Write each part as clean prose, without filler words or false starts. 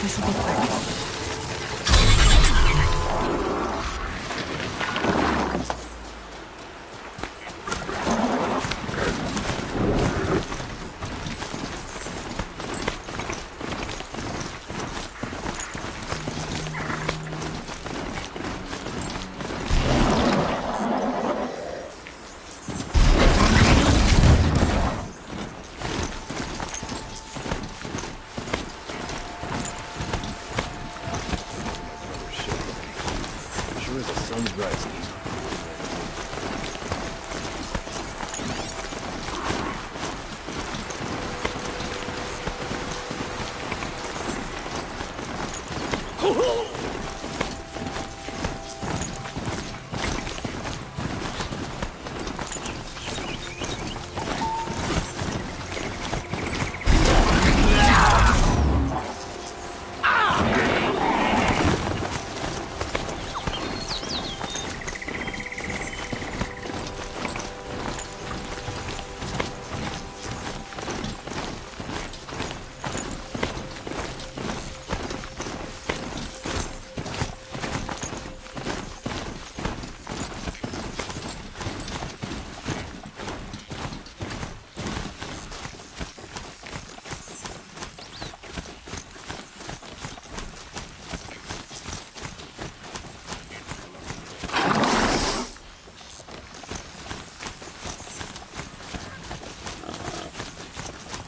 This'll be quick.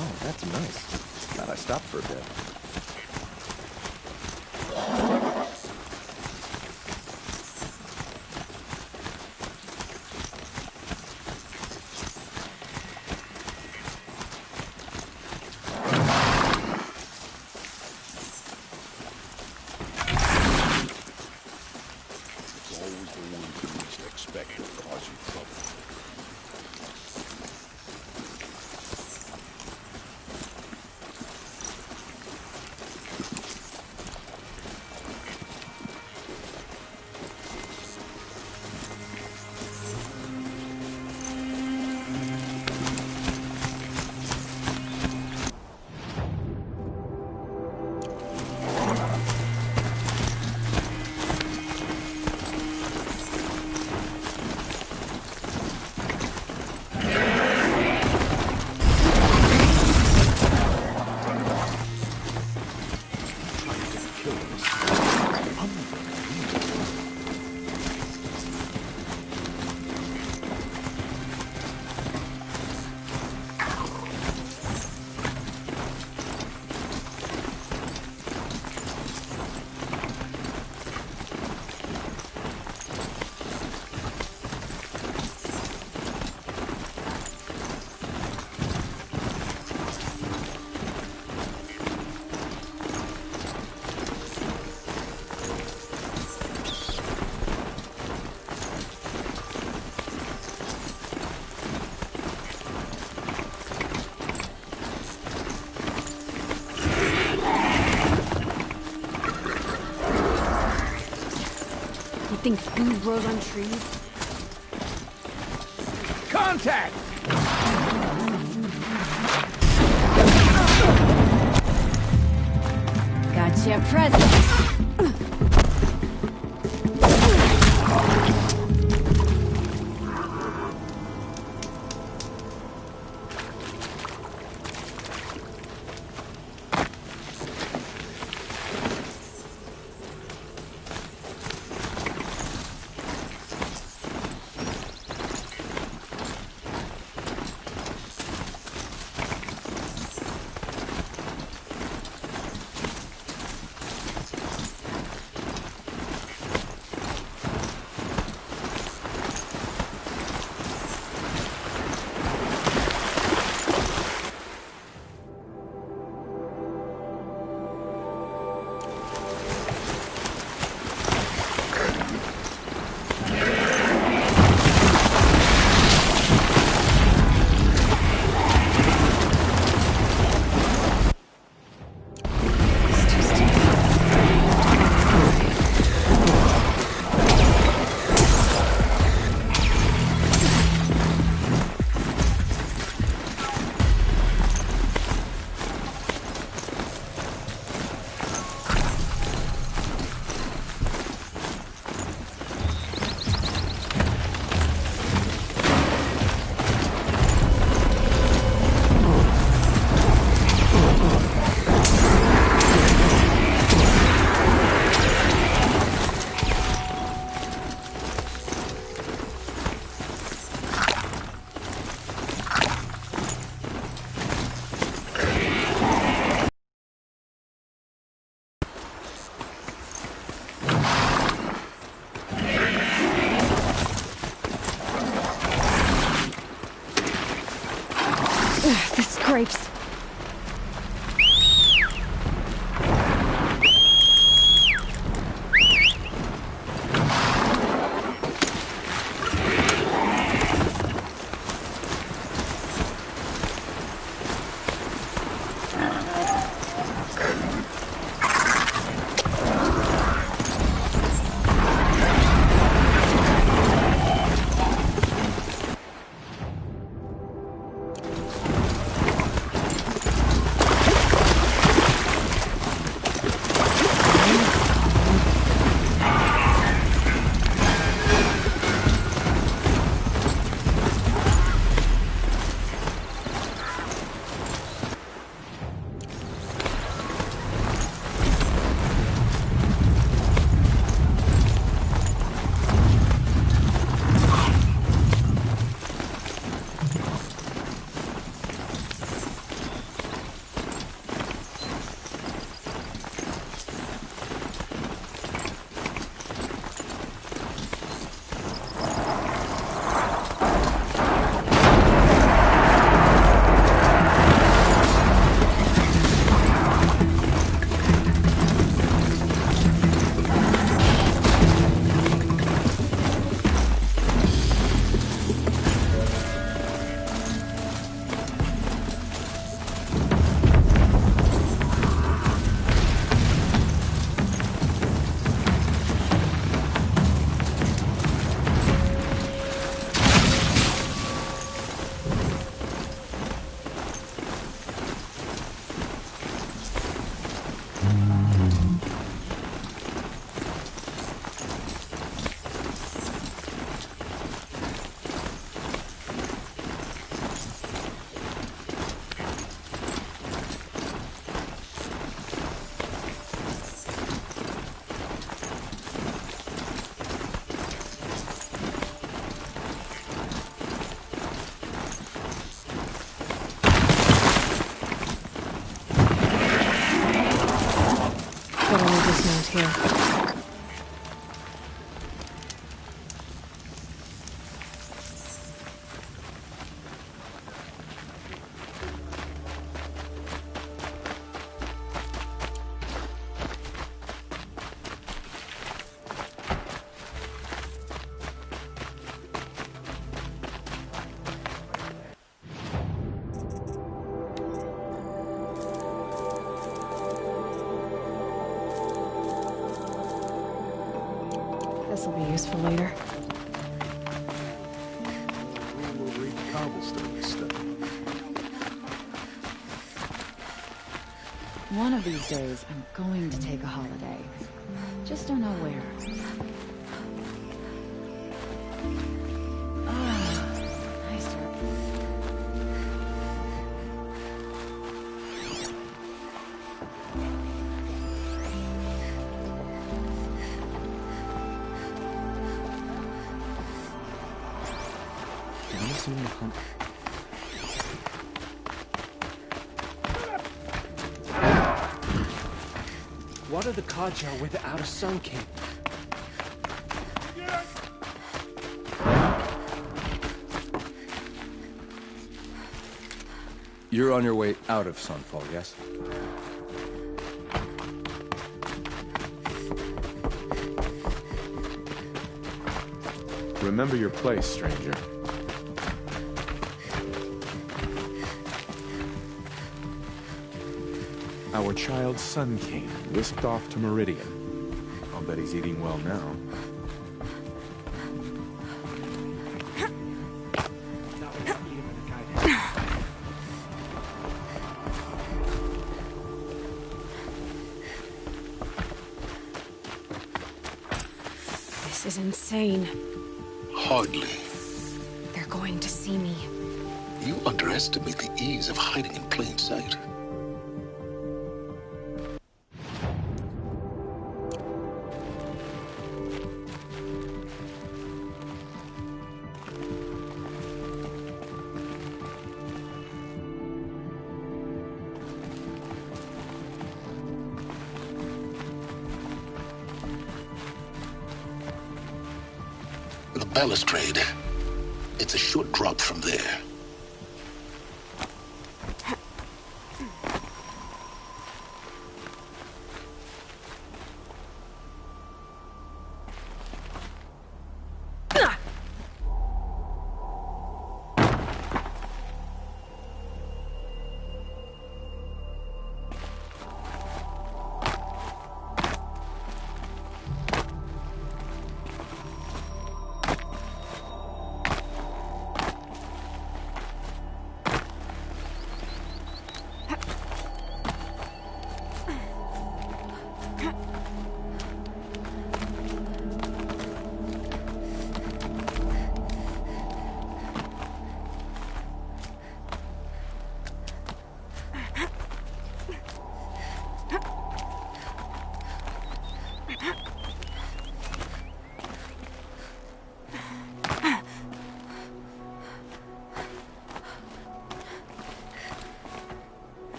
Oh, that's nice. Glad I stopped for a bit. It's always the ones you least expect that cause you trouble. You think food grows on trees? Contact! Gotcha present. Better leave this note here. This'll be useful later. We'll read cobblestone stuff. One of these days, I'm going to take a holiday. Just don't know where. Ah, nice work. What are the Kaja without a Sun King? You're on your way out of Sunfall, yes? Remember your place, stranger. Our child Sun King whisked off to Meridian. I'll bet he's eating well now. This is insane. Hardly. They're going to see me. You underestimate the ease of hiding in plain sight. The balustrade. It's a short drop from there.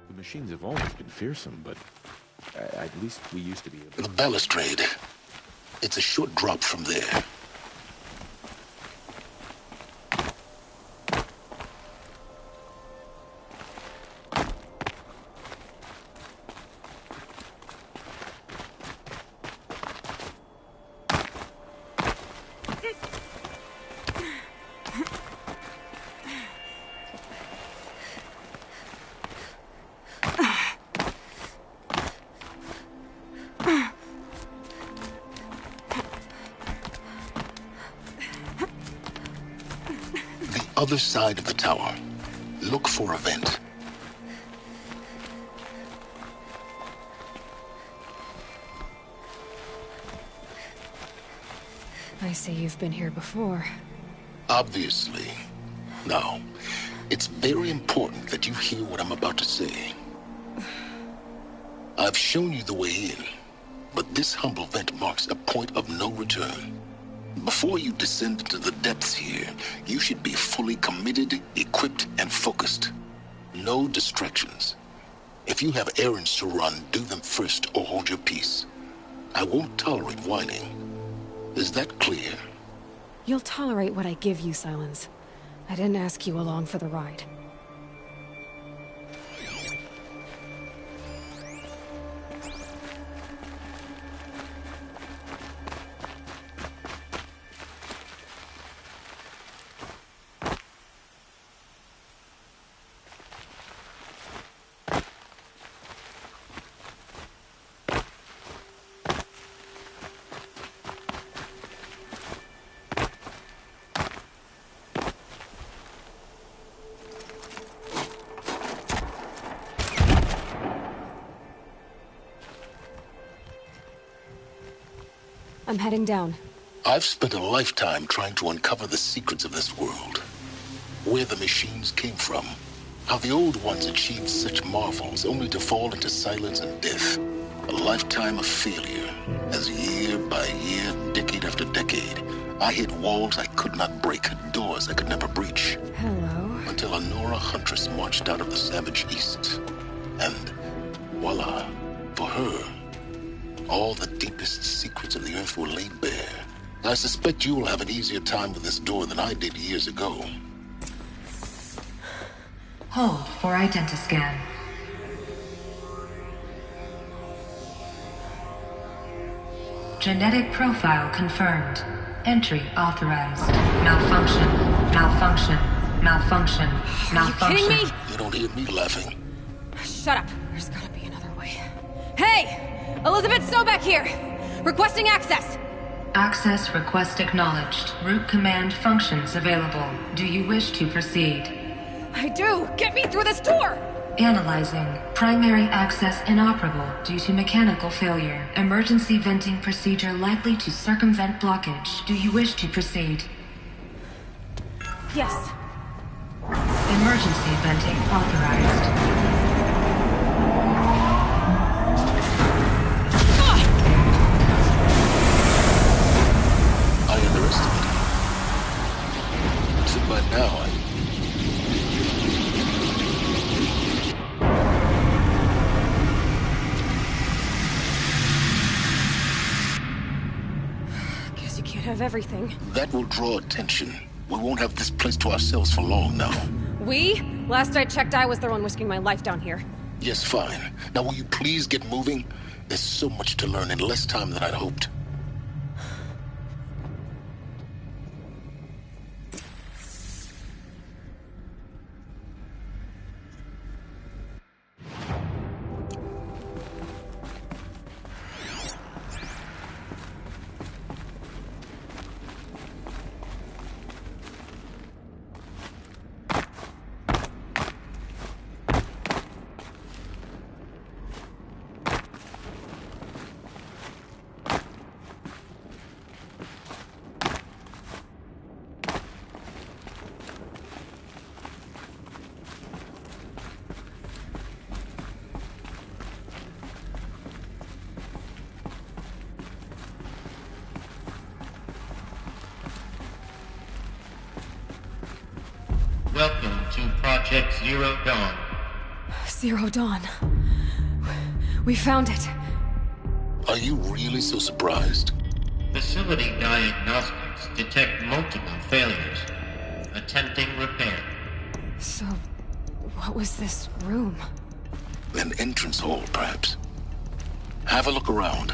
The machines have always been fearsome, but at least we used to be able to... The balustrade. It's a short drop from there. other side of the tower. Look for a vent. I see you've been here before. Obviously. Now, it's very important that you hear what I'm about to say. I've shown you the way in, but this humble vent marks a point of no return. Before you descend into the depths here, you should be fully committed, equipped, and focused. No distractions. If you have errands to run, do them first or hold your peace. I won't tolerate whining. Is that clear? You'll tolerate what I give you, Silence. I didn't ask you along for the ride. I'm heading down. I've spent a lifetime trying to uncover the secrets of this world. Where the machines came from. How the old ones achieved such marvels only to fall into silence and death. A lifetime of failure. As year by year, decade after decade, I hit walls I could not break, doors I could never breach. Hello. Until a Nora huntress marched out of the savage east. And voila, for her, all the deepest secrets of the Earth were laid bare. I suspect you will have an easier time with this door than I did years ago. Hold for identiscan. Genetic profile confirmed. Entry authorized. Malfunction. Malfunction. Malfunction. Malfunction. Are you kidding me? You don't hear me laughing. Shut up. There's gotta be another way. Hey! Elizabeth Sobeck here! Requesting access! Access request acknowledged. Root command functions available. Do you wish to proceed? I do! Get me through this door! Analyzing. Primary access inoperable due to mechanical failure. Emergency venting procedure likely to circumvent blockage. Do you wish to proceed? Yes. Emergency venting authorized. I underestimated. So by now, Guess you can't have everything. that will draw attention. We won't have this place to ourselves for long now. We? Last I checked, I was the one risking my life down here. Yes, fine. Now will you please get moving? There's so much to learn in less time than I'd hoped. Welcome to Project Zero Dawn. Zero Dawn. We found it. Are you really so surprised? Facility diagnostics detect multiple failures. Attempting repair. So, what was this room? An entrance hall, perhaps. Have a look around.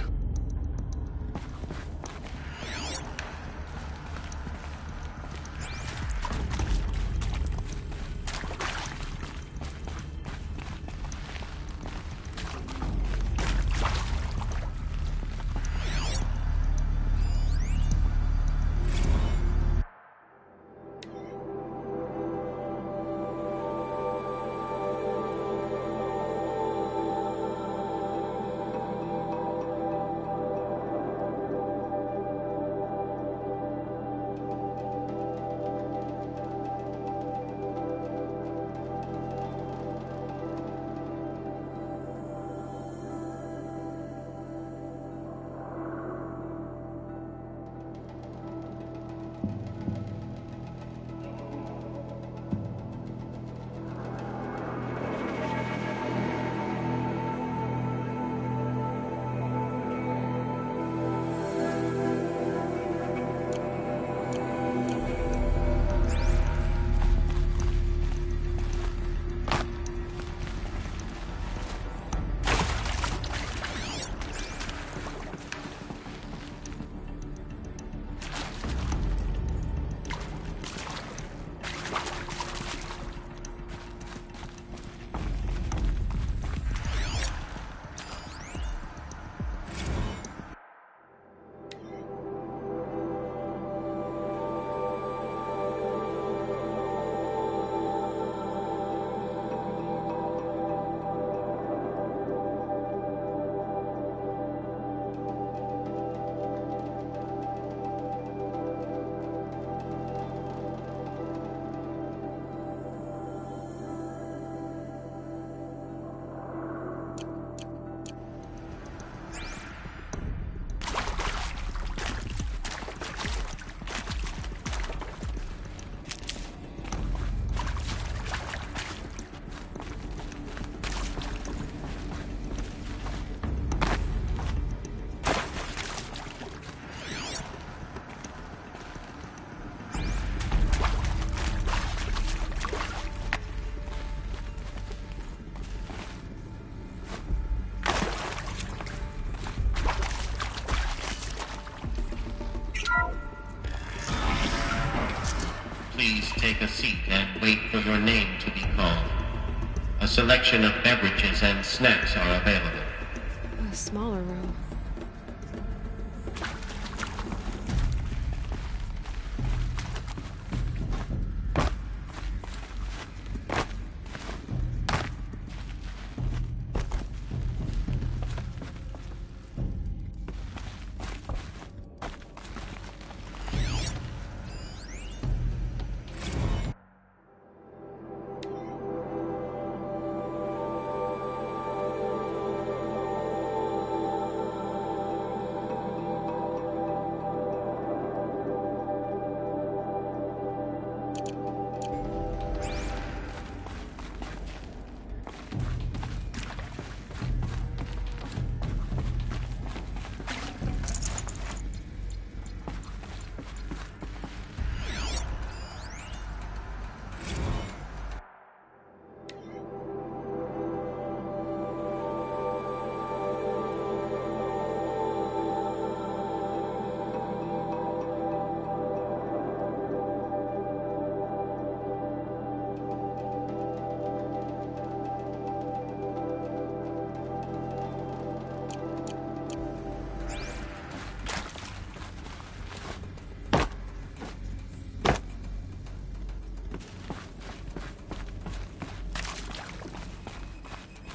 Please take a seat and wait for your name to be called. A selection of beverages and snacks are available. A smaller room.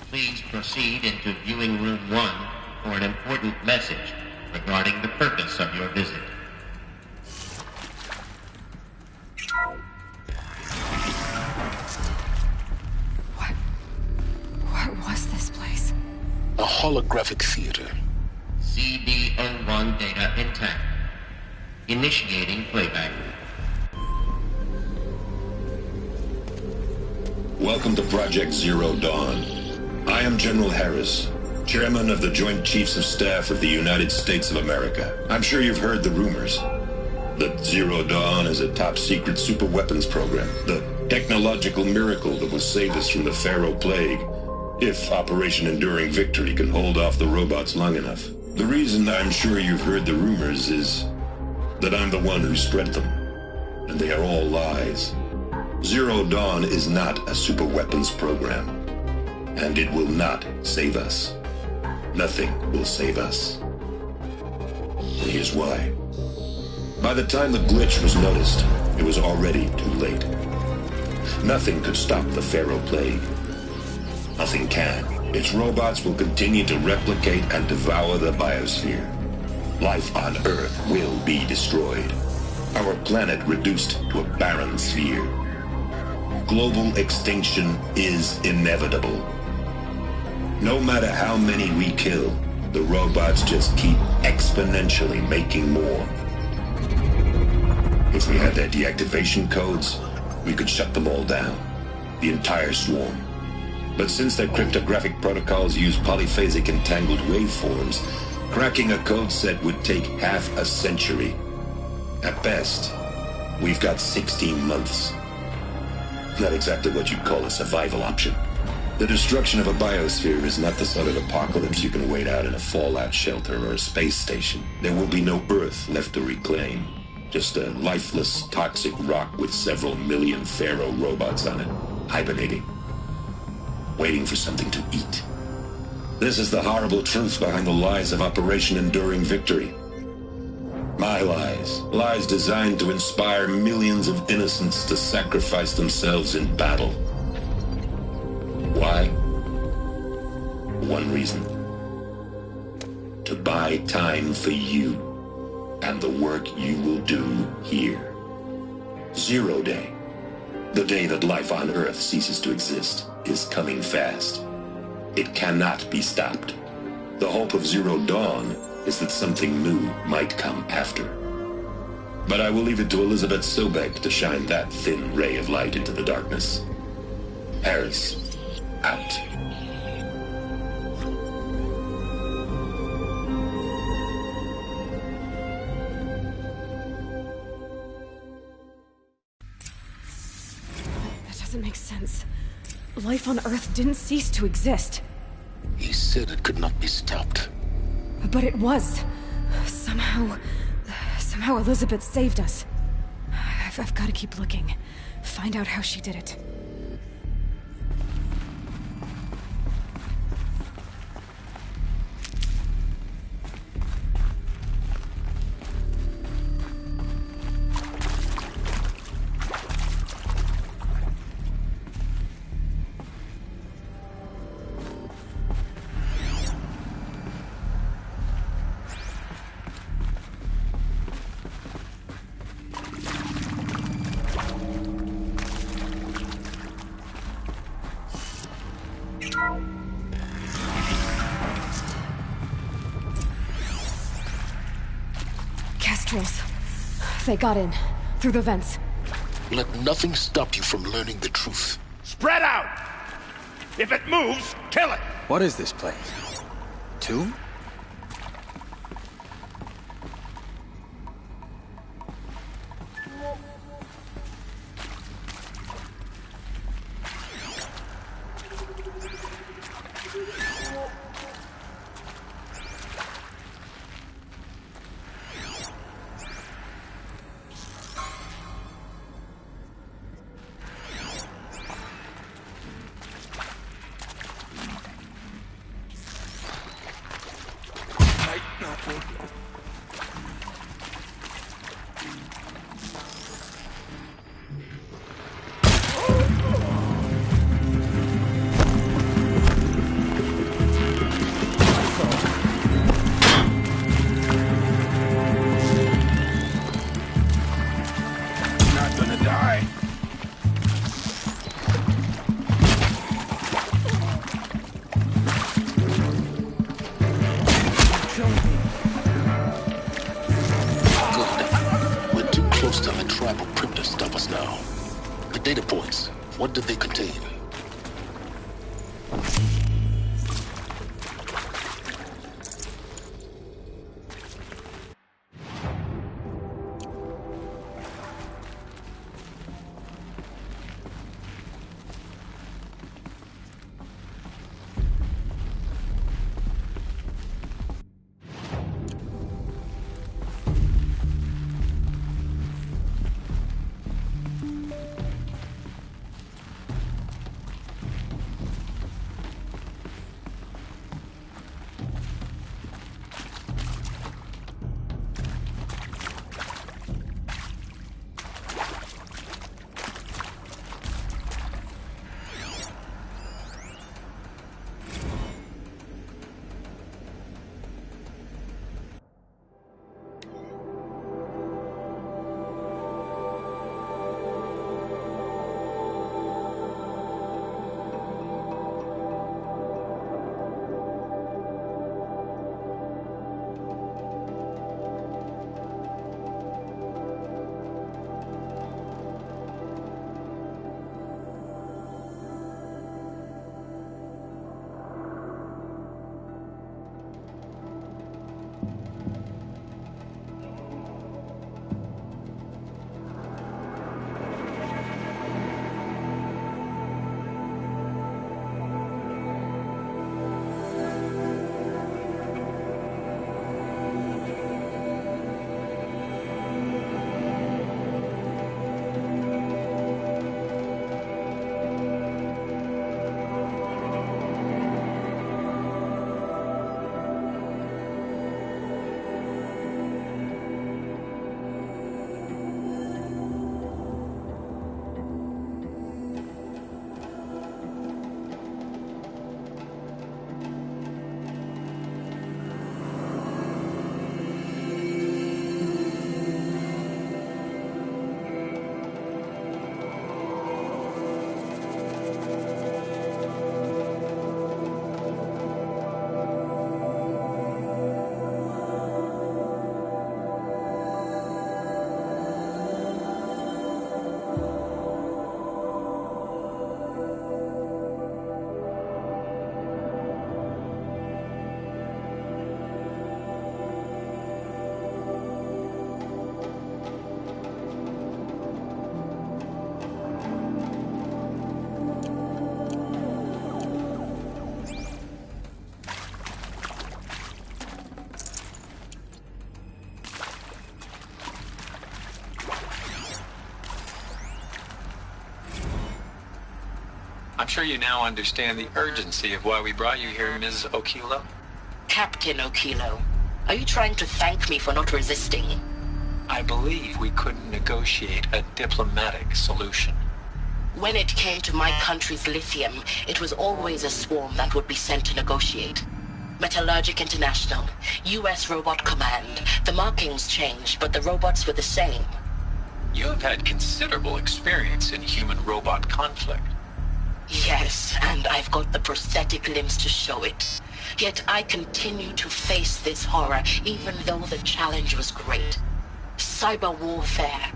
Please proceed into viewing room 1 for an important message regarding the purpose of your visit. What was this place? A holographic theater. CB01 data intact. Initiating playback. Welcome to Project Zero Dawn. I am General Harris, Chairman of the Joint Chiefs of Staff of the United States of America. I'm sure you've heard the rumors that Zero Dawn is a top-secret superweapons program, the technological miracle that will save us from the Pharaoh Plague, if Operation Enduring Victory can hold off the robots long enough. The reason I'm sure you've heard the rumors is that I'm the one who spread them, and they are all lies. Zero Dawn is not a superweapons program. And it will not save us. Nothing will save us. And here's why. By the time the glitch was noticed, it was already too late. Nothing could stop the Pharaoh Plague. Nothing can. Its robots will continue to replicate and devour the biosphere. Life on Earth will be destroyed. Our planet reduced to a barren sphere. Global extinction is inevitable. No matter how many we kill, the robots just keep exponentially making more. If we had their deactivation codes, we could shut them all down. The entire swarm. But since their cryptographic protocols use polyphasic entangled waveforms, cracking a code set would take half a century. At best, we've got 16 months. Not exactly what you'd call a survival option. The destruction of a biosphere is not the sort of apocalypse you can wait out in a fallout shelter or a space station. There will be no Earth left to reclaim. Just a lifeless, toxic rock with several million Pharaoh robots on it, hibernating, waiting for something to eat. This is the horrible truth behind the lies of Operation Enduring Victory. My lies. Lies designed to inspire millions of innocents to sacrifice themselves in battle. Why? One reason. To buy time for you and the work you will do here. Zero Day, the day that life on Earth ceases to exist, is coming fast. It cannot be stopped. The hope of Zero Dawn is that something new might come after. But I will leave it to Elizabeth Sobek to shine that thin ray of light into the darkness. Harris, out. That doesn't make sense. Life on Earth didn't cease to exist. He said it could not be stopped. But it was. Somehow Elizabeth saved us. I've I've got to keep looking. Find out how she did it. Kestrels. They got in. Through the vents. Let nothing stop you from learning the truth. Spread out! If it moves, kill it! What is this place? Tomb? Data points. What did they contain? I'm sure you now understand the urgency of why we brought you here, Ms. Okilo. Captain Okilo, are you trying to thank me for not resisting? I believe we couldn't negotiate a diplomatic solution. When it came to my country's lithium, it was always a swarm that would be sent to negotiate. Metallurgic International, U.S. Robot Command. The markings changed, but the robots were the same. You have had considerable experience in human-robot conflict. Yes, and I've got the prosthetic limbs to show it. Yet I continue to face this horror, even though the challenge was great. Cyber warfare.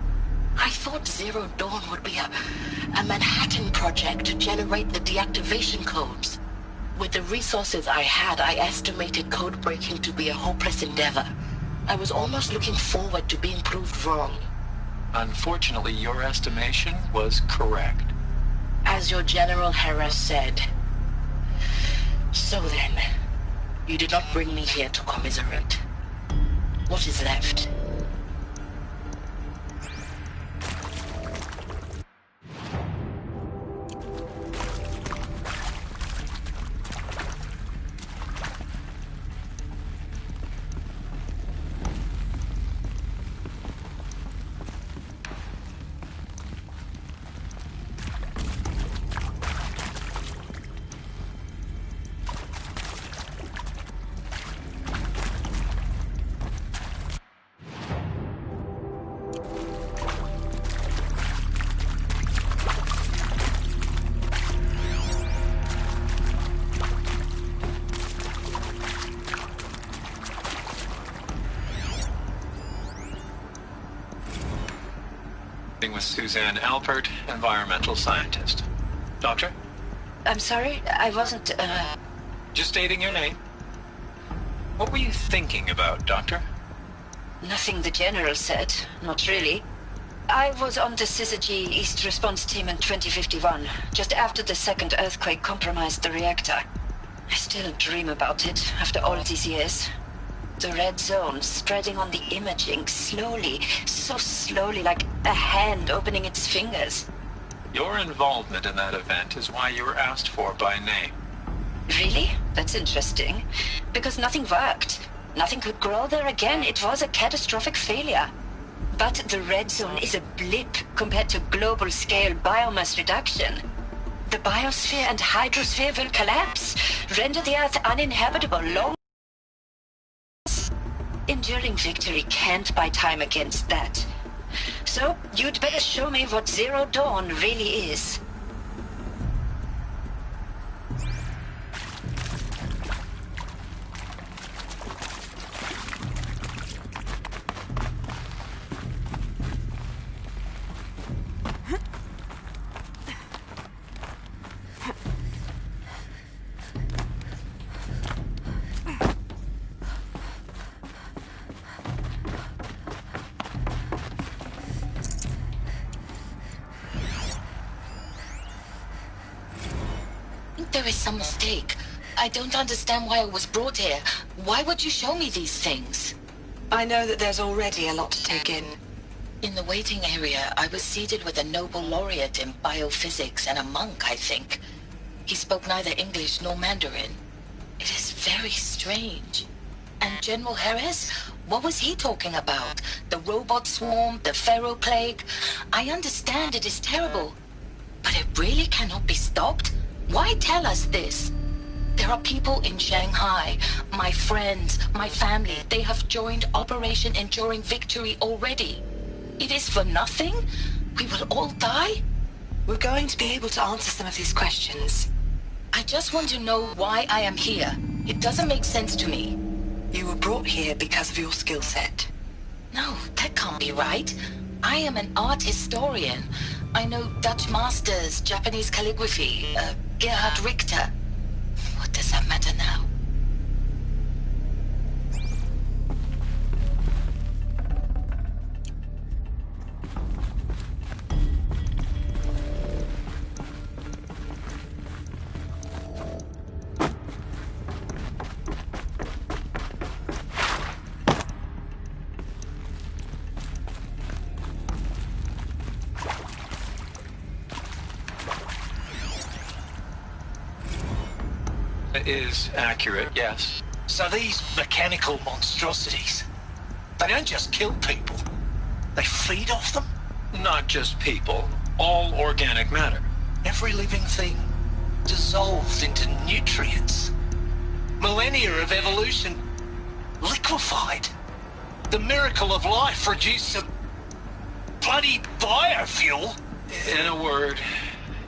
I thought Zero Dawn would be a Manhattan project to generate the deactivation codes. With the resources I had, I estimated code breaking to be a hopeless endeavor. I was almost looking forward to being proved wrong. Unfortunately, your estimation was correct. As your General Harris said. So then, you did not bring me here to commiserate. What is left? With Suzanne Alpert, environmental scientist. Doctor? I'm sorry, I wasn't, Just stating your name. What were you thinking about, Doctor? Nothing the General said, not really. I was on the Syzygy East Response Team in 2051, just after the second earthquake compromised the reactor. I still dream about it, after all these years. The red zone spreading on the imaging, slowly, so slowly, like a hand opening its fingers. Your involvement in that event is why you were asked for by name. Really? That's interesting. Because nothing worked. Nothing could grow there again. It was a catastrophic failure. But the red zone is a blip compared to global-scale biomass reduction. The biosphere and hydrosphere will collapse, render the Earth uninhabitable long. Enduring victory can't buy time against that. So, you'd better show me what Zero Dawn really is. There is some mistake. I don't understand why I was brought here. Why would you show me these things? I know that there's already a lot to take in. In the waiting area, I was seated with a Nobel laureate in biophysics and a monk, I think. He spoke neither English nor Mandarin. It is very strange. And General Harris? What was he talking about? The robot swarm, the Pharaoh plague? I understand it is terrible. But it really cannot be stopped? Why tell us this? There are people in Shanghai, my friends, my family. They have joined Operation Enduring Victory already. It is for nothing? We will all die? We're going to be able to answer some of these questions. I just want to know why I am here. It doesn't make sense to me. You were brought here because of your skill set. No, that can't be right. I am an art historian. I know Dutch masters, Japanese calligraphy, Gerhard Richter. What does that matter now? is accurate, yes. So these mechanical monstrosities, they don't just kill people, they feed off them? Not just people, all organic matter. Every living thing dissolved into nutrients. Millennia of evolution liquefied. The miracle of life reduced to bloody biofuel. In a word,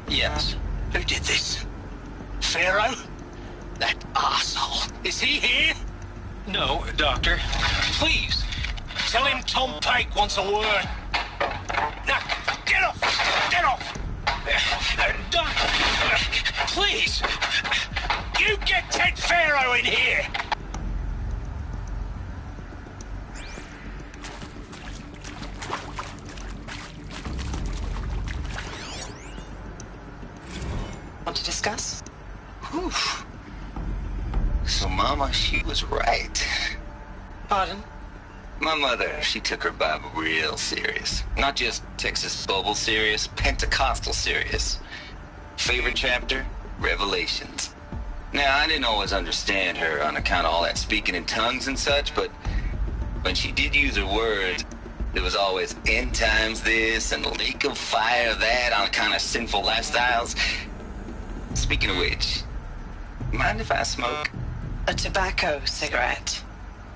yes. Who did this? Pharaoh? That arsehole. Is he here? No, Doctor. Please, tell him Tom Pake wants a word. Now, get off! Get off! Doctor, please! You get Ted Pharaoh in here! Want to discuss? Whew. So, Mama, she was right. Pardon? My mother, she took her Bible real serious. Not just Texas Bubble serious, Pentecostal serious. Favorite chapter? Revelations. Now, I didn't always understand her on account of all that speaking in tongues and such, but when she did use her words, there was always end times this and lake of fire that on account of sinful lifestyles. Speaking of which, mind if I smoke? A tobacco cigarette.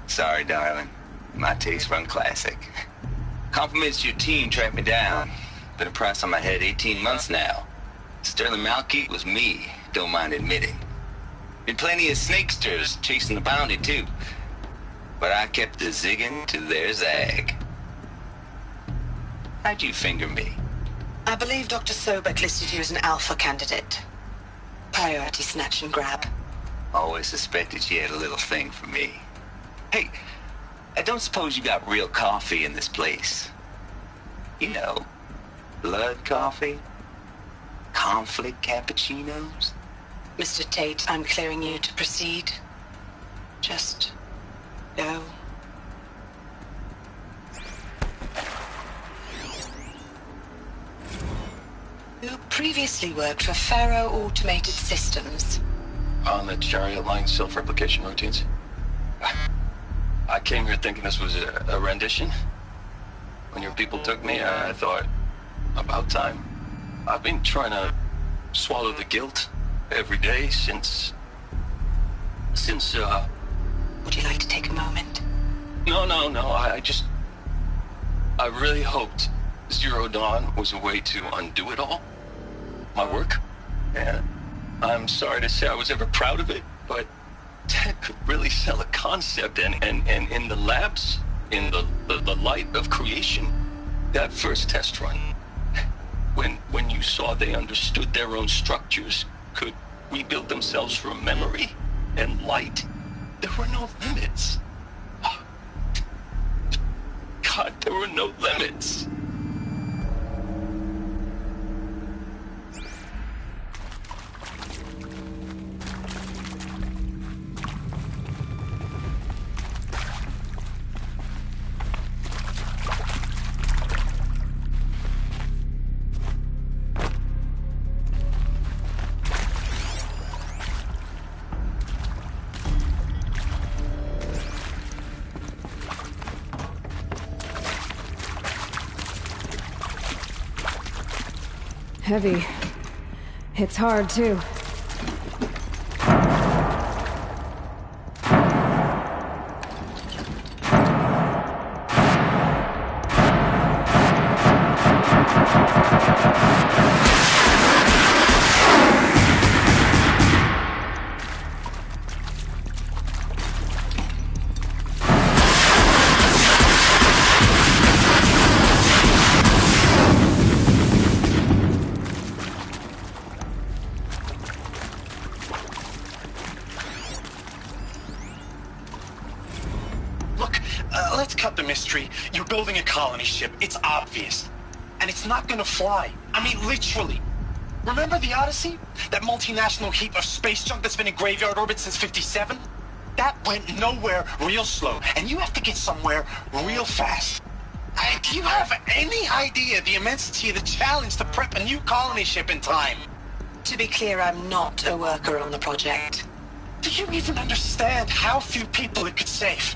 Sorry, darling. My taste run classic. Compliments to your team tracked me down. Been a price on my head 18 months now. Sterling Malkeet was me, don't mind admitting. Been plenty of snakesters chasing the bounty, too. But I kept the zigging to their zag. How'd you finger me? I believe Dr. Sobek listed you as an alpha candidate. Priority snatch and grab. Always suspected she had a little thing for me. Hey, I don't suppose you got real coffee in this place. You know, blood coffee? Conflict cappuccinos? Mr. Tate, I'm clearing you to proceed. Just go. You previously worked for Pharaoh Automated Systems. On the chariot line self-replication routines. I came here thinking this was a rendition. When your people took me, I thought, about time. I've been trying to swallow the guilt every day since... Would you like to take a moment? No, I really hoped Zero Dawn was a way to undo it all. My work. And I'm sorry to say I was ever proud of it, but Ted could really sell a concept, and in the labs, in the light of creation, that first test run, when you saw they understood their own structures, could rebuild themselves from memory and light, there were no limits. God, there were no limits. Heavy. Hits hard, too. Let's cut the mystery. You're building a colony ship. It's obvious. And it's not gonna fly. I mean, literally. Remember the Odyssey? That multinational heap of space junk that's been in graveyard orbit since '57? That went nowhere real slow. And you have to get somewhere real fast. Do you have any idea the immensity of the challenge to prep a new colony ship in time? To be clear, I'm not a worker on the project. Do you even understand how few people it could save?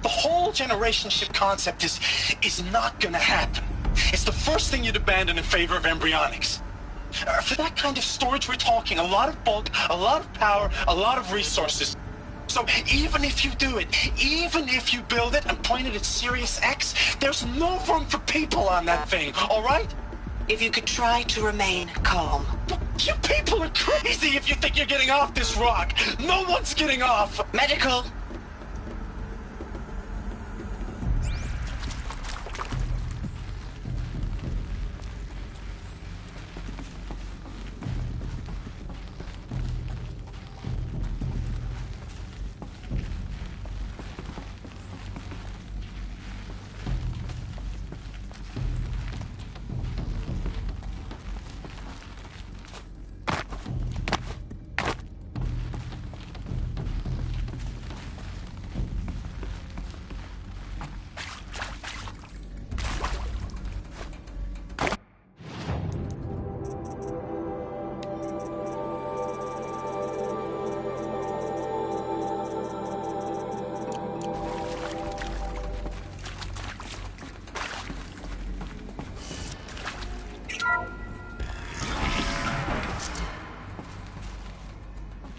The whole generation ship concept is not gonna happen. It's the first thing you'd abandon in favor of embryonics. For that kind of storage, we're talking a lot of bulk, a lot of power, a lot of resources. So even if you do it, even if you build it and point it at Sirius X, there's no room for people on that thing, all right? If you could try to remain calm. You people are crazy if you think you're getting off this rock. No one's getting off. Medical.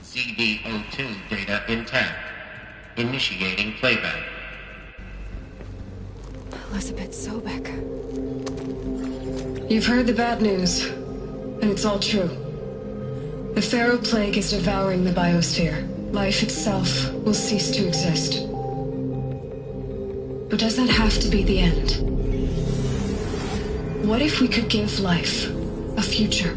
CD02 data intact. Initiating playback. Elizabeth Sobek. You've heard the bad news, and it's all true. The Pharaoh Plague is devouring the biosphere. Life itself will cease to exist. But does that have to be the end? What if we could give life a future?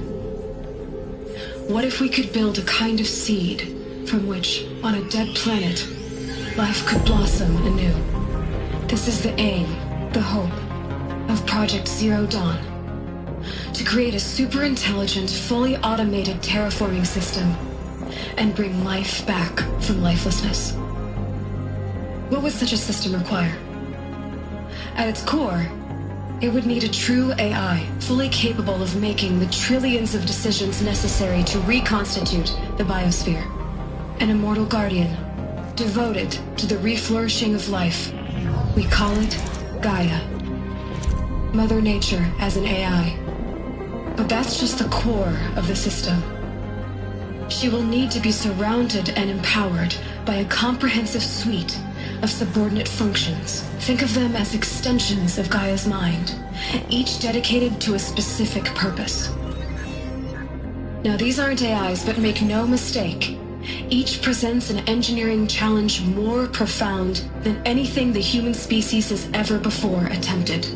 What if we could build a kind of seed from which, on a dead planet, life could blossom anew? This is the aim, the hope, of Project Zero Dawn. To create a super-intelligent, fully automated terraforming system and bring life back from lifelessness. What would such a system require? At its core, it would need a true AI, fully capable of making the trillions of decisions necessary to reconstitute the biosphere. An immortal guardian, devoted to the reflourishing of life. We call it Gaia. Mother Nature as an AI. But that's just the core of the system. She will need to be surrounded and empowered by a comprehensive suite of subordinate functions. Think of them as extensions of Gaia's mind, each dedicated to a specific purpose. Now, these aren't AIs, but make no mistake, each presents an engineering challenge more profound than anything the human species has ever before attempted.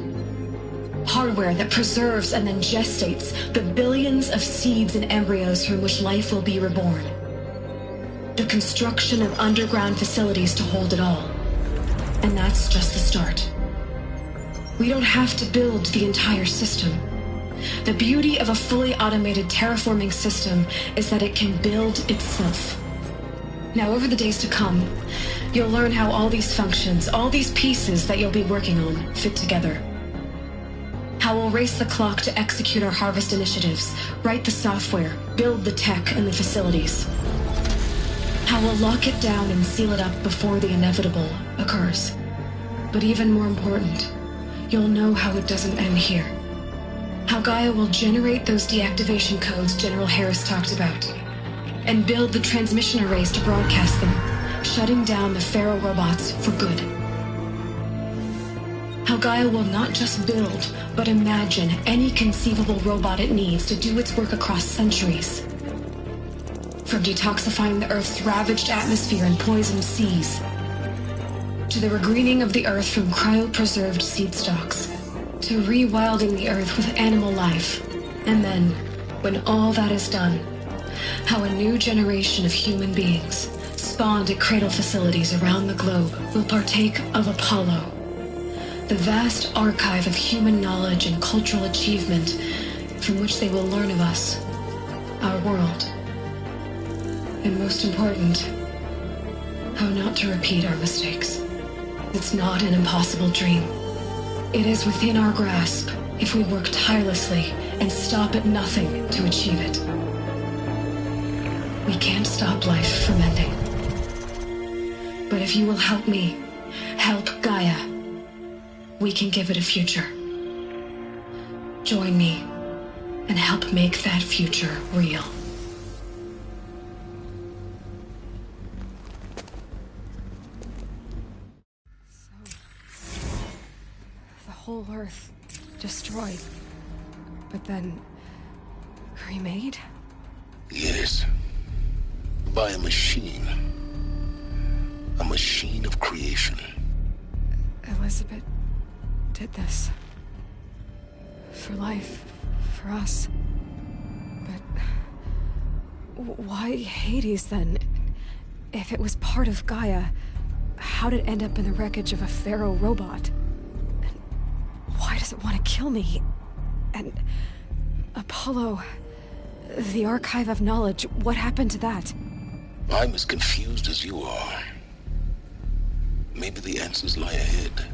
Hardware that preserves and then gestates the billions of seeds and embryos from which life will be reborn. The construction of underground facilities to hold it all. And that's just the start. We don't have to build the entire system. The beauty of a fully automated terraforming system is that it can build itself. Now, over the days to come, you'll learn how all these functions, all these pieces that you'll be working on, fit together. How we'll race the clock to execute our harvest initiatives, write the software, build the tech and the facilities. How we'll lock it down and seal it up before the inevitable occurs. But even more important, you'll know how it doesn't end here. How Gaia will generate those deactivation codes General Harris talked about, and build the transmission arrays to broadcast them, shutting down the Pharaoh robots for good. How Gaia will not just build, but imagine any conceivable robot it needs to do its work across centuries. From detoxifying the Earth's ravaged atmosphere and poisoned seas, to the regreening of the Earth from cryopreserved seed stalks, to rewilding the Earth with animal life. And then, when all that is done, how a new generation of human beings, spawned at cradle facilities around the globe, will partake of Apollo, the vast archive of human knowledge and cultural achievement from which they will learn of us, our world. And most important, how not to repeat our mistakes. It's not an impossible dream. It is within our grasp if we work tirelessly and stop at nothing to achieve it. We can't stop life from ending. But if you will help me, help Gaia, we can give it a future. Join me and help make that future real. The whole Earth destroyed, but then remade? Yes. By a machine. A machine of creation. Elizabeth did this. For life. For us. But why Hades then? If it was part of Gaia, how'd it end up in the wreckage of a Pharaoh robot? And why does it want to kill me? And Apollo, the Archive of Knowledge, what happened to that? I'm as confused as you are. Maybe the answers lie ahead.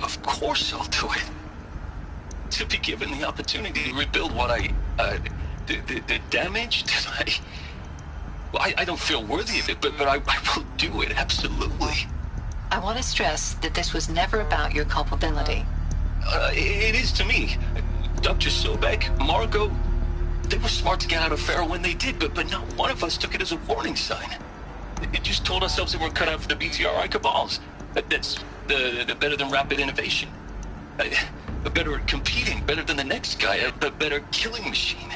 Of course I'll do it. To be given the opportunity to rebuild what the damage that I don't feel worthy of it, but I will do it, absolutely. I want to stress that this was never about your culpability. It is to me. Dr. Sobek, Margot, they were smart to get out of Pharaoh when they did, but not one of us took it as a warning sign. It just told ourselves that we're cut out for the BTRI cabals. That's the better than rapid innovation. Better at competing, better than the next guy, a better killing machine.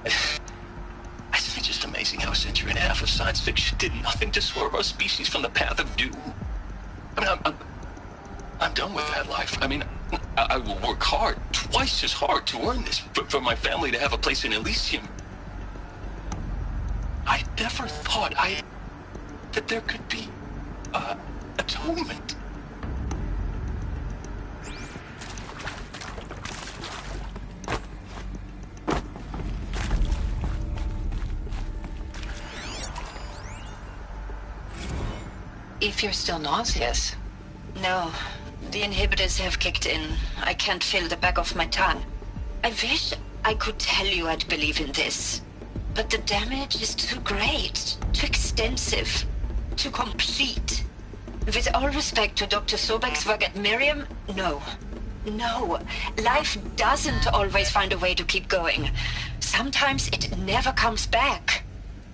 Isn't it just amazing how a century and a half of science fiction did nothing to swerve our species from the path of doom? I mean, I'm done with that life. I mean, I will work hard, twice as hard to earn this, for my family to have a place in Elysium. I never thought that there could be atonement. If you're still nauseous. No, the inhibitors have kicked in. I can't feel the back of my tongue. I wish I could tell you I'd believe in this. But the damage is too great, too extensive, too complete. With all respect to Dr. Sobek's work at Miriam, no. No, life doesn't always find a way to keep going. Sometimes it never comes back.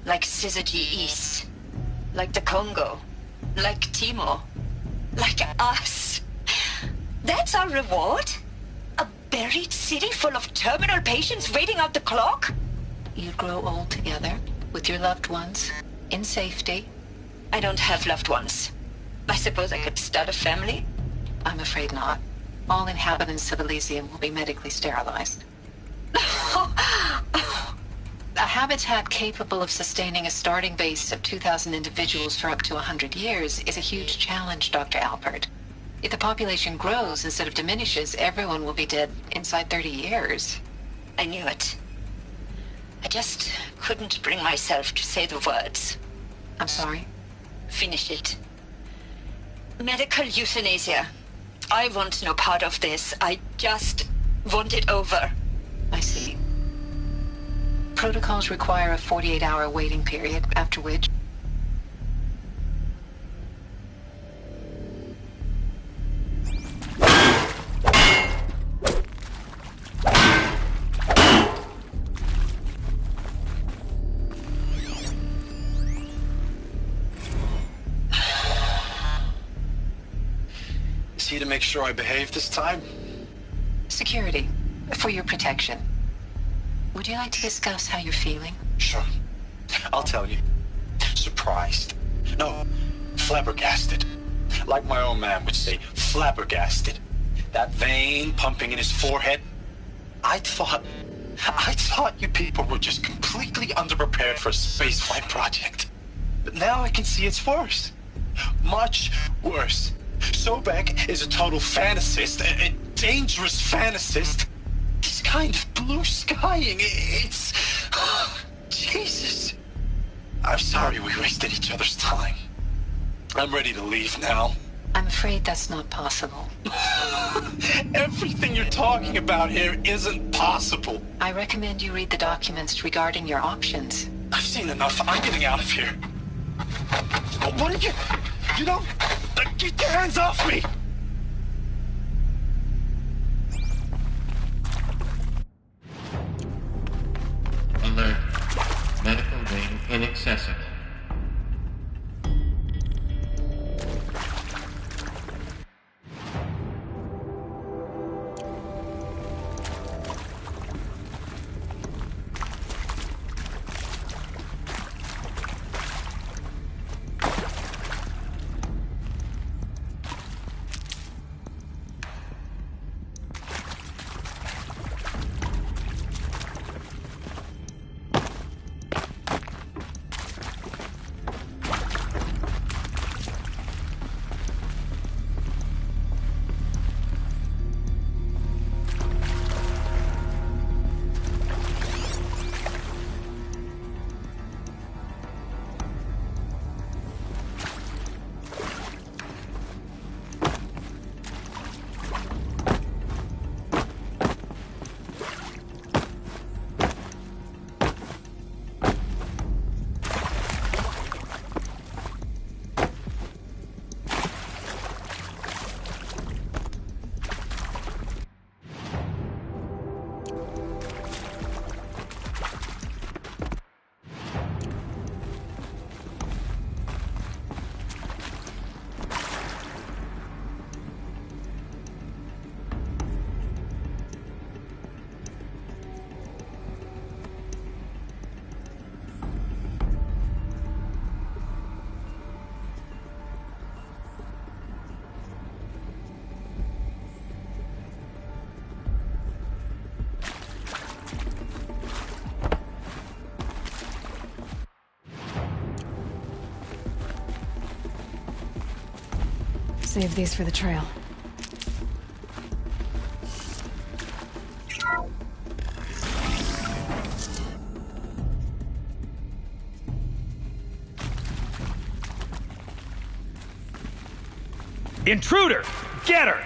Like Syzygy East. Like the Congo. Like Timo. Like us. That's our reward? A buried city full of terminal patients waiting out the clock? You grow old together, with your loved ones, in safety. I don't have loved ones. I suppose I could start a family? I'm afraid not. All inhabitants of Elysium will be medically sterilized. I habitat capable of sustaining a starting base of 2,000 individuals for up to 100 years is a huge challenge, Dr. Alpert. If the population grows instead of diminishes, everyone will be dead inside 30 years. I knew it. I just couldn't bring myself to say the words. I'm sorry? Finish it. Medical euthanasia. I want no part of this. I just want it over. I see. Protocols require a 48-hour waiting period, after which... Is he to make sure I behave this time? Security. For your protection. Would you like to discuss how you're feeling? Sure. I'll tell you. Surprised. No, flabbergasted. Like my old man would say, flabbergasted. That vein pumping in his forehead. I thought you people were just completely underprepared for a spaceflight project. But now I can see it's worse. Much worse. Sobek is a total fantasist, a dangerous fantasist. He's kind of blue skying. It's... Jesus. I'm sorry we wasted each other's time. I'm ready to leave now. I'm afraid that's not possible. Everything you're talking about here isn't possible. I recommend you read the documents regarding your options. I've seen enough. I'm getting out of here. What are you... You don't... Get your hands off me! Alert. Medical wing inaccessible. Save these for the trail. Intruder! Get her!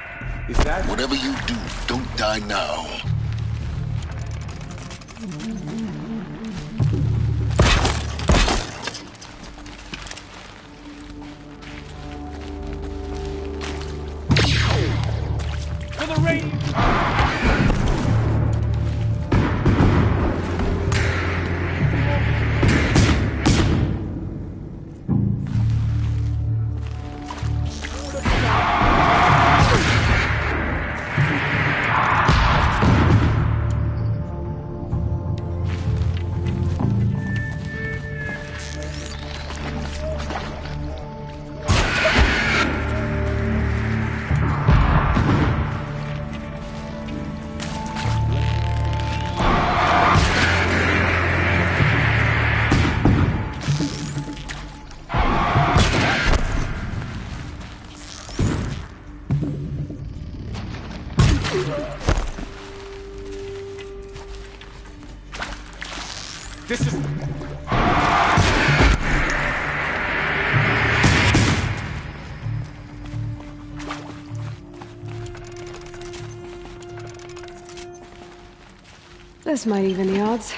Is that... Whatever you do, don't die now. For the range! This is... This might even the odds.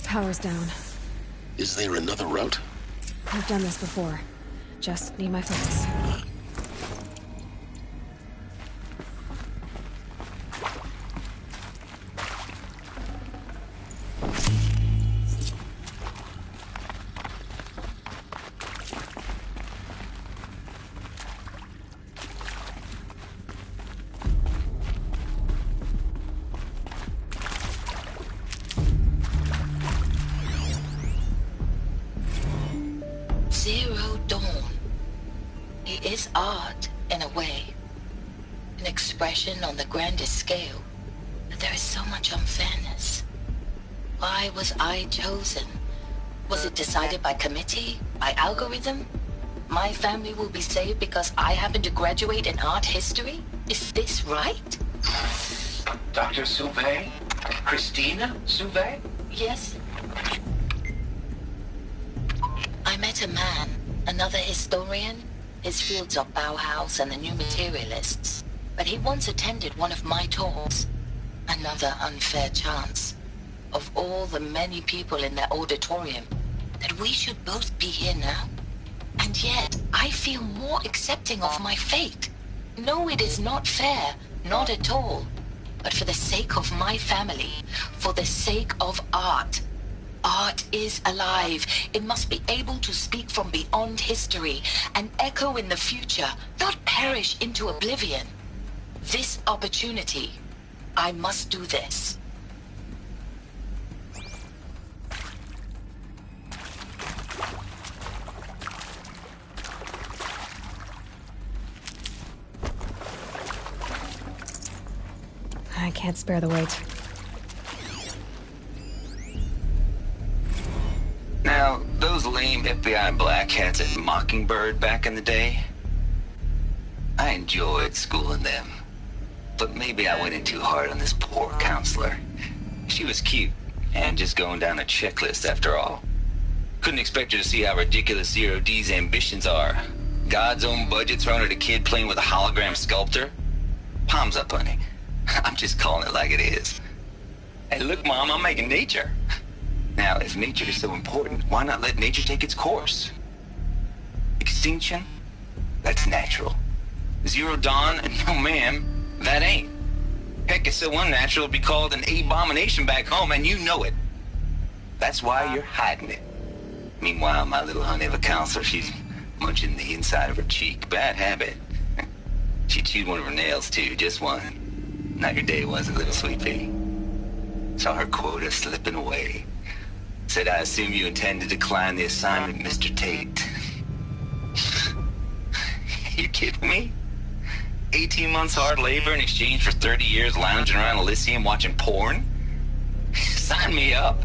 Power's down. Is there another route? I've done this before. Just need my focus. Zero Dawn. It is art, in a way. An expression on the grandest scale. But there is so much unfairness. Why was I chosen? Was it decided by committee? By algorithm? My family will be saved because I happen to graduate in art history? Is this right? Dr. Sauvé? Christina Sauvé? Yes. I met a man, another historian. His fields are Bauhaus and the New Materialists. But he once attended one of my talks. Another unfair chance. Of all the many people in that auditorium, that we should both be here now. And yet, I feel more accepting of my fate. No, it is not fair, not at all. But for the sake of my family, for the sake of art. Art is alive. It must be able to speak from beyond history and echo in the future, not perish into oblivion. This opportunity, I must do this. I can't spare the weight. Now, those lame FBI black hats at Mockingbird back in the day, I enjoyed schooling them. But maybe I went in too hard on this poor counselor. She was cute, and just going down a checklist after all. Couldn't expect her to see how ridiculous Zero D's ambitions are. God's own budget thrown at a kid playing with a hologram sculptor? Palms up, honey. I'm just calling it like it is. Hey, look, Mom, I'm making nature. Now, if nature is so important, why not let nature take its course? Extinction? That's natural. Zero Dawn? No, ma'am, that ain't. Heck, it's so unnatural to be called an abomination back home, and you know it. That's why you're hiding it. Meanwhile, my little honey of a counselor, she's munching the inside of her cheek. Bad habit. She chewed one of her nails, too, just one. Not your day, was it, little sweet pea? Saw her quota slipping away. Said, I assume you intend to decline the assignment, Mr. Tate. You kidding me? 18 months hard labor in exchange for 30 years lounging around Elysium watching porn? Sign me up.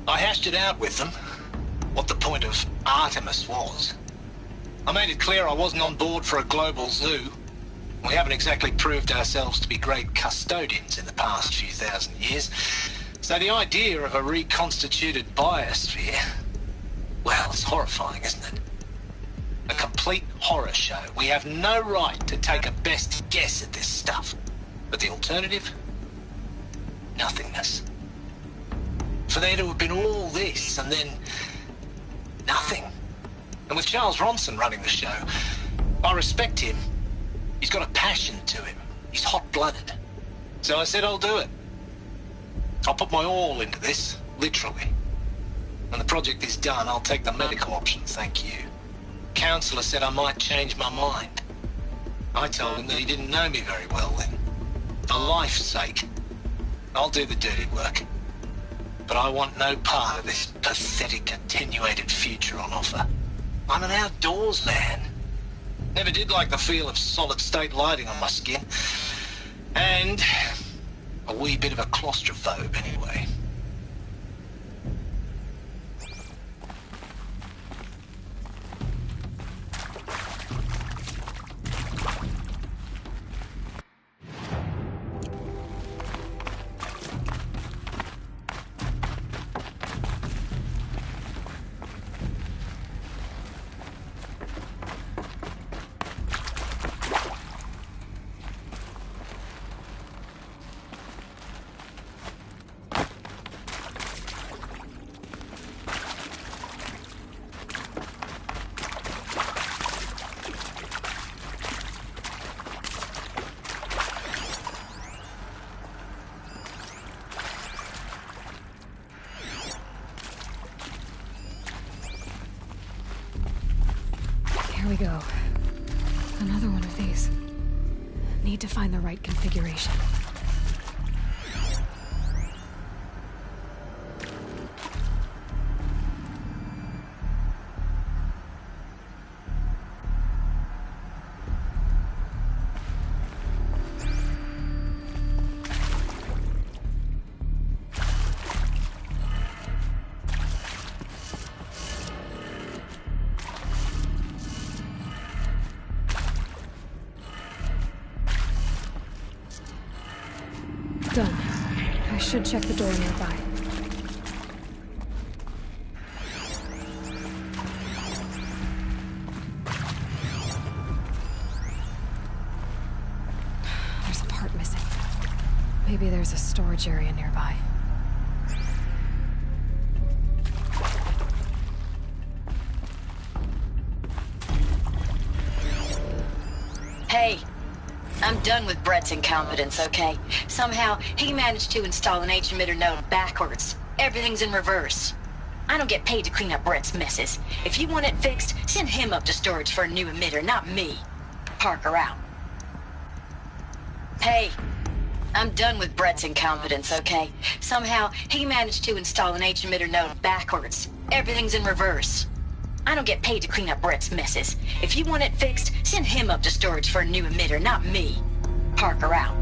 I hashed it out with them, what the point of Artemis was. I made it clear I wasn't on board for a global zoo. We haven't exactly proved ourselves to be great custodians in the past few thousand years. So the idea of a reconstituted biosphere, well, it's horrifying, isn't it? A complete horror show. We have no right to take a best guess at this stuff. But the alternative? Nothingness. For there to have been all this and then nothing. And with Charles Ronson running the show, I respect him. He's got a passion to him. He's hot-blooded. So I said I'll do it. I'll put my all into this, literally. When the project is done, I'll take the medical option, thank you. Counselor said I might change my mind. I told him that he didn't know me very well then. For life's sake, I'll do the dirty work. But I want no part of this pathetic attenuated future on offer. I'm an outdoors man. Never did like the feel of solid-state lighting on my skin. And a wee bit of a claustrophobe, anyway. Here we go. Another one of these. Need to find the right configuration. Done. I should check the door nearby. There's a part missing. Maybe there's a storage area nearby. Hey. I'm done with Brett's incompetence, okay? Somehow, he managed to install an H-emitter node backwards. Everything's in reverse. I don't get paid to clean up Brett's messes. If you want it fixed, send him up to storage for a new emitter, not me. Parker out. Hey, I'm done with Brett's incompetence, okay? Somehow, he managed to install an H-emitter node backwards. Everything's in reverse. I don't get paid to clean up Brett's messes. If you want it fixed, send him up to storage for a new emitter, not me. Parker out.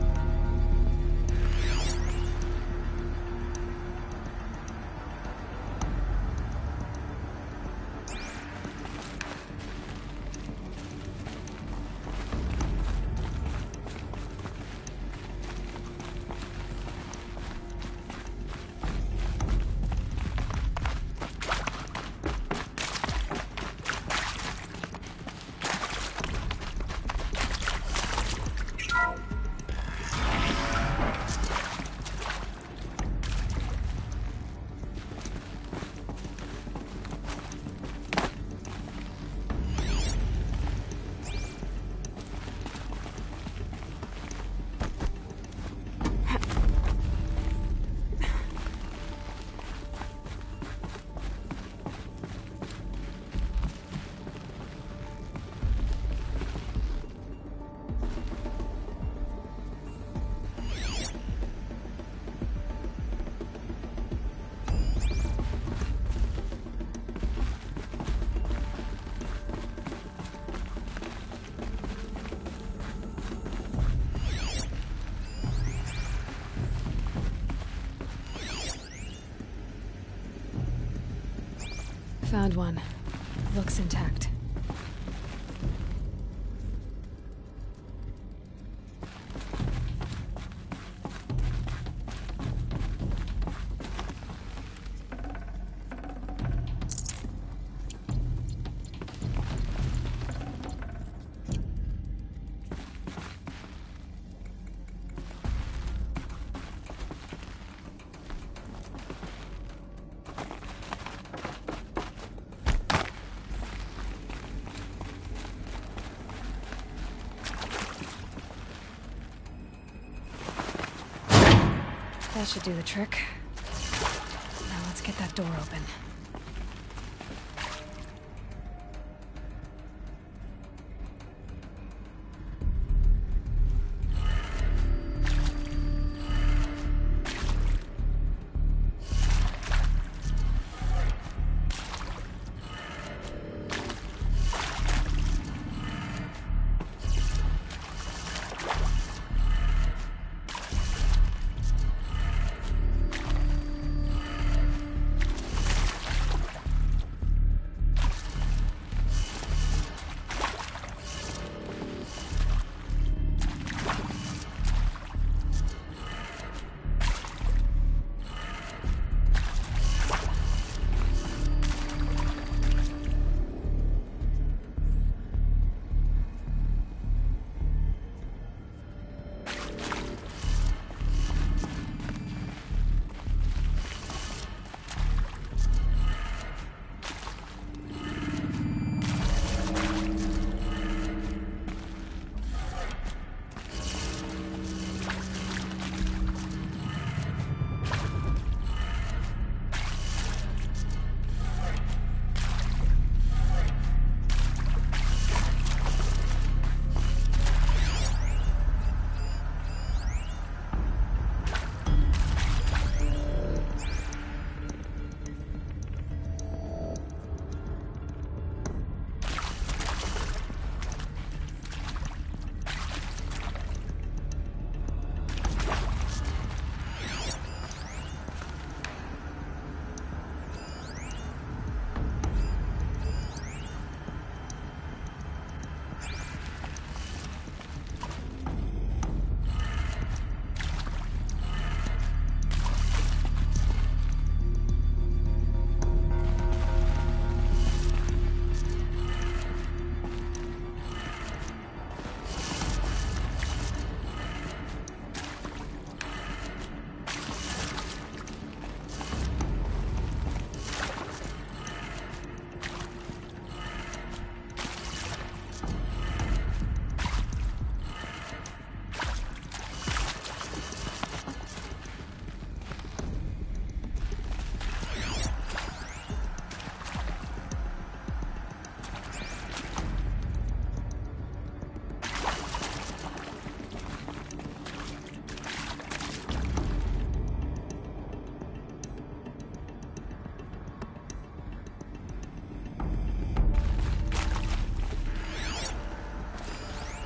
Found one. Looks intact. That should do the trick. Now let's get that door open.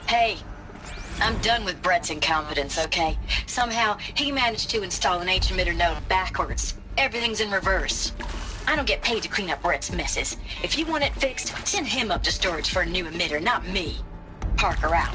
Hey, I'm done with Brett's incompetence, okay? Somehow, he managed to install an H-emitter node backwards. Everything's in reverse. I don't get paid to clean up Brett's messes. If you want it fixed, send him up to storage for a new emitter, not me. Parker out.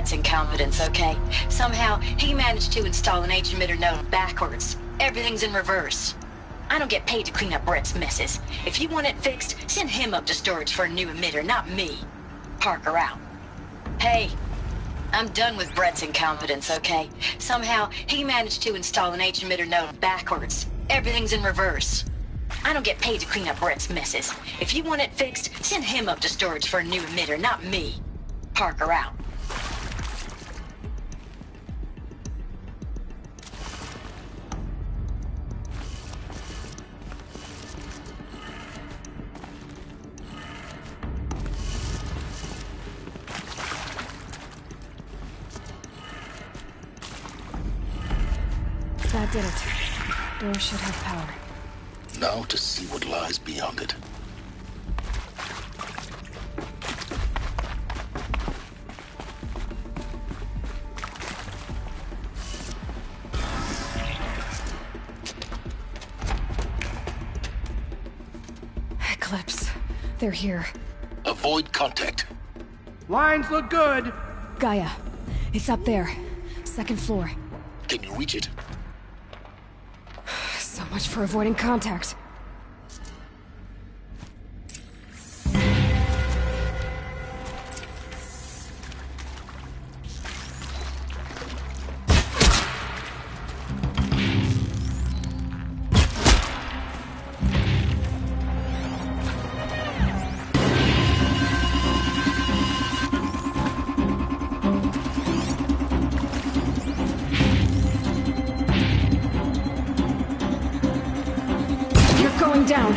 Brett's incompetence, okay? Somehow, he managed to install an H-emitter node backwards. Everything's in reverse. I don't get paid to clean up Brett's messes. If you want it fixed, send him up to storage for a new emitter, not me. Parker out. Hey, I'm done with Brett's incompetence, okay? Somehow, he managed to install an H-emitter node backwards. Everything's in reverse. I don't get paid to clean up Brett's messes. If you want it fixed, send him up to storage for a new emitter, not me. Parker out. That did it. Door should have power. Now to see what lies beyond it. Eclipse. They're here. Avoid contact. Lines look good. Gaia. It's up there. Second floor. Can you reach it? So much for avoiding contact. Going down.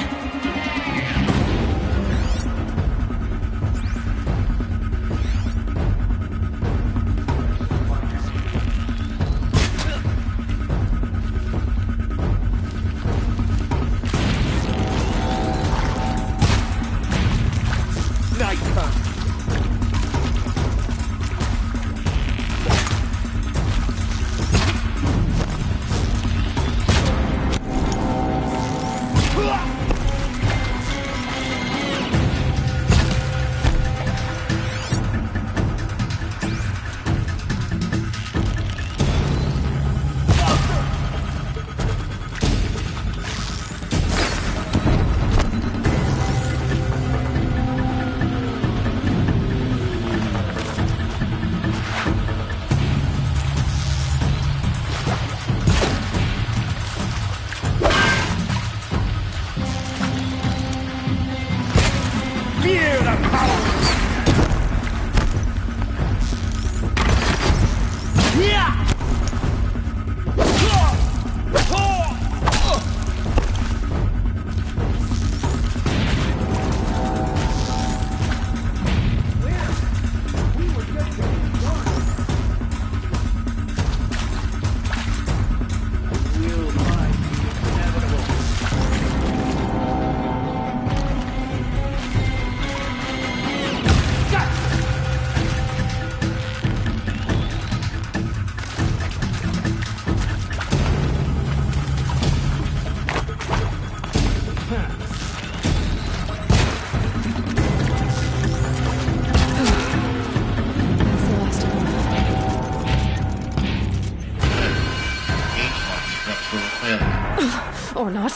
Or not.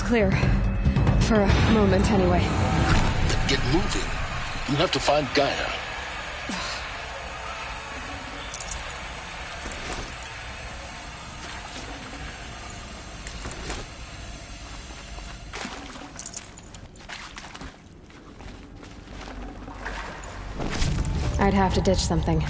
clear. For a moment, anyway. Then get moving. You have to find Gaia. I'd have to ditch something.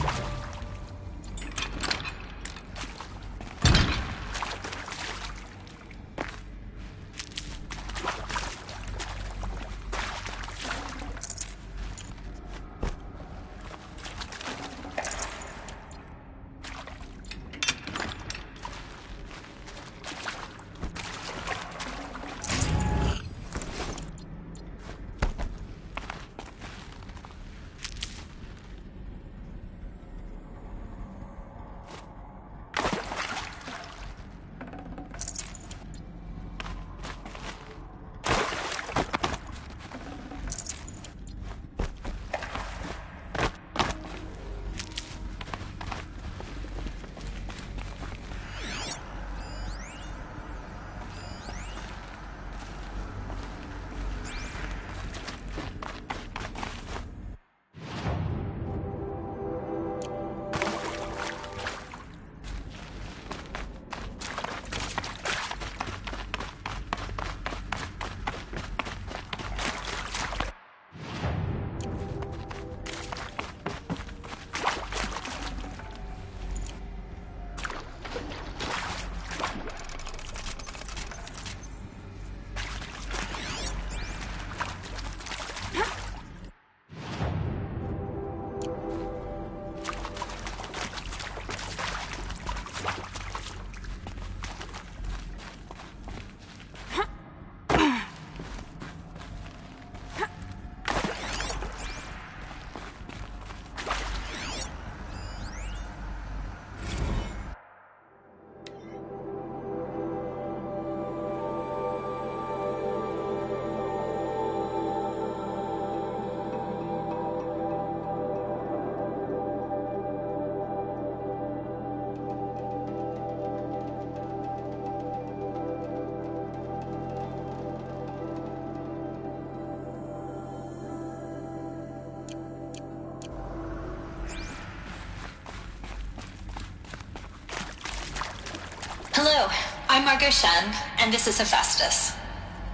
Hello, I'm Margot Shen, and this is Hephaestus.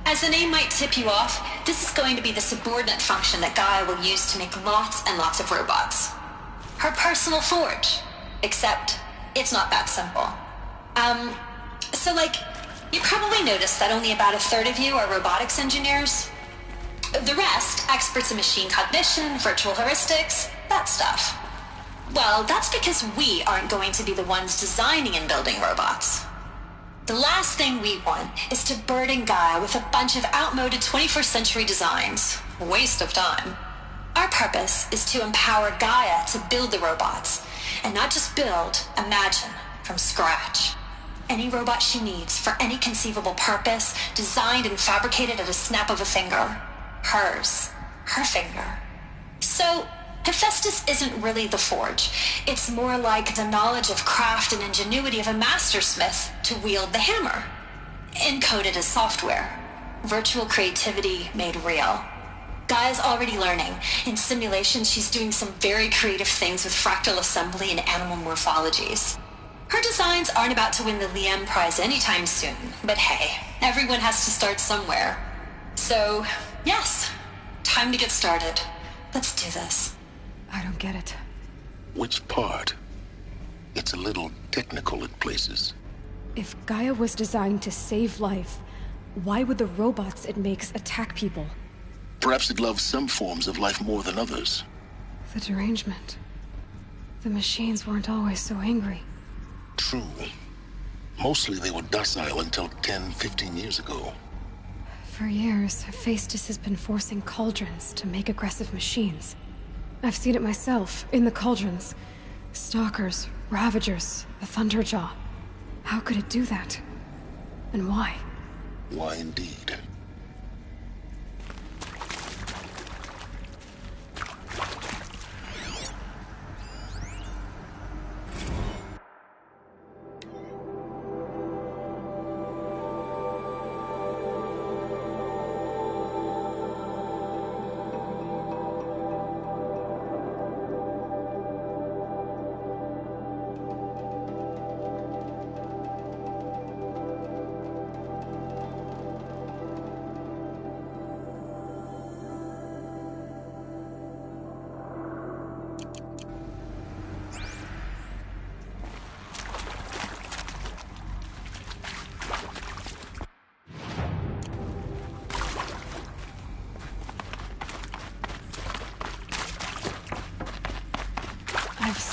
As the name might tip you off, this is going to be the subordinate function that Gaia will use to make lots and lots of robots. Her personal forge. Except, it's not that simple. You probably noticed that only about a third of you are robotics engineers. The rest, experts in machine cognition, virtual heuristics, that stuff. Well, that's because we aren't going to be the ones designing and building robots. The last thing we want is to burden Gaia with a bunch of outmoded 21st century designs. Waste of time. Our purpose is to empower Gaia to build the robots, and not just build, imagine, from scratch. Any robot she needs for any conceivable purpose, designed and fabricated at a snap of a finger. Hers. Her finger. So, Hephaestus isn't really the forge. It's more like the knowledge of craft and ingenuity of a mastersmith to wield the hammer. Encoded as software. Virtual creativity made real. Gaia's already learning. In simulation, she's doing some very creative things with fractal assembly and animal morphologies. Her designs aren't about to win the Liam Prize anytime soon, but hey, everyone has to start somewhere. So, yes, time to get started. Let's do this. I don't get it. Which part? It's a little technical in places. If Gaia was designed to save life, why would the robots it makes attack people? Perhaps it loves some forms of life more than others. The derangement. The machines weren't always so angry. True. Mostly they were docile until 10, 15 years ago. For years, Hephaestus has been forcing cauldrons to make aggressive machines. I've seen it myself, in the cauldrons. Stalkers, Ravagers, the Thunderjaw. How could it do that? And why? Why indeed?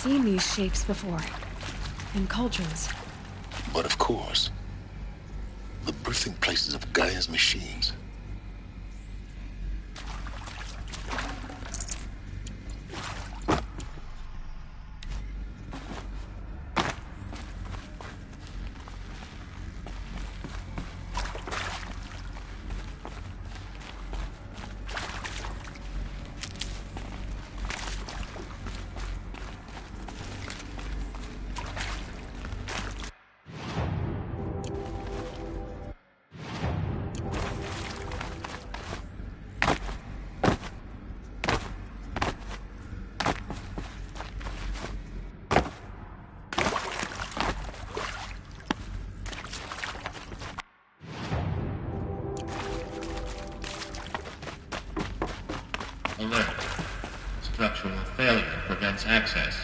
seen these shapes before. In cauldrons. But of course, the birthing places of Gaia's machines. Alert. Structural failure prevents access.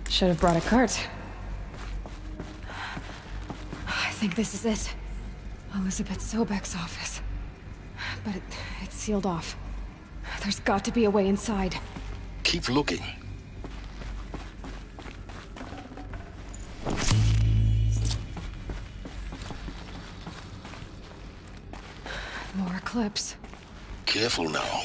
Should have brought a cart. I think this is it. Elizabeth Sobek's office. But it's sealed off. There's got to be a way inside. Keep looking. More clips. Careful now.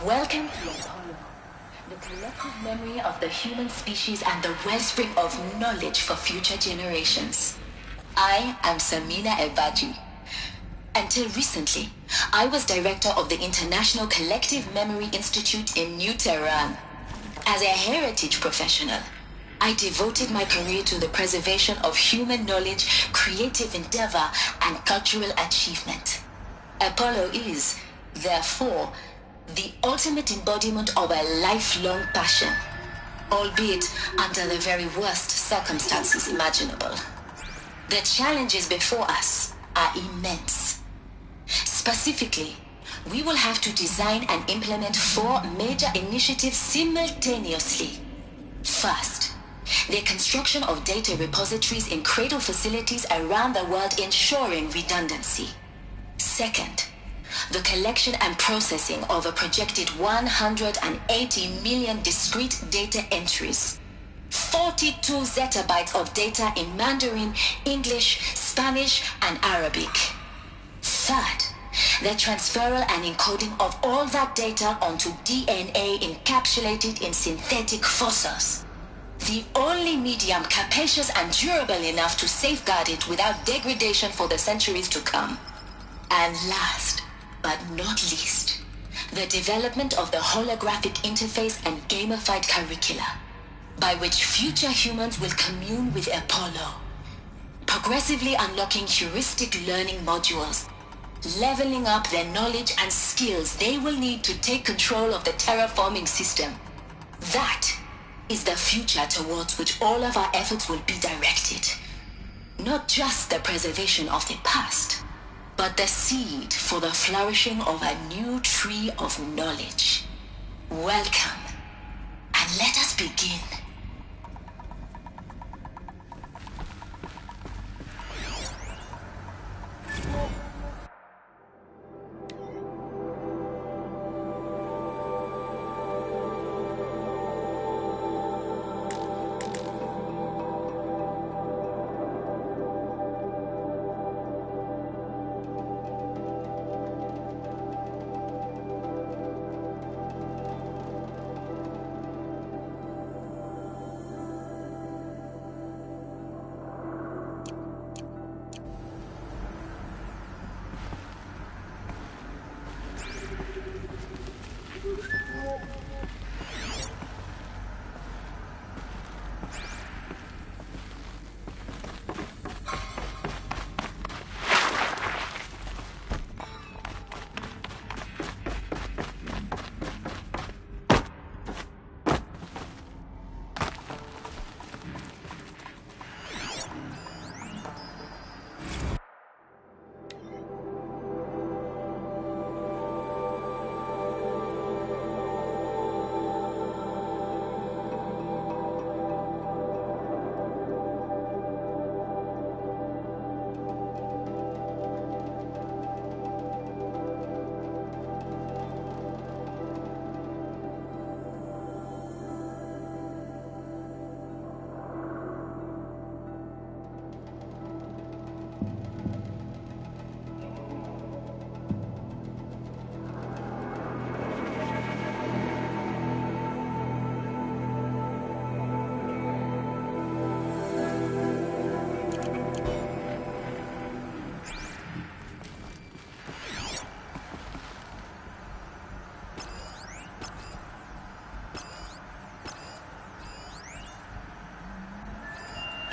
Welcome to Apollo, the collective memory of the human species and the wellspring of knowledge for future generations. I am Samina Ebaji. Until recently, I was director of the International Collective Memory Institute in New Tehran. As a heritage professional, I devoted my career to the preservation of human knowledge, creative endeavor, and cultural achievement. Apollo is, therefore, the ultimate embodiment of a lifelong passion, albeit under the very worst circumstances imaginable. The challenges before us are immense. Specifically, we will have to design and implement 4 major initiatives simultaneously. First, the construction of data repositories in cradle facilities around the world ensuring redundancy. Second, the collection and processing of a projected 180 million discrete data entries. 42 zettabytes of data in Mandarin, English, Spanish, and Arabic. Third, the transferal and encoding of all that data onto DNA encapsulated in synthetic fossils. The only medium capacious and durable enough to safeguard it without degradation for the centuries to come. And last, but not least, the development of the holographic interface and gamified curricula, by which future humans will commune with Apollo, progressively unlocking heuristic learning modules, leveling up their knowledge and skills they will need to take control of the terraforming system. That is the future towards which all of our efforts will be directed. Not just the preservation of the past, but the seed for the flourishing of a new tree of knowledge. Welcome, and let us begin.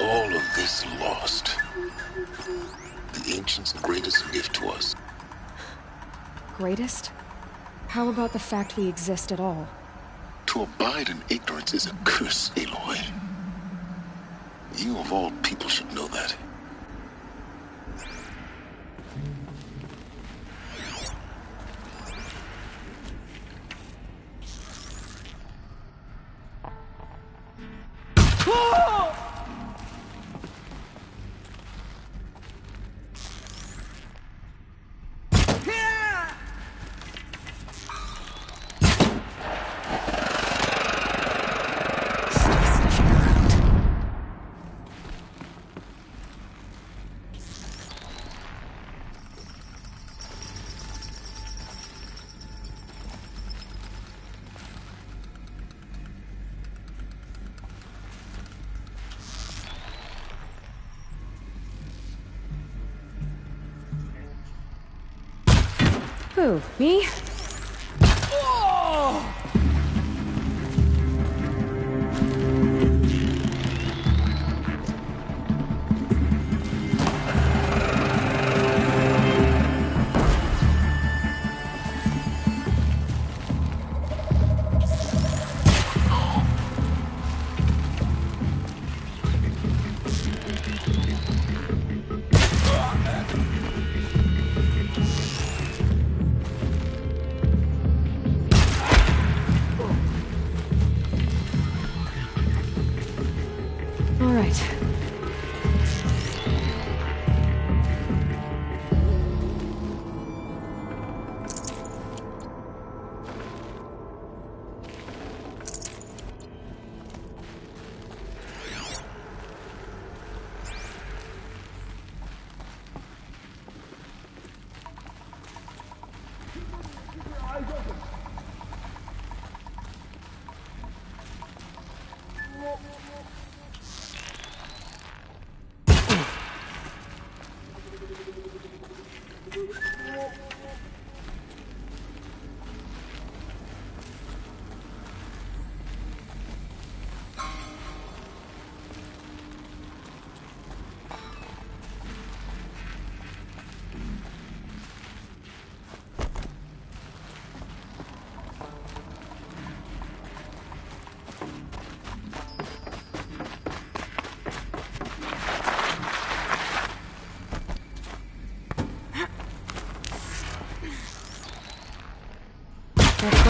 All of this lost. The ancients' greatest gift to us. Greatest? How about the fact we exist at all? To abide in ignorance is a curse, Aloy. You of all people should know that. Who, me?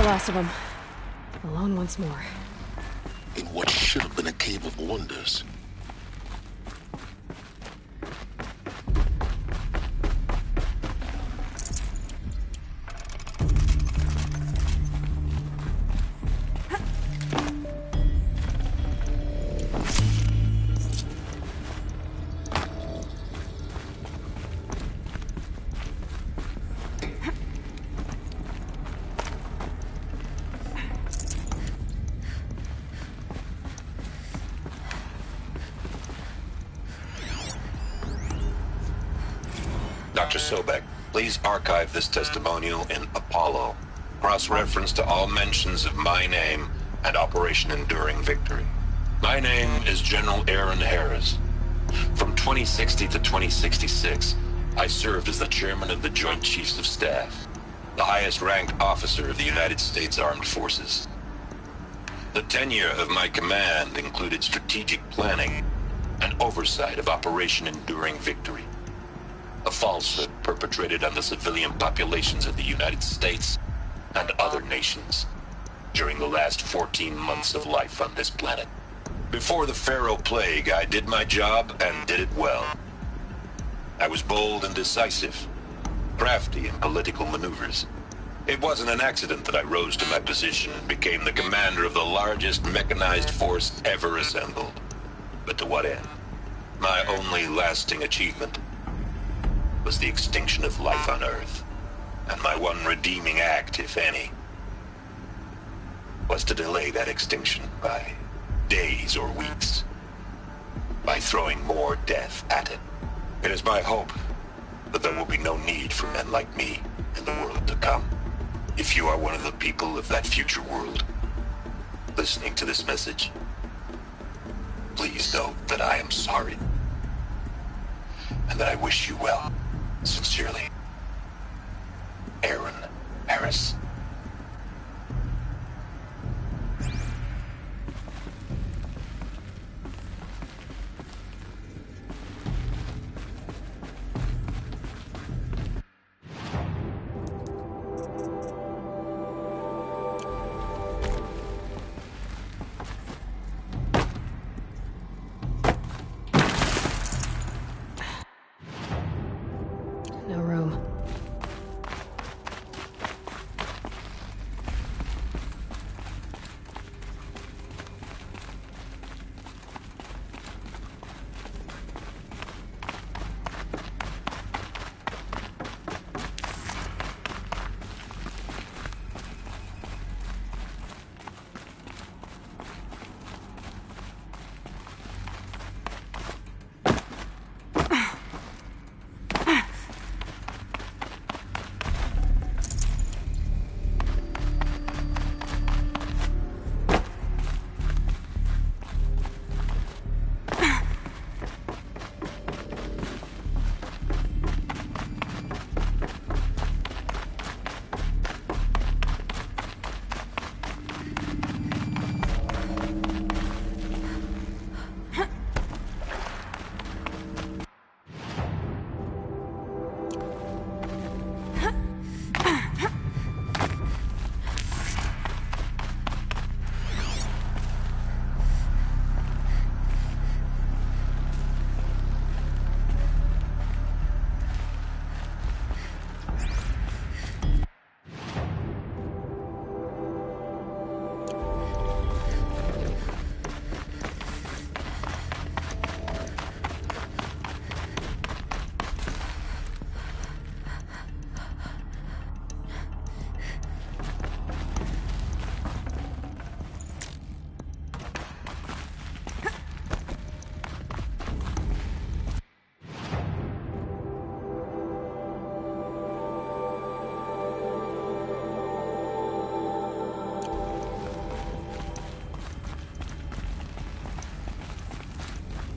last of them. Alone once more. In what should have been a cave of wonders. Dr. Sobek, please archive this testimonial in Apollo. Cross-reference to all mentions of my name and Operation Enduring Victory. My name is General Aaron Harris. From 2060 to 2066, I served as the chairman of the Joint Chiefs of Staff, the highest-ranked officer of the United States Armed Forces. The tenure of my command included strategic planning and oversight of Operation Enduring Victory, a falsehood perpetrated on the civilian populations of the United States and other nations during the last 14 months of life on this planet. Before the Pharaoh Plague, I did my job and did it well. I was bold and decisive, crafty in political maneuvers. It wasn't an accident that I rose to my position and became the commander of the largest mechanized force ever assembled. But to what end? My only lasting achievement was the extinction of life on Earth. And my one redeeming act, if any, was to delay that extinction by days or weeks, by throwing more death at it. It is my hope that there will be no need for men like me in the world to come. If you are one of the people of that future world listening to this message, please know that I am sorry and that I wish you well. Sincerely, Aaron Harris. No room.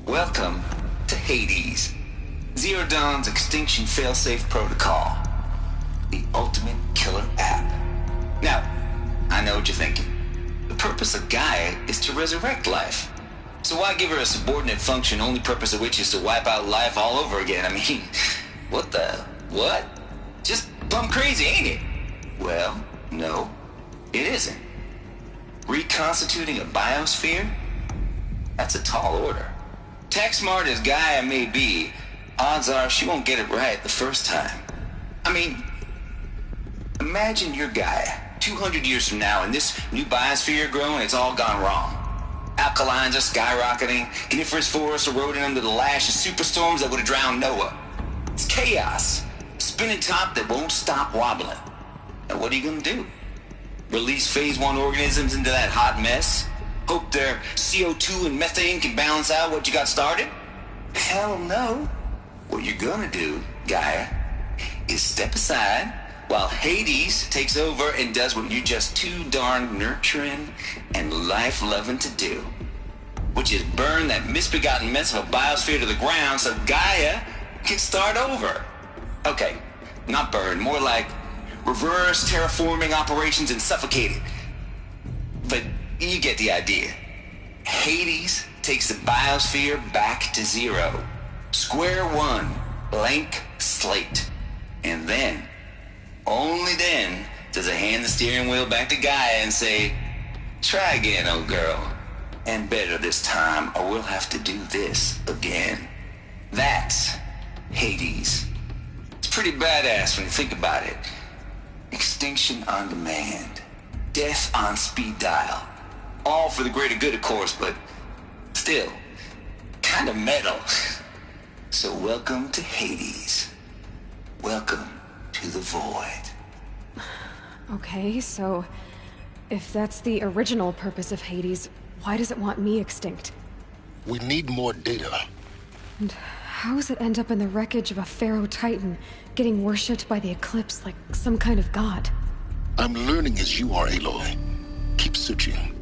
Welcome to Hades, Zero Dawn's extinction failsafe protocol, the ultimate killer app. Now, I know what you're thinking. The purpose of Gaia is to resurrect life. So why give her a subordinate function, only purpose of which is to wipe out life all over again? I mean, what? Just plumb crazy, ain't it? Well, no. It isn't. Reconstituting a biosphere? That's a tall order. Tech smart as Gaia may be, odds are she won't get it right the first time. I mean, imagine you're Gaia, 200 years from now, and this new biosphere growing, it's all gone wrong. Alkalines are skyrocketing, coniferous forests eroding under the lash of superstorms that would have drowned Noah. It's chaos, spinning top that won't stop wobbling. And what are you gonna do? Release phase 1 organisms into that hot mess? Hope their CO2 and methane can balance out what you got started? Hell no. What you're gonna do, Gaia, is step aside while Hades takes over and does what you're just too darn nurturing and life-loving to do, which is burn that misbegotten mess of a biosphere to the ground so Gaia can start over. Okay, not burn, more like reverse terraforming operations and suffocate it. But you get the idea. Hades takes the biosphere back to zero. Square one, blank slate. And then, only then, does it hand the steering wheel back to Gaia and say, try again, old girl. And better this time, or we'll have to do this again. That's Hades. It's pretty badass when you think about it. Extinction on demand. Death on speed dial. All for the greater good, of course, but still, kind of metal. So welcome to Hades. Welcome to the void. Okay, so if that's the original purpose of Hades, why does it want me extinct? We need more data. And how does it end up in the wreckage of a Pharaoh Titan, getting worshipped by the Eclipse like some kind of god? I'm learning as you are, Aloy. Keep searching.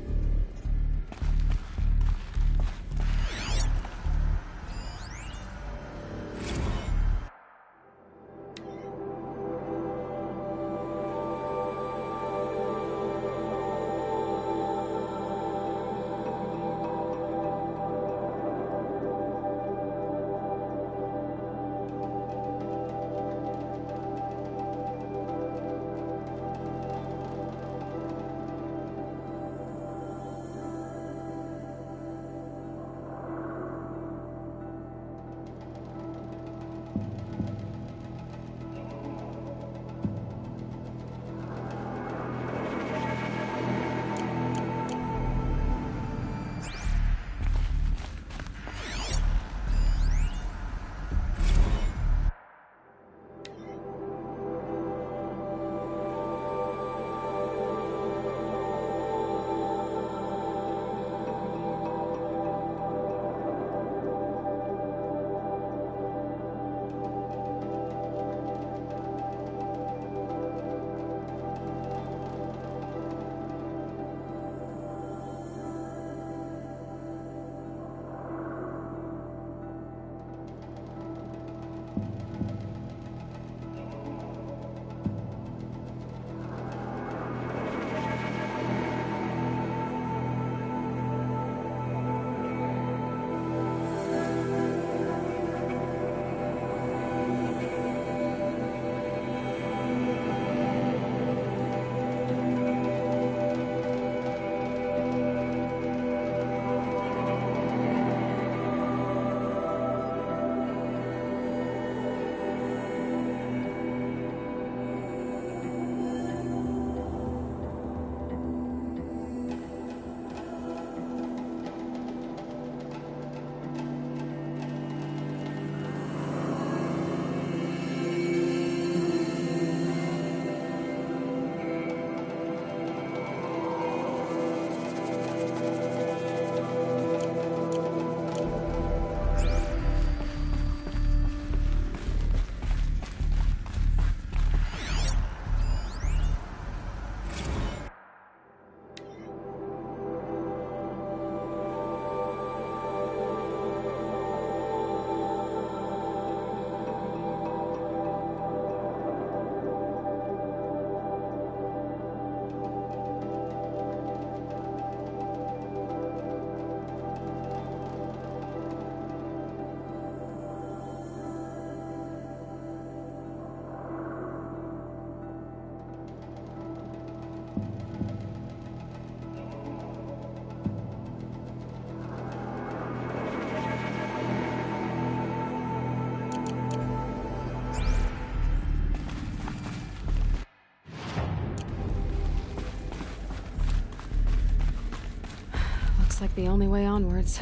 Looks like the only way onwards.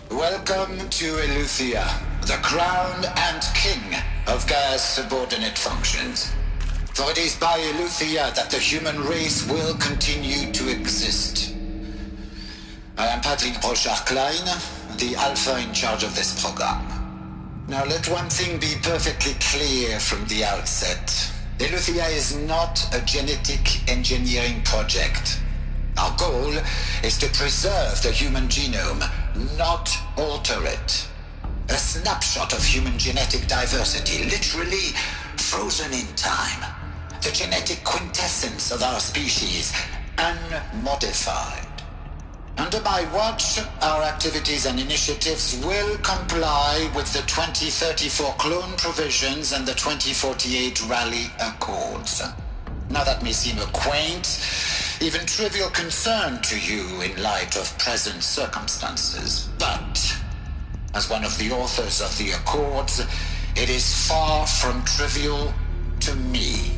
Welcome to Eleuthia, the crown and king of Gaia's subordinate functions. For it is by Eleuthia that the human race will continue to exist. I am Patrick Brochard-Klein, the Alpha in charge of this program. Now let one thing be perfectly clear from the outset. Eleuthia is not a genetic engineering project. Our goal is to preserve the human genome, not alter it. A snapshot of human genetic diversity, literally frozen in time. The genetic quintessence of our species, unmodified. Under my watch, our activities and initiatives will comply with the 2034 clone provisions and the 2048 Rally Accords. Now that may seem a quaint, even trivial concern to you in light of present circumstances, but as one of the authors of the Accords, it is far from trivial to me.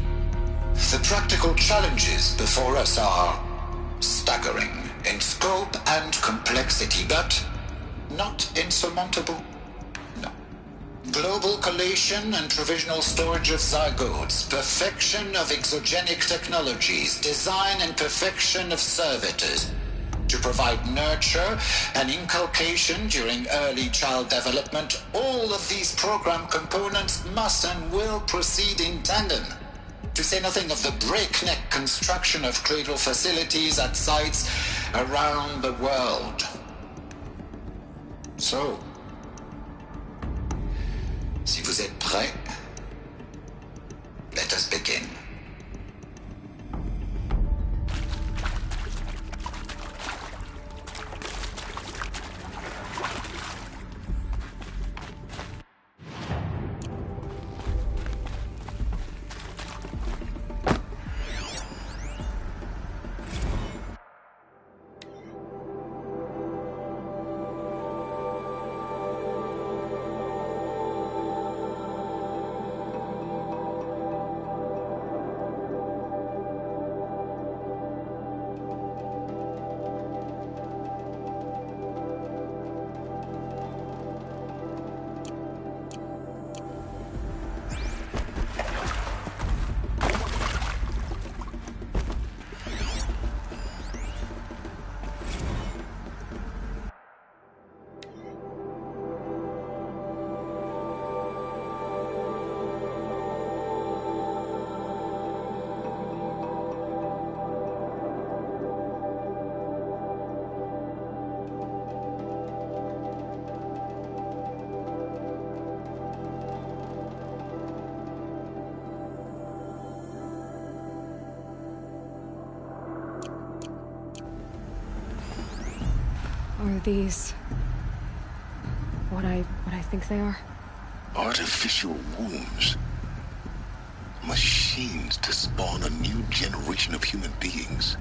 The practical challenges before us are staggering in scope and complexity, but not insurmountable. No. Global collation and provisional storage of zygotes, perfection of exogenic technologies, design and perfection of servitors to provide nurture and inculcation during early child development. All of these program components must and will proceed in tandem. To say nothing of the breakneck construction of cradle facilities at sites around the world. So, si vous êtes prêts, let us begin. Are these what I think they are? Artificial wombs. Machines to spawn a new generation of human beings.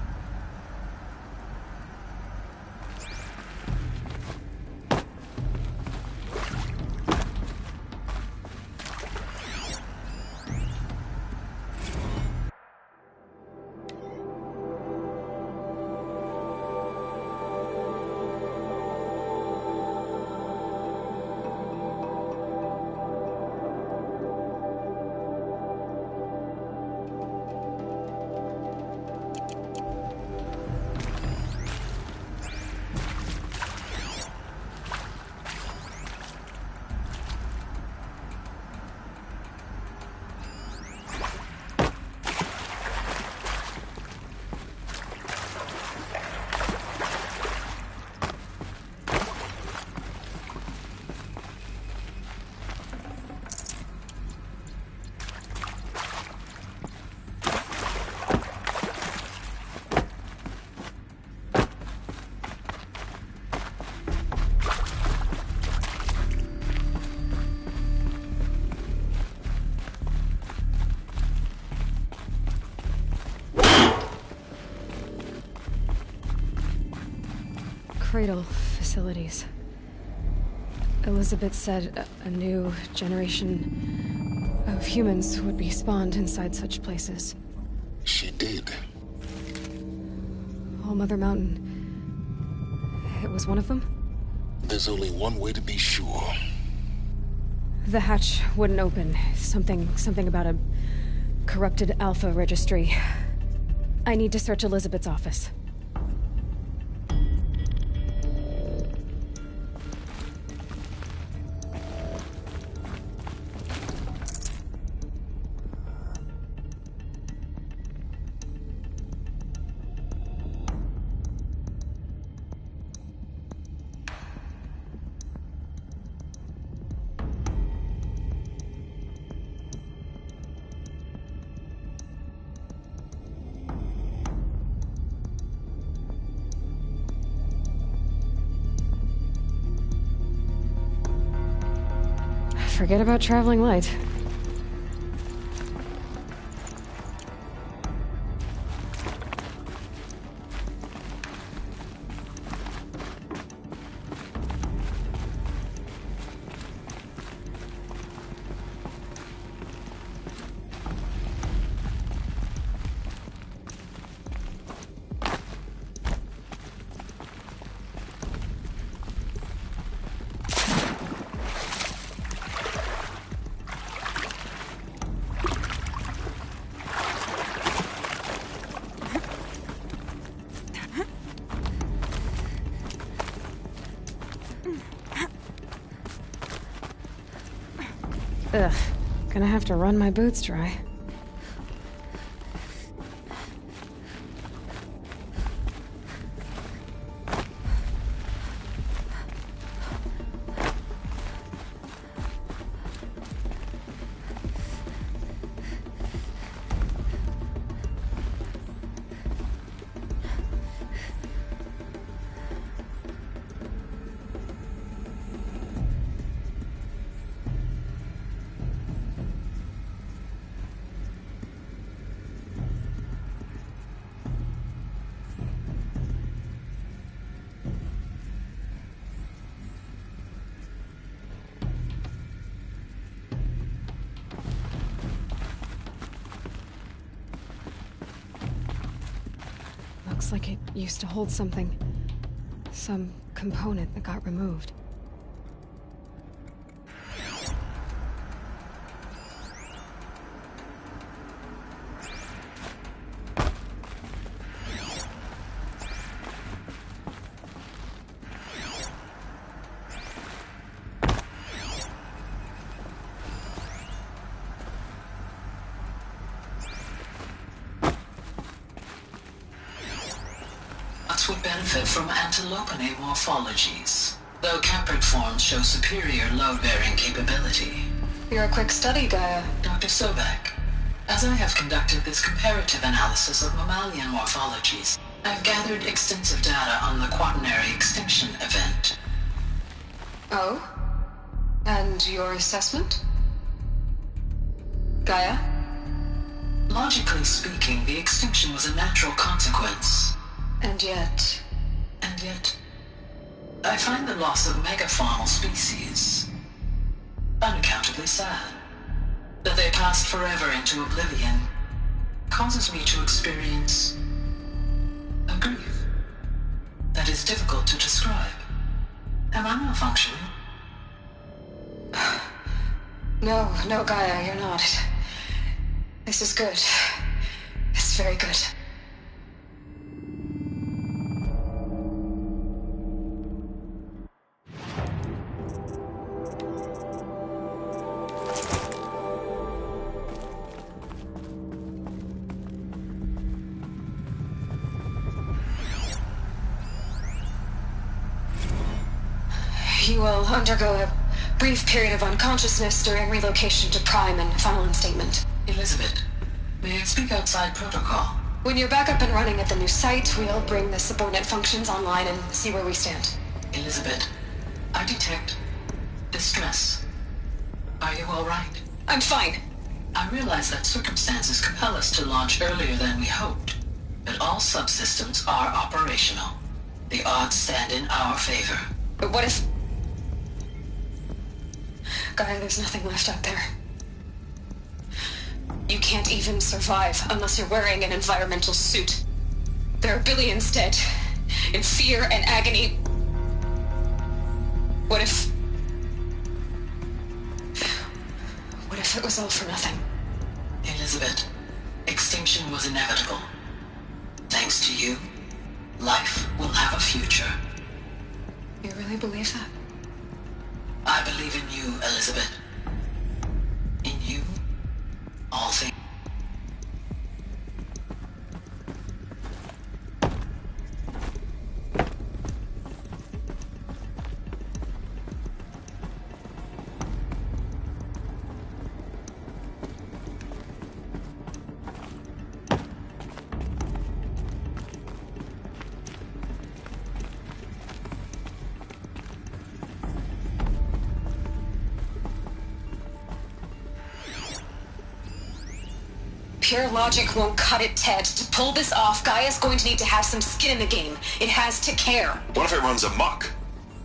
Cradle facilities. Elizabeth said a new generation of of humans would be spawned inside such places. She did. All Mother Mountain. It was one of them? There's only one way to be sure. The hatch wouldn't open. Something about a corrupted Alpha registry. I need to search Elizabeth's office. Forget about traveling light. Ugh, gonna have to run my boots dry. Looks like it used to hold something. Some component that got removed. Would benefit from antilopine morphologies, though caprid forms show superior load-bearing capability. You're a quick study, Gaia. Dr. Sobek, as I have conducted this comparative analysis of mammalian morphologies, I've gathered extensive data on the quaternary extinction event. Oh? And your assessment? Gaia? Logically speaking, the extinction was a natural consequence. And yet, I find the loss of megafaunal species unaccountably sad. That they passed forever into oblivion causes me to experience a grief that is difficult to describe. Am I malfunctioning? No, Gaia, you're not. This is good. It's very good. You will undergo a brief period of unconsciousness during relocation to Prime and final instatement. Elizabeth, may I speak outside protocol? When you're back up and running at the new site, we'll bring the subordinate functions online and see where we stand. Elizabeth, I detect distress. Are you all right? I'm fine. I realize that circumstances compel us to launch earlier than we hoped, but all subsystems are operational. The odds stand in our favor. But what if... Gaia, there's nothing left out there. You can't even survive unless you're wearing an environmental suit. There are billions dead, in fear and agony. What if it was all for nothing? Elizabeth, extinction was inevitable. Thanks to you, life will have a future. You really believe that? I believe in you, Elizabeth. In you, all things. Pure logic won't cut it, Ted. To pull this off, Gaia's going to need to have some skin in the game. It has to care. What if it runs amok?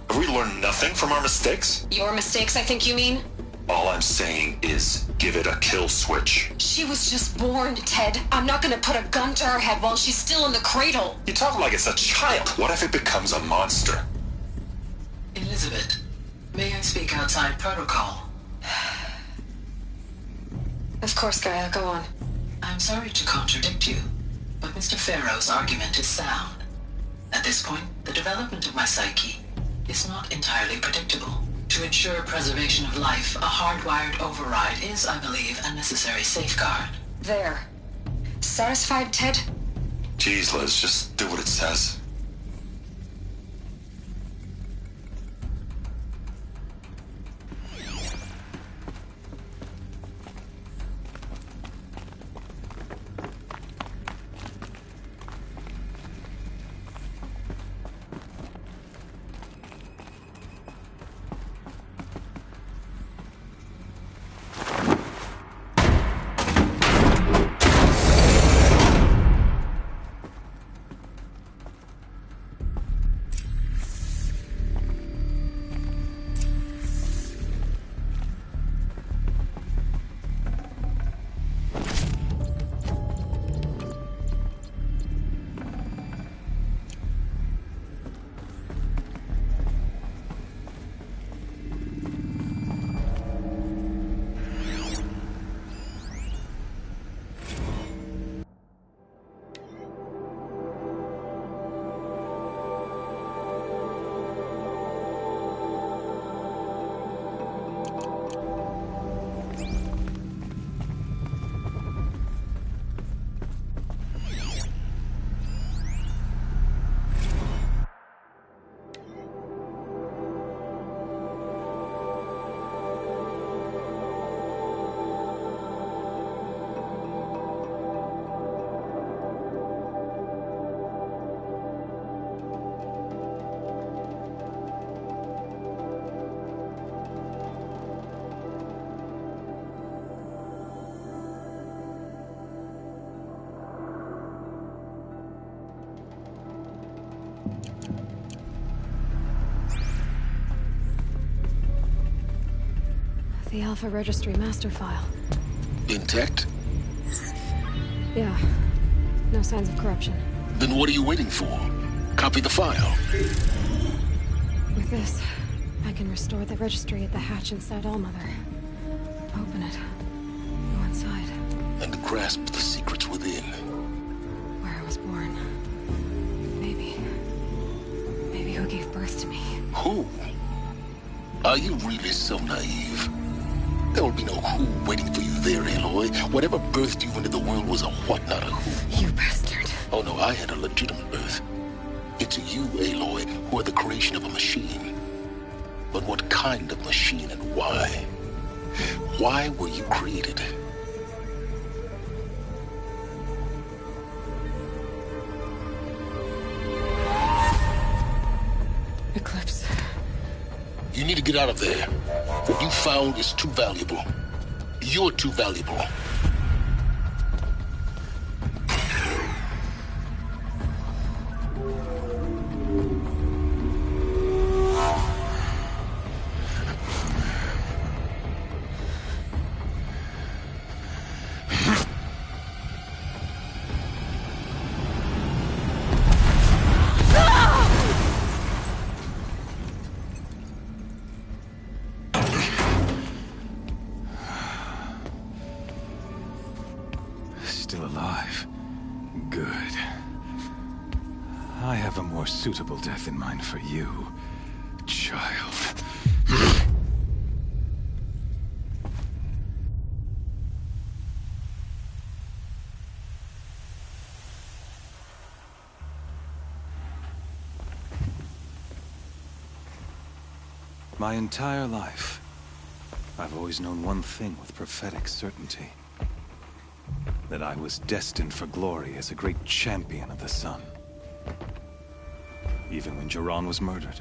Have we learned nothing from our mistakes? Your mistakes, I think you mean? All I'm saying is, give it a kill switch. She was just born, Ted. I'm not gonna put a gun to her head while she's still in the cradle. You talk like it's a child. What if it becomes a monster? Elizabeth, may I speak outside protocol? Of course, Gaia, go on. I'm sorry to contradict you, but Mr. Farrow's argument is sound. At this point, the development of my psyche is not entirely predictable. To ensure preservation of life, a hardwired override is, I believe, a necessary safeguard. There. Satisfied, Ted? Jeez, Liz, just do what it says. The Alpha Registry master file. Intact? Yeah. No signs of corruption. Then what are you waiting for? Copy the file. With this, I can restore the registry at the hatch inside Allmother. Open it. Go inside. And grasp the secrets within. Where I was born. Maybe who gave birth to me. Who? Are you really so naive? There will be no who waiting for you there, Aloy. Whatever birthed you into the world was a what, not a who. You bastard. Oh no, I had a legitimate birth. It's you, Aloy, who are the creation of a machine. But what kind of machine and why? Why were you created? Eclipse. You need to get out of there. What you found is too valuable. You're too valuable. I have a more suitable death in mind for you, child. My entire life, I've always known one thing with prophetic certainty. That I was destined for glory as a great champion of the sun. Even when Jiran was murdered,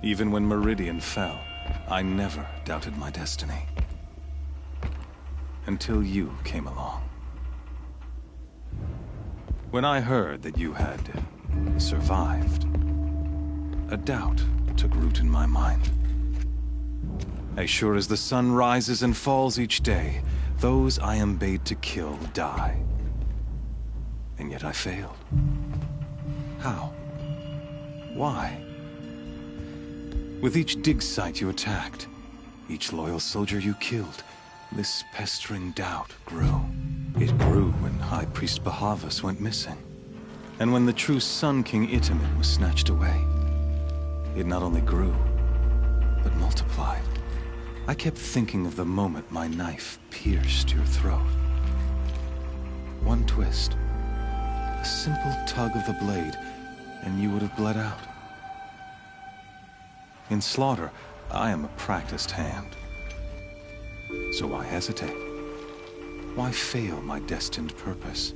even when Meridian fell, I never doubted my destiny. Until you came along. When I heard that you had survived, a doubt took root in my mind. As sure as the sun rises and falls each day, those I am bade to kill die. And yet I failed. How? Why? With each dig site you attacked, each loyal soldier you killed, this pestering doubt grew. It grew when High Priest Bahavas went missing. And when the true Sun King Itamen was snatched away. It not only grew, but multiplied. I kept thinking of the moment my knife pierced your throat. One twist, a simple tug of the blade, and you would have bled out. In slaughter, I am a practiced hand. So why hesitate? Why fail my destined purpose?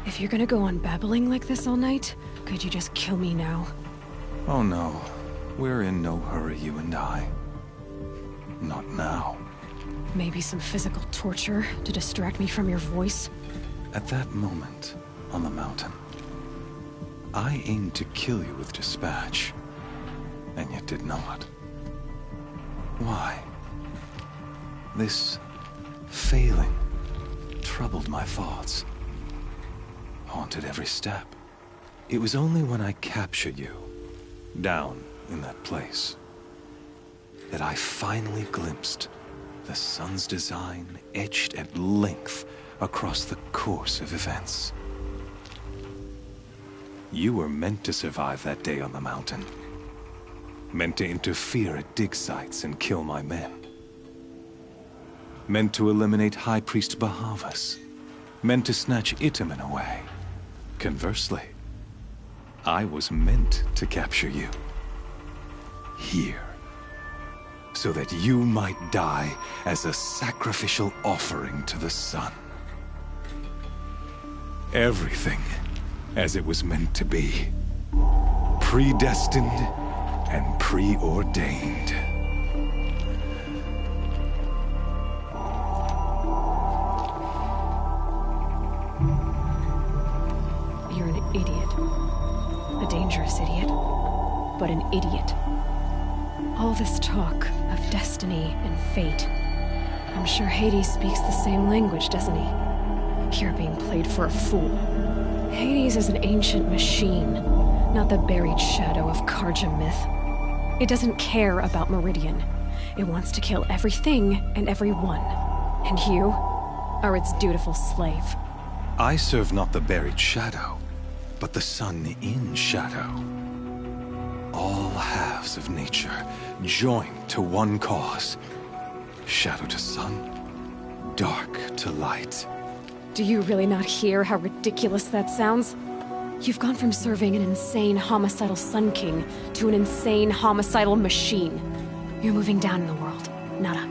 If you're gonna go on babbling like this all night, could you just kill me now? Oh no, we're in no hurry, you and I. Not now. Maybe some physical torture to distract me from your voice? At that moment, on the mountain, I aimed to kill you with dispatch, and yet did not. Why? This failing troubled my thoughts. Haunted every step. It was only when I captured you, down in that place, that I finally glimpsed the sun's design etched at length across the course of events. You were meant to survive that day on the mountain. Meant to interfere at dig sites and kill my men. Meant to eliminate High Priest Bahavas. Meant to snatch Itamen away. Conversely, I was meant to capture you. Here. So that you might die as a sacrificial offering to the sun. Everything as it was meant to be. Predestined and preordained. You're an idiot. A dangerous idiot. But an idiot. All this talk of destiny and fate. I'm sure Hades speaks the same language, doesn't he? You're being played for a fool. Hades is an ancient machine, not the buried shadow of Karja myth. It doesn't care about Meridian. It wants to kill everything and everyone. And you are its dutiful slave. I serve not the buried shadow, but the sun in shadow. All halves of nature joined to one cause. Shadow to sun, dark to light. Do you really not hear how ridiculous that sounds? You've gone from serving an insane homicidal Sun King to an insane homicidal machine. You're moving down in the world, not up.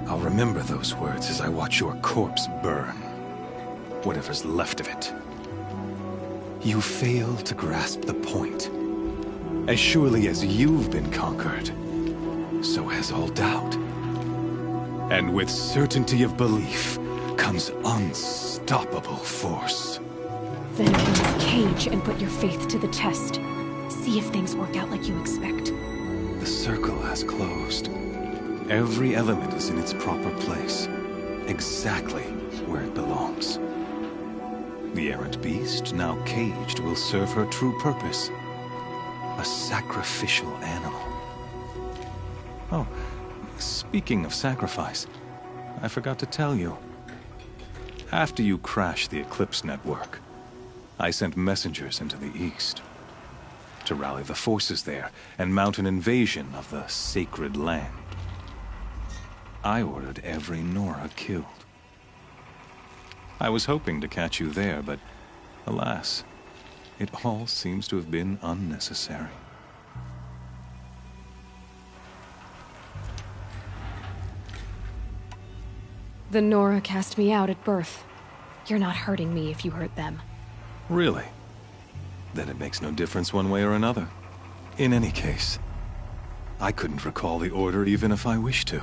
I'll remember those words as I watch your corpse burn. Whatever's left of it. You fail to grasp the point. As surely as you've been conquered, so has all doubt. And with certainty of belief comes unstoppable force. Then open this cage and put your faith to the test. See if things work out like you expect. The circle has closed. Every element is in its proper place. Exactly where it belongs. The errant beast, now caged, will serve her true purpose. A sacrificial animal. Oh, speaking of sacrifice, I forgot to tell you. After you crashed the Eclipse network, I sent messengers into the east to rally the forces there and mount an invasion of the sacred land. I ordered every Nora killed. I was hoping to catch you there, but alas, it all seems to have been unnecessary. The Nora cast me out at birth. You're not hurting me if you hurt them. Really? Then it makes no difference one way or another. In any case, I couldn't recall the order even if I wished to.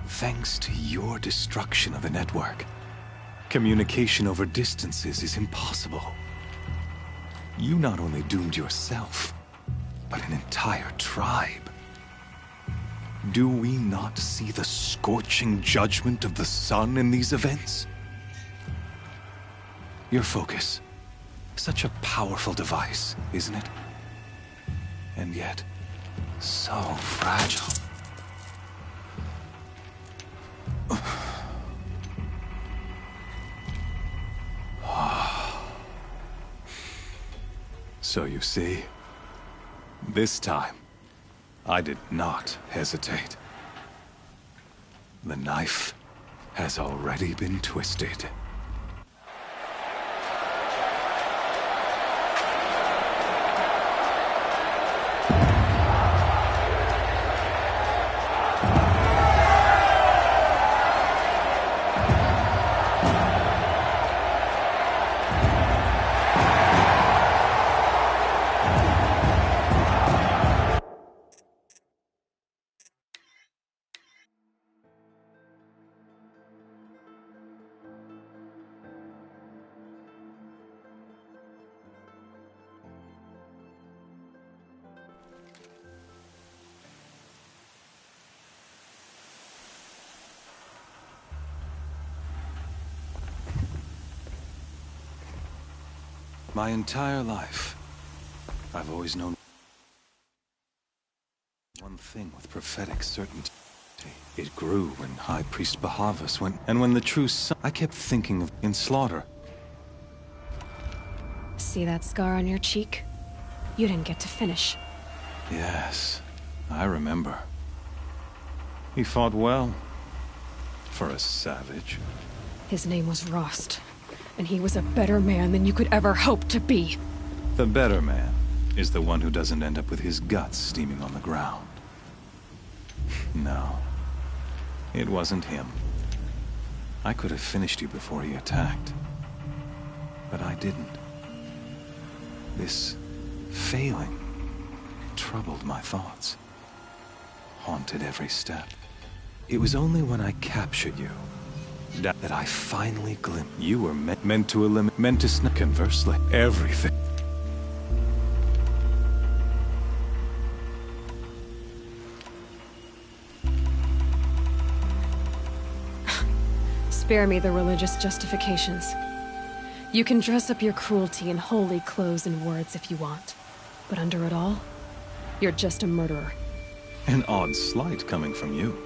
Thanks to your destruction of the network, communication over distances is impossible. You not only doomed yourself, but an entire tribe. Do we not see the scorching judgment of the sun in these events? Your focus. Such a powerful device, isn't it? And yet, so fragile. So you see, this time, I did not hesitate. The knife has already been twisted. My entire life, I've always known one thing with prophetic certainty. It grew when High Priest Bahavas went, and when the true sun... I kept thinking of in slaughter. See that scar on your cheek? You didn't get to finish. Yes, I remember. He fought well. For a savage. His name was Rost. And he was a better man than you could ever hope to be. The better man is the one who doesn't end up with his guts steaming on the ground. No, it wasn't him. I could have finished you before he attacked. But I didn't. This failing troubled my thoughts. Haunted every step. It was only when I captured you that I finally glimpsed. You were meant to eliminate, meant to snap. Conversely, everything. Spare me the religious justifications. You can dress up your cruelty in holy clothes and words if you want. But under it all, you're just a murderer. An odd slight coming from you.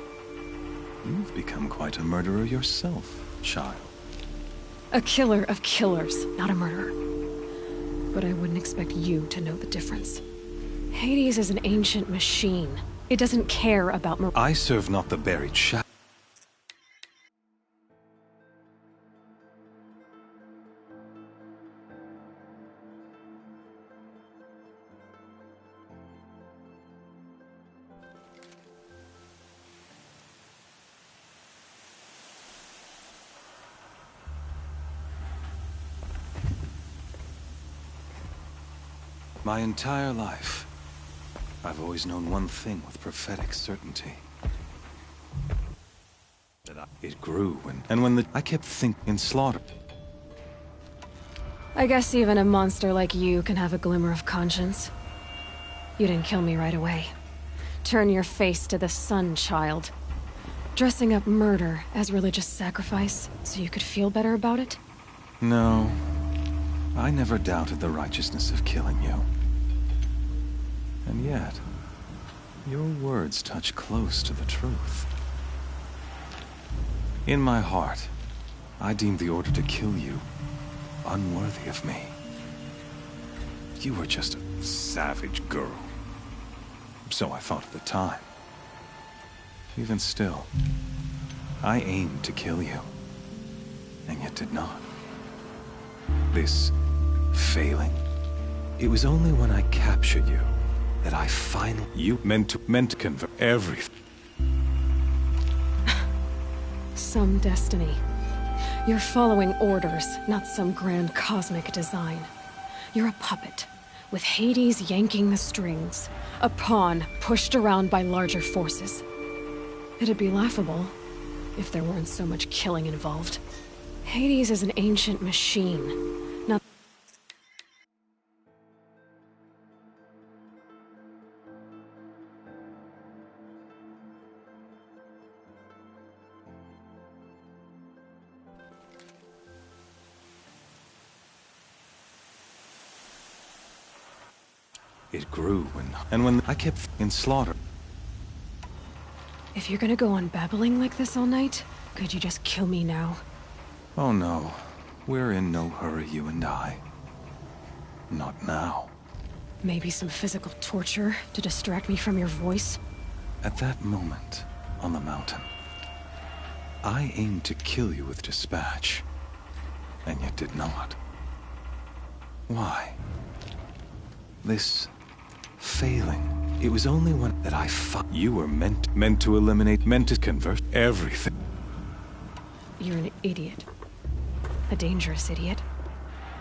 You've become quite a murderer yourself, child. A killer of killers, not a murderer. But I wouldn't expect you to know the difference. Hades is an ancient machine. It doesn't care about murder. I serve not the buried shadow. My entire life, I've always known one thing with prophetic certainty. It grew when I kept thinking in slaughter. I guess even a monster like you can have a glimmer of conscience. You didn't kill me right away. Turn your face to the sun, child. Dressing up murder as religious sacrifice so you could feel better about it? No. I never doubted the righteousness of killing you. And yet, your words touch close to the truth. In my heart, I deemed the order to kill you unworthy of me. You were just a savage girl. So I thought at the time. Even still, I aimed to kill you, and yet did not. This failing, it was only when I captured you that I finally... You meant to convert everything. Some destiny. You're following orders, not some grand cosmic design. You're a puppet, with Hades yanking the strings. A pawn pushed around by larger forces. It'd be laughable if there weren't so much killing involved. Hades is an ancient machine, not... It grew when I kept in slaughter. If you're gonna go on babbling like this all night, could you just kill me now? Oh no, we're in no hurry, you and I. Not now. Maybe some physical torture to distract me from your voice? At that moment, on the mountain, I aimed to kill you with dispatch, and yet did not. Why? This failing, it was only when that I fought. You were meant to eliminate, meant to convert everything. You're an idiot. A dangerous idiot,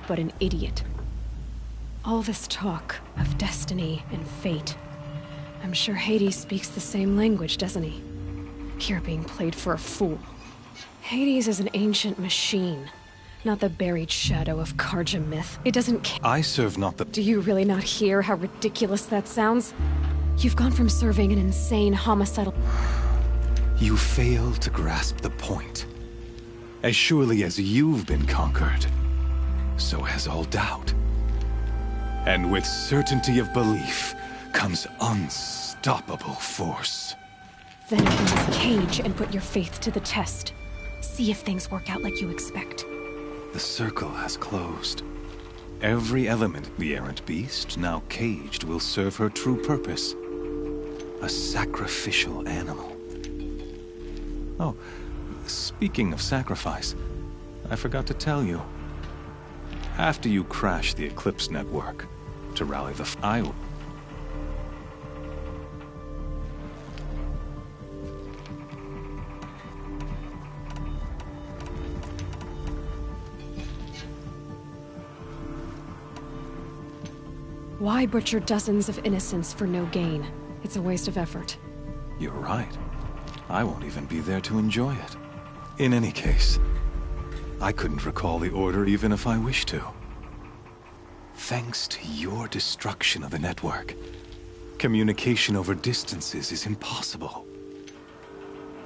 but an idiot. All this talk of destiny and fate. I'm sure Hades speaks the same language, doesn't he? You're being played for a fool. Hades is an ancient machine, not the buried shadow of Karja myth. It doesn't I serve not the... Do you really not hear how ridiculous that sounds? You've gone from serving an insane homicidal... You fail to grasp the point. As surely as you've been conquered, so has all doubt. And with certainty of belief comes unstoppable force. Then open this cage and put your faith to the test. See if things work out like you expect. The circle has closed. Every element, the errant beast, now caged, will serve her true purpose. A sacrificial animal. Oh, speaking of sacrifice, I forgot to tell you. After you crash the Eclipse network, to rally the Why butcher dozens of innocents for no gain? It's a waste of effort. You're right. I won't even be there to enjoy it. In any case, I couldn't recall the order even if I wished to. Thanks to your destruction of the network, communication over distances is impossible.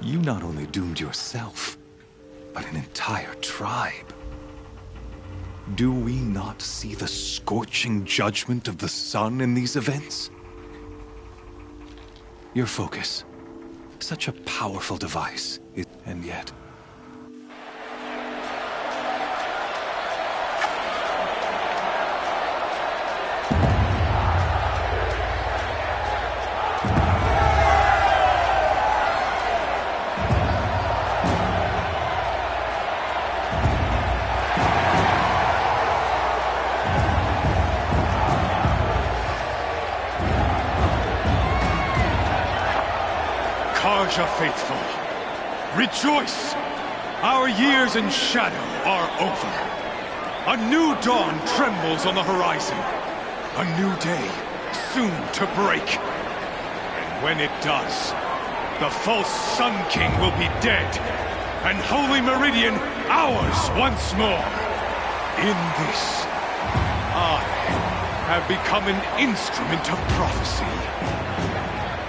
You not only doomed yourself, but an entire tribe. Do we not see the scorching judgment of the sun in these events? Your focus, such a powerful device, and yet... Karja faithful, rejoice! Our years in shadow are over. A new dawn trembles on the horizon. A new day soon to break. And when it does, the false Sun King will be dead, and Holy Meridian ours once more. In this, I have become an instrument of prophecy.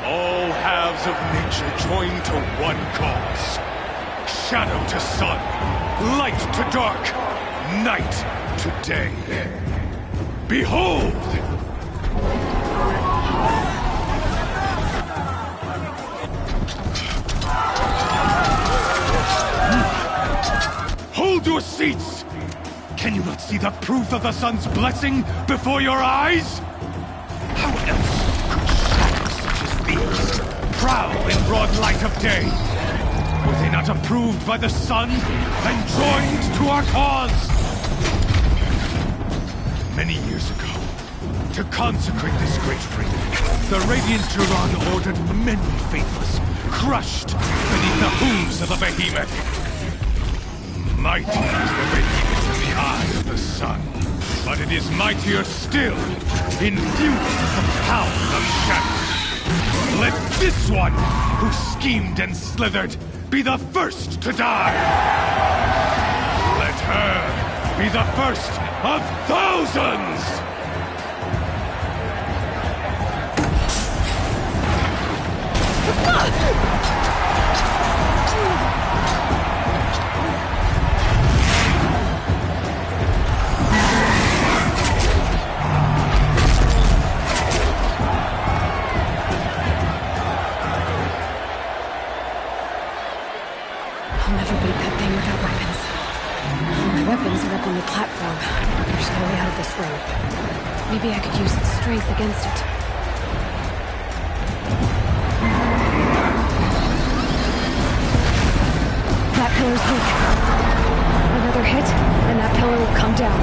All halves of nature join to one cause. Shadow to sun, light to dark, night to day. Behold! proof of the sun's blessing before your eyes? How else could shadows such as these prowl in broad light of day? Were they not approved by the sun and joined to our cause? Many years ago, to consecrate this great ring, the Radiant Duran ordered many faithless, crushed beneath the hooves of the behemoth. Mighty is the behemoth in the eye of the sun, but it is mightier still, infused with the power of shadow. Let this one, who schemed and slithered, be the first to die! Let her be the first of thousands! I'll never beat that thing without weapons. My weapons are up on the platform. There's no way out of this ring. Maybe I could use its strength against it. That pillar's weak. Another hit, and that pillar will come down.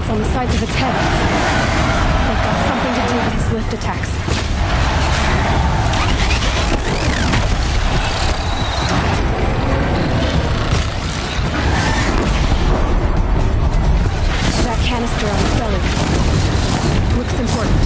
On the sides of its head. They've got something to do with his lift attacks. That canister on his belly looks important.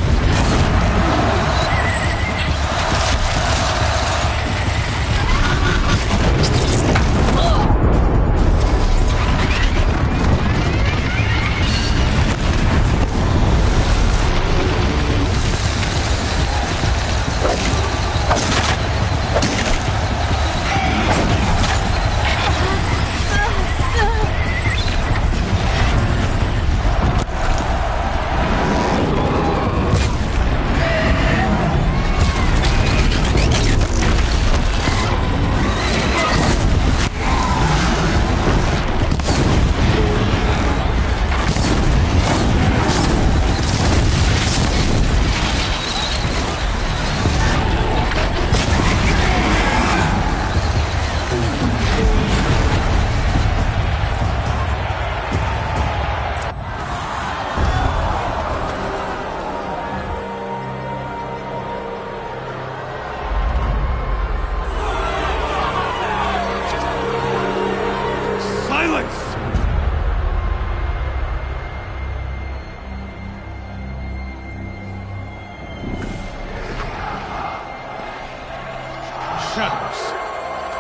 Shadows,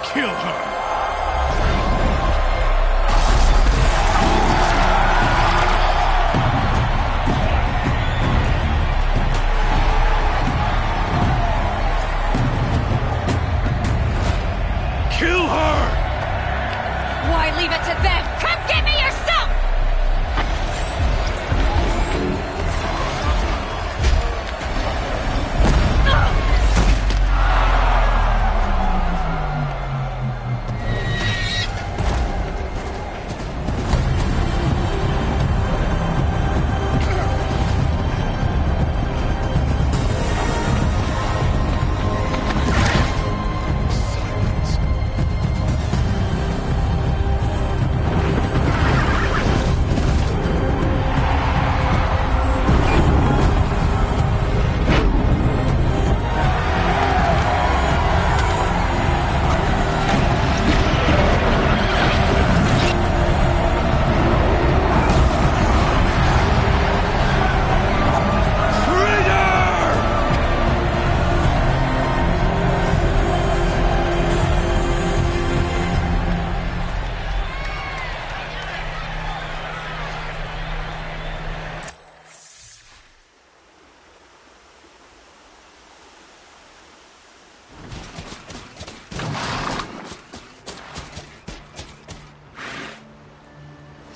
kill her! Kill her! Why leave it to them? Come get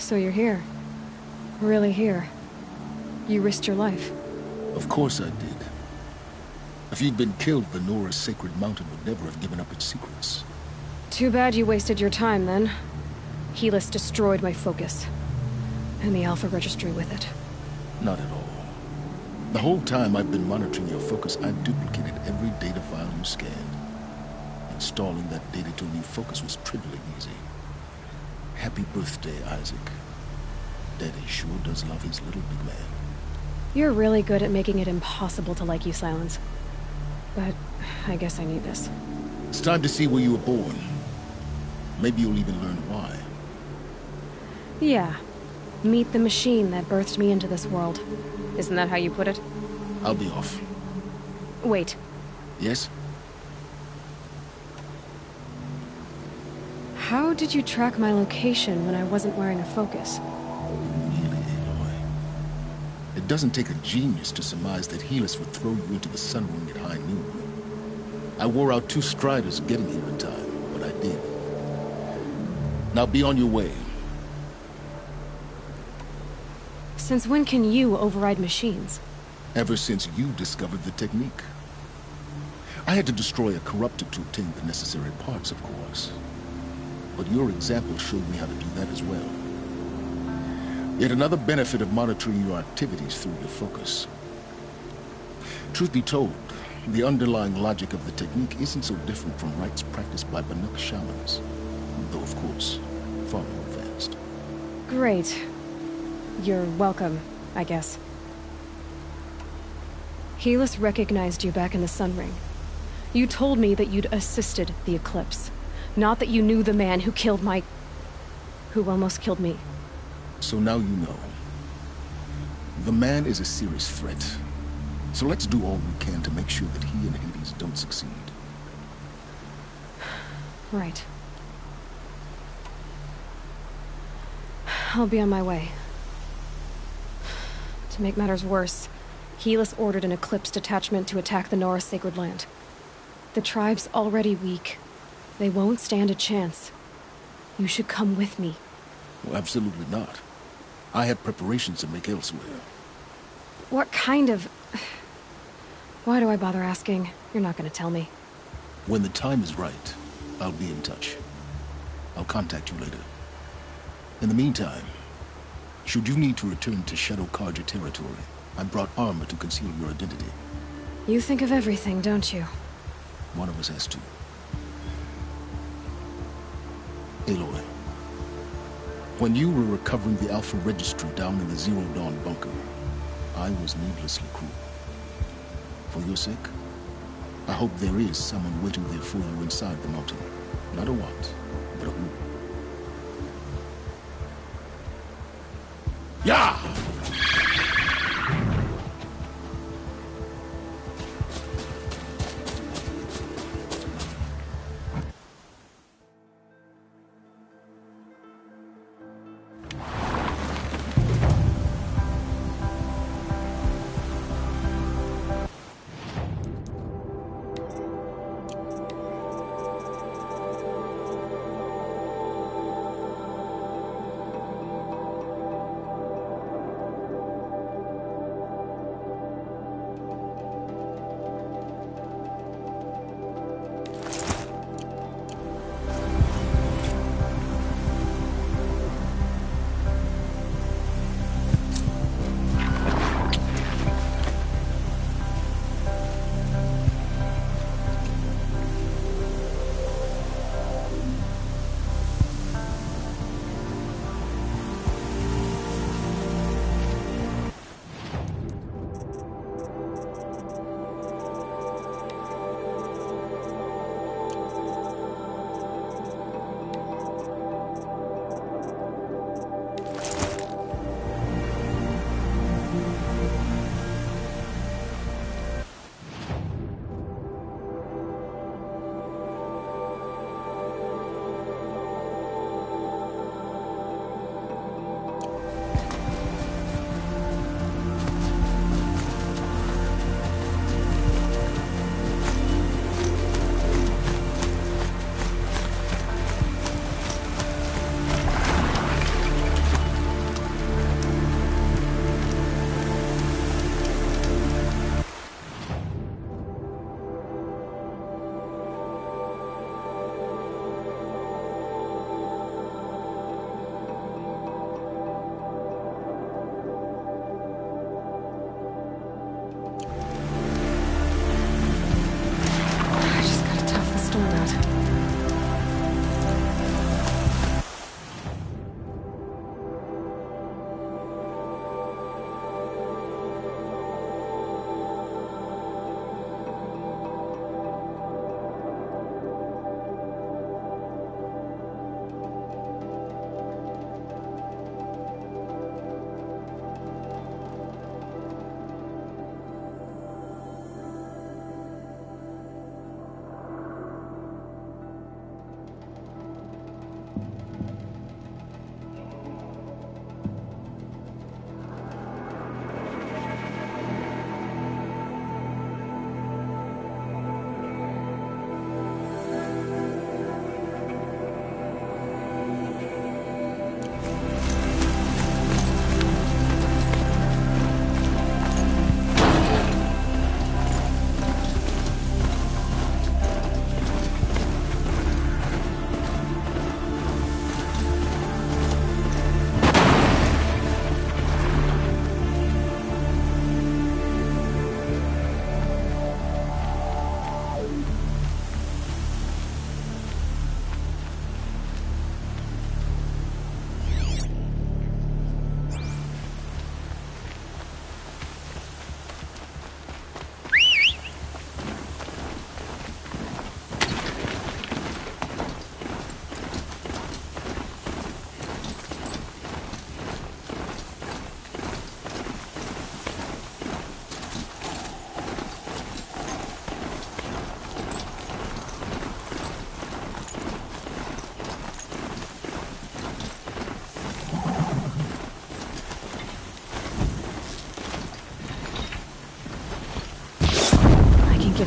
So you're here. Really here. You risked your life. Of course I did. If you'd been killed, the Nora's sacred mountain would never have given up its secrets. Too bad you wasted your time, then. Helix destroyed my focus. And the Alpha Registry with it. Not at all. The whole time I've been monitoring your focus, I've duplicated every data file you scanned. Installing that data to a new focus was trivially easy. Happy birthday, Isaac. Daddy sure does love his little big man. You're really good at making it impossible to like you, Silence. But I guess I need this. It's time to see where you were born. Maybe you'll even learn why. Yeah. Meet the machine that birthed me into this world. Isn't that how you put it? I'll be off. Wait. Yes? How did you track my location when I wasn't wearing a focus? Really, Aloy? It doesn't take a genius to surmise that Helix would throw you into the sun ring at high noon. I wore out 2 striders getting here in time, but I did. Now be on your way. Since when can you override machines? Ever since you discovered the technique. I had to destroy a corruptor to obtain the necessary parts, of course. But your example showed me how to do that as well. Yet another benefit of monitoring your activities through your focus. Truth be told, the underlying logic of the technique isn't so different from rites practiced by Banuk shamans. Though, of course, far more advanced. Great. You're welcome, I guess. Helix recognized you back in the Sun Ring. You told me that you'd assisted the Eclipse. Not that you knew the man who killed who almost killed me. So now you know. The man is a serious threat. So let's do all we can to make sure that he and Hades don't succeed. Right. I'll be on my way. To make matters worse, Helix ordered an Eclipse detachment to attack the Nora Sacred Land. The tribe's already weak. They won't stand a chance. You should come with me. Well, absolutely not. I have preparations to make elsewhere. What kind of... Why do I bother asking? You're not gonna tell me. When the time is right, I'll be in touch. I'll contact you later. In the meantime, should you need to return to Shadow Karja territory, I brought armor to conceal your identity. You think of everything, don't you? One of us has to. Aloy, when you were recovering the Alpha Registry down in the Zero Dawn bunker, I was needlessly cruel. For your sake, I hope there is someone waiting there for you inside the mountain. Not a what, but a who. Yeah!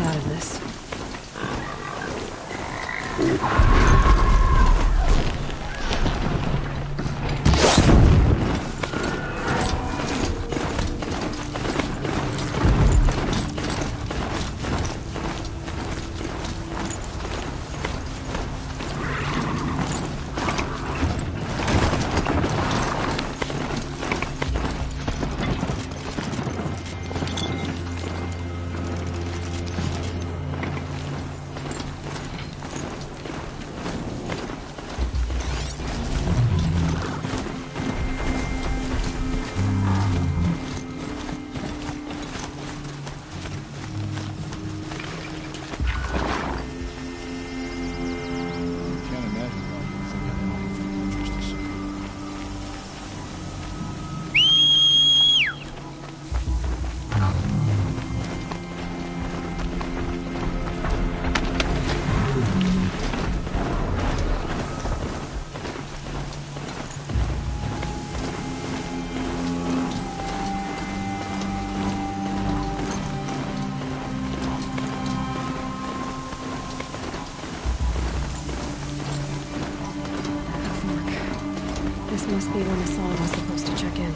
out of this. This must be when Hassan was supposed to check in.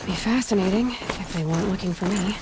Be fascinating if they weren't looking for me.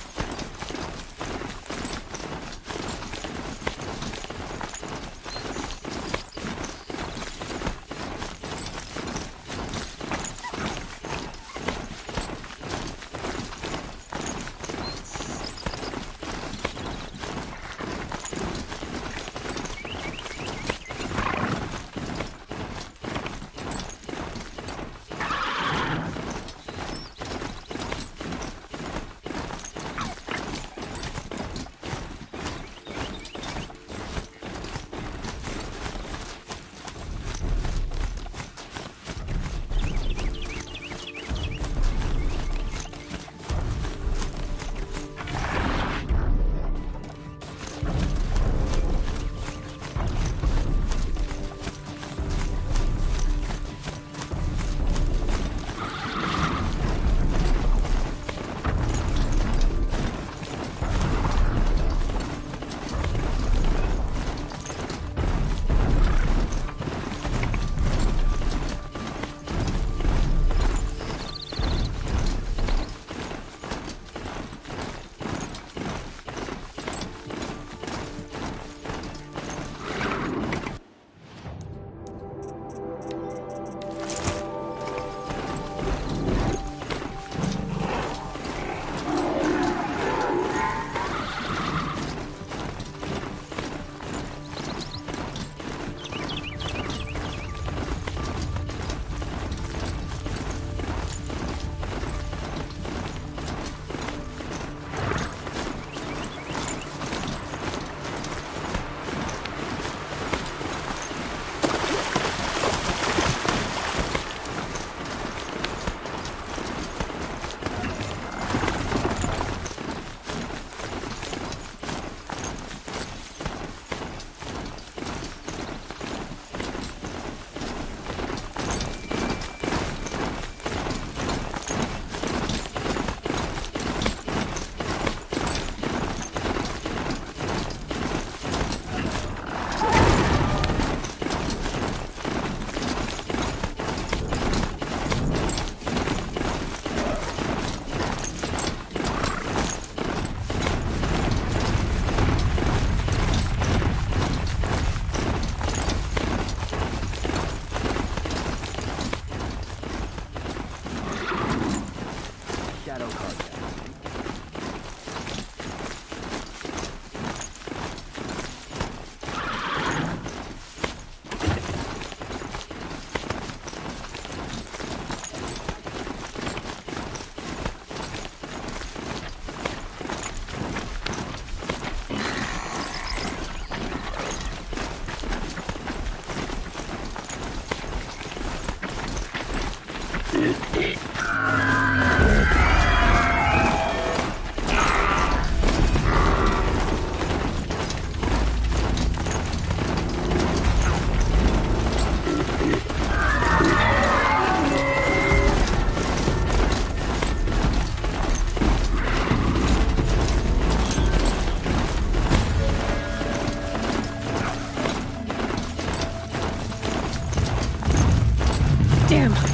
Damn!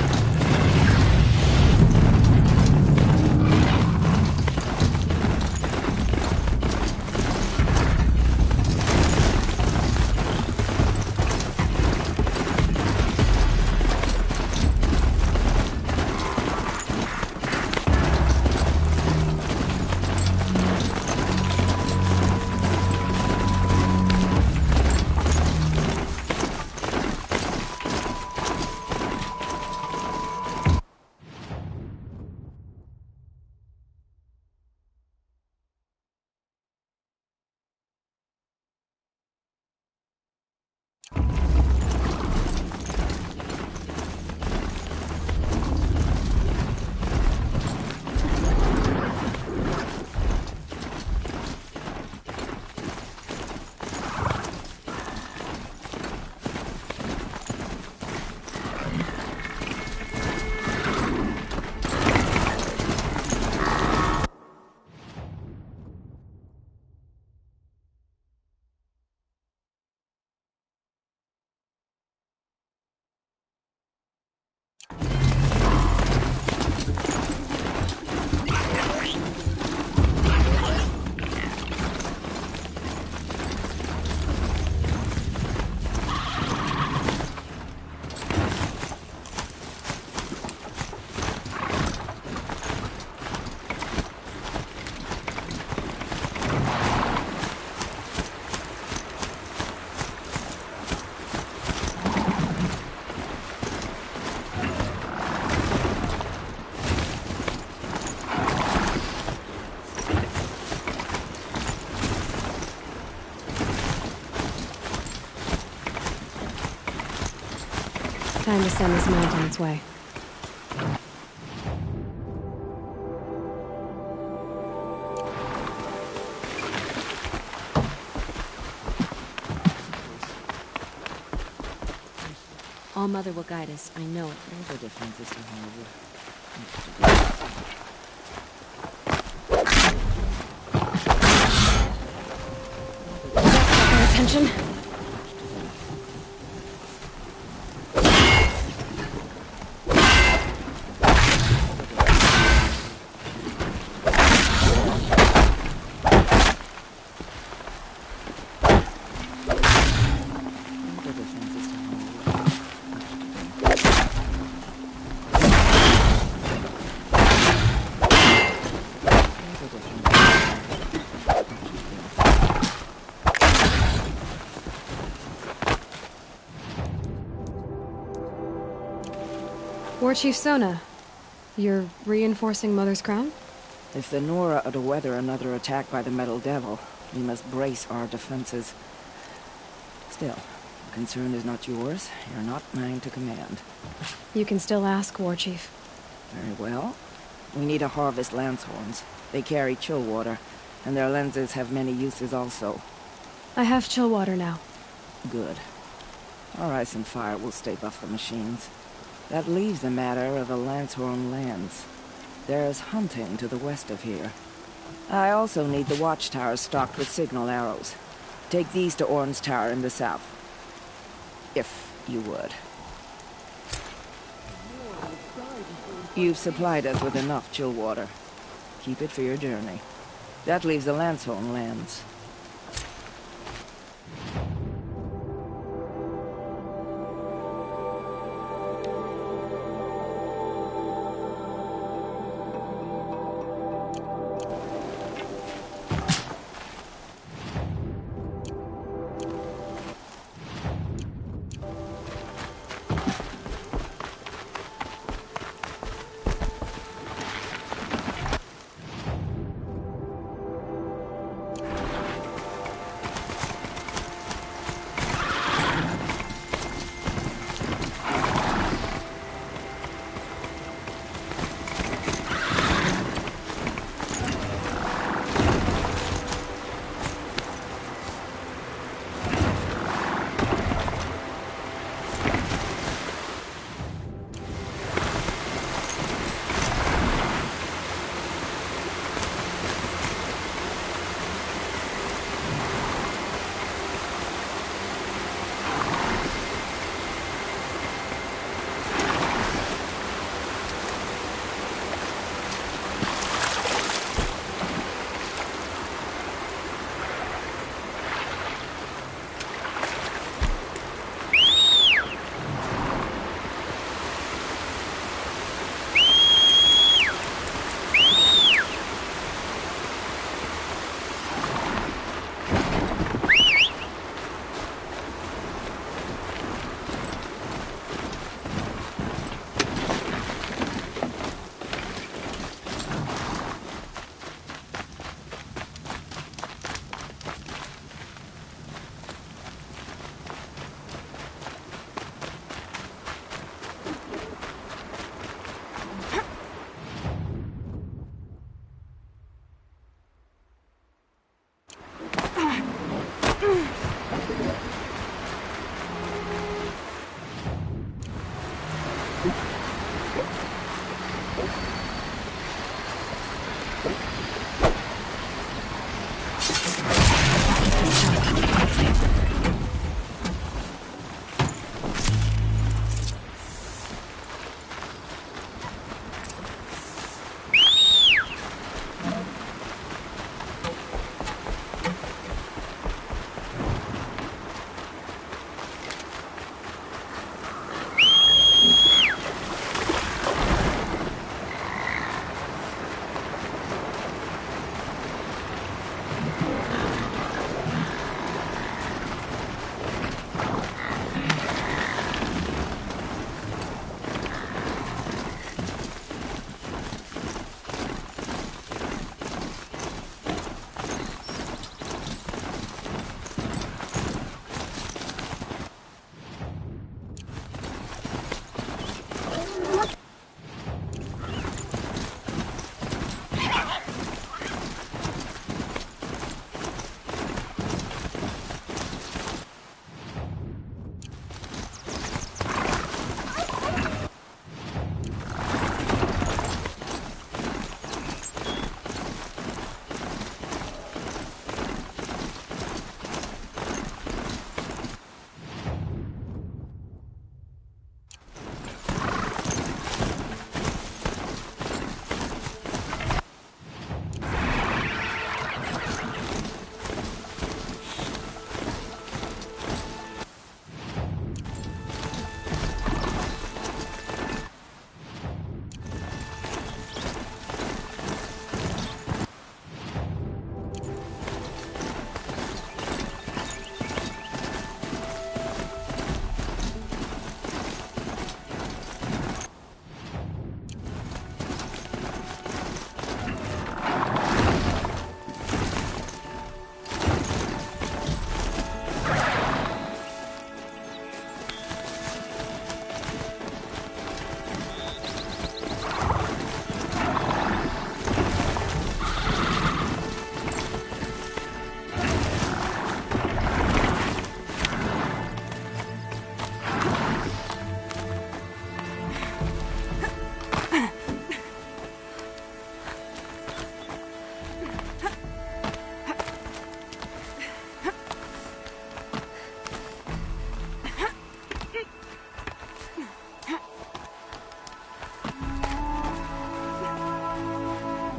Time to send this mount on its way. All Mother will guide us, I know it. There's a difference as to Pay attention. War Chief Sona, you're reinforcing Mother's crown? If the Nora are to weather another attack by the Metal Devil, we must brace our defenses. Still, the concern is not yours. You're not mine to command. You can still ask, War Chief. Very well. We need to harvest lance horns. They carry chill water, and their lenses have many uses also. I have chill water now. Good. Our ice and fire will stave off the machines. That leaves the matter of the Lancehorn lands. There's hunting to the west of here. I also need the watchtowers stocked with signal arrows. Take these to Orn's Tower in the south. If you would. You've supplied us with enough chill water. Keep it for your journey. That leaves the Lancehorn lands.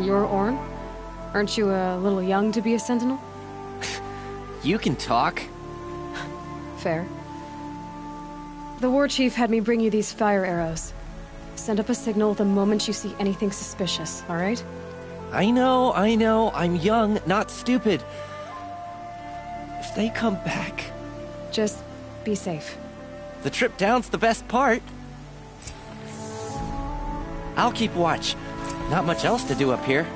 You're Orn? Aren't you a little young to be a sentinel? You can talk. Fair. The war chief had me bring you these fire arrows. Send up a signal the moment you see anything suspicious, alright? I know. I'm young, not stupid. If they come back... Just be safe. The trip down's the best part. I'll keep watch. Not much else to do up here.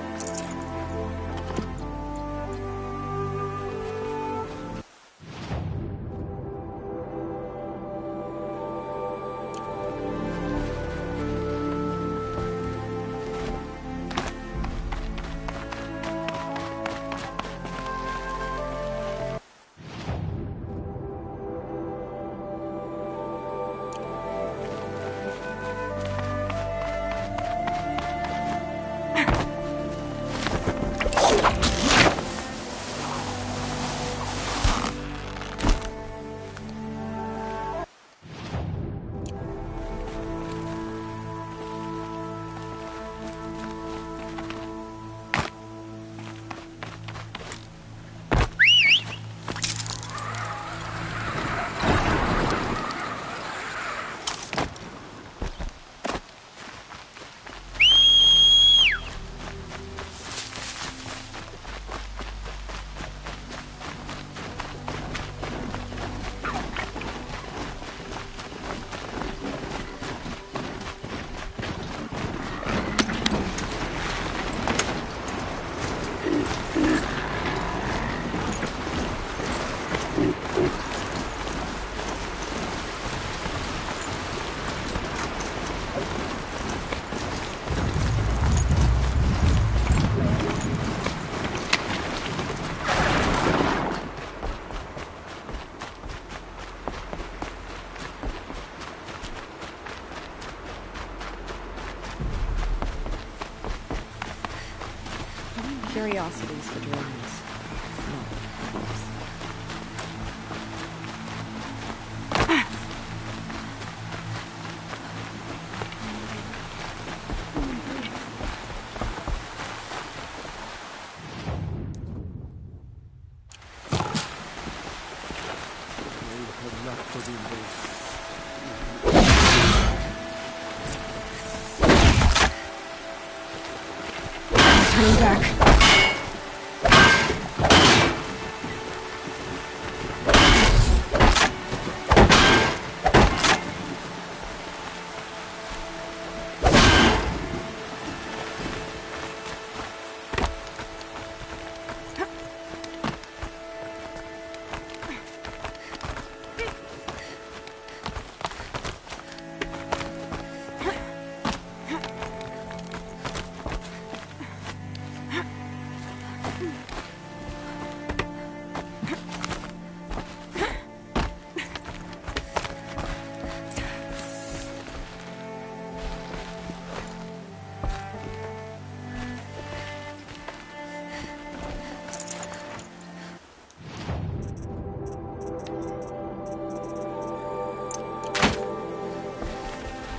Curiosities for drones. No, thanks. Turning back.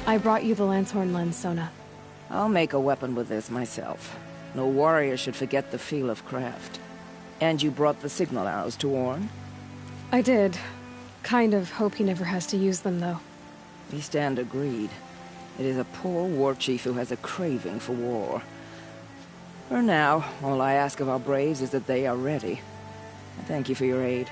I brought you the Lancehorn lens, Sona. I'll make a weapon with this myself. No warrior should forget the feel of craft. And you brought the signal arrows to Orn? I did. Kind of hope he never has to use them, though. We stand agreed. It is a poor war chief who has a craving for war. For now, all I ask of our braves is that they are ready. Thank you for your aid.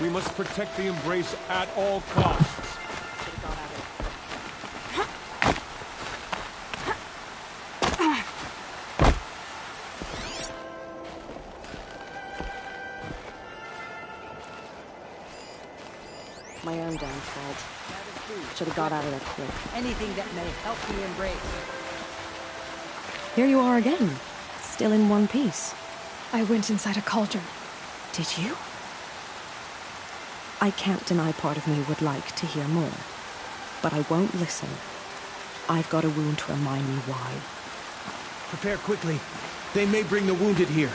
We must protect the Embrace at all costs. My own damn fault. Should have got out of there quick. Anything that may help the Embrace. Here you are again. Still in one piece. I went inside a cauldron. Did you? I can't deny part of me would like to hear more. But I won't listen. I've got a wound to remind me why. Prepare quickly. They may bring the wounded here.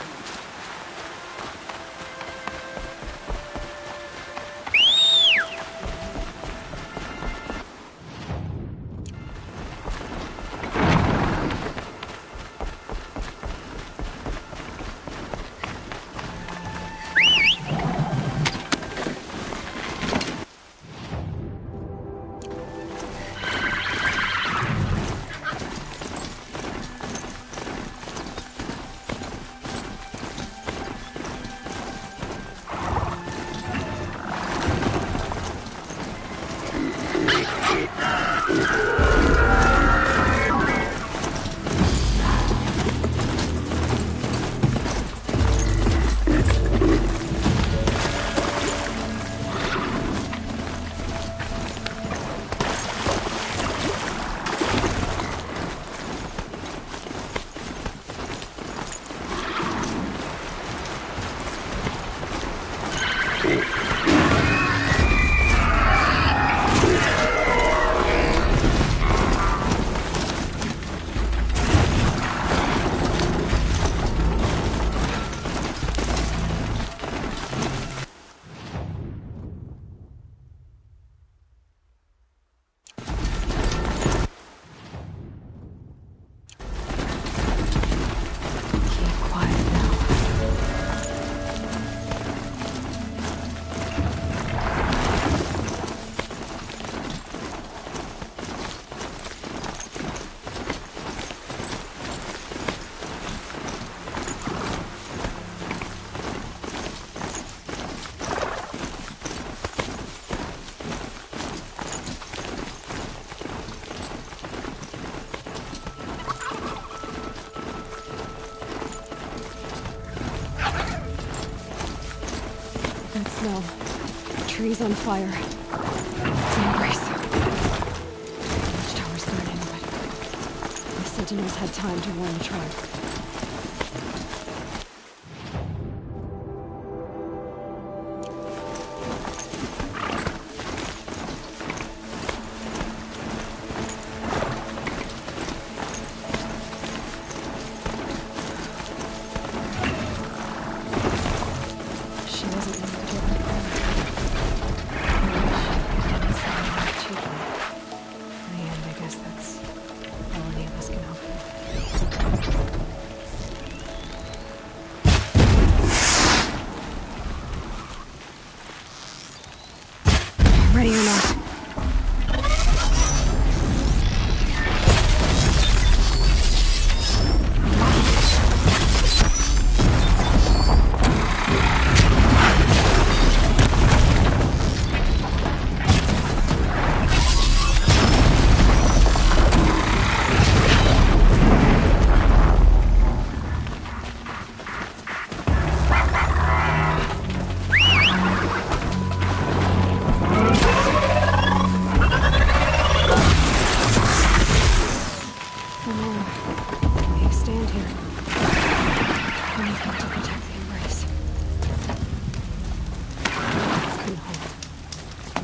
That smell. Trees on fire. The embrace. Watchtower's burning, but the Sentinels had time to warn the tribe. Ready or not.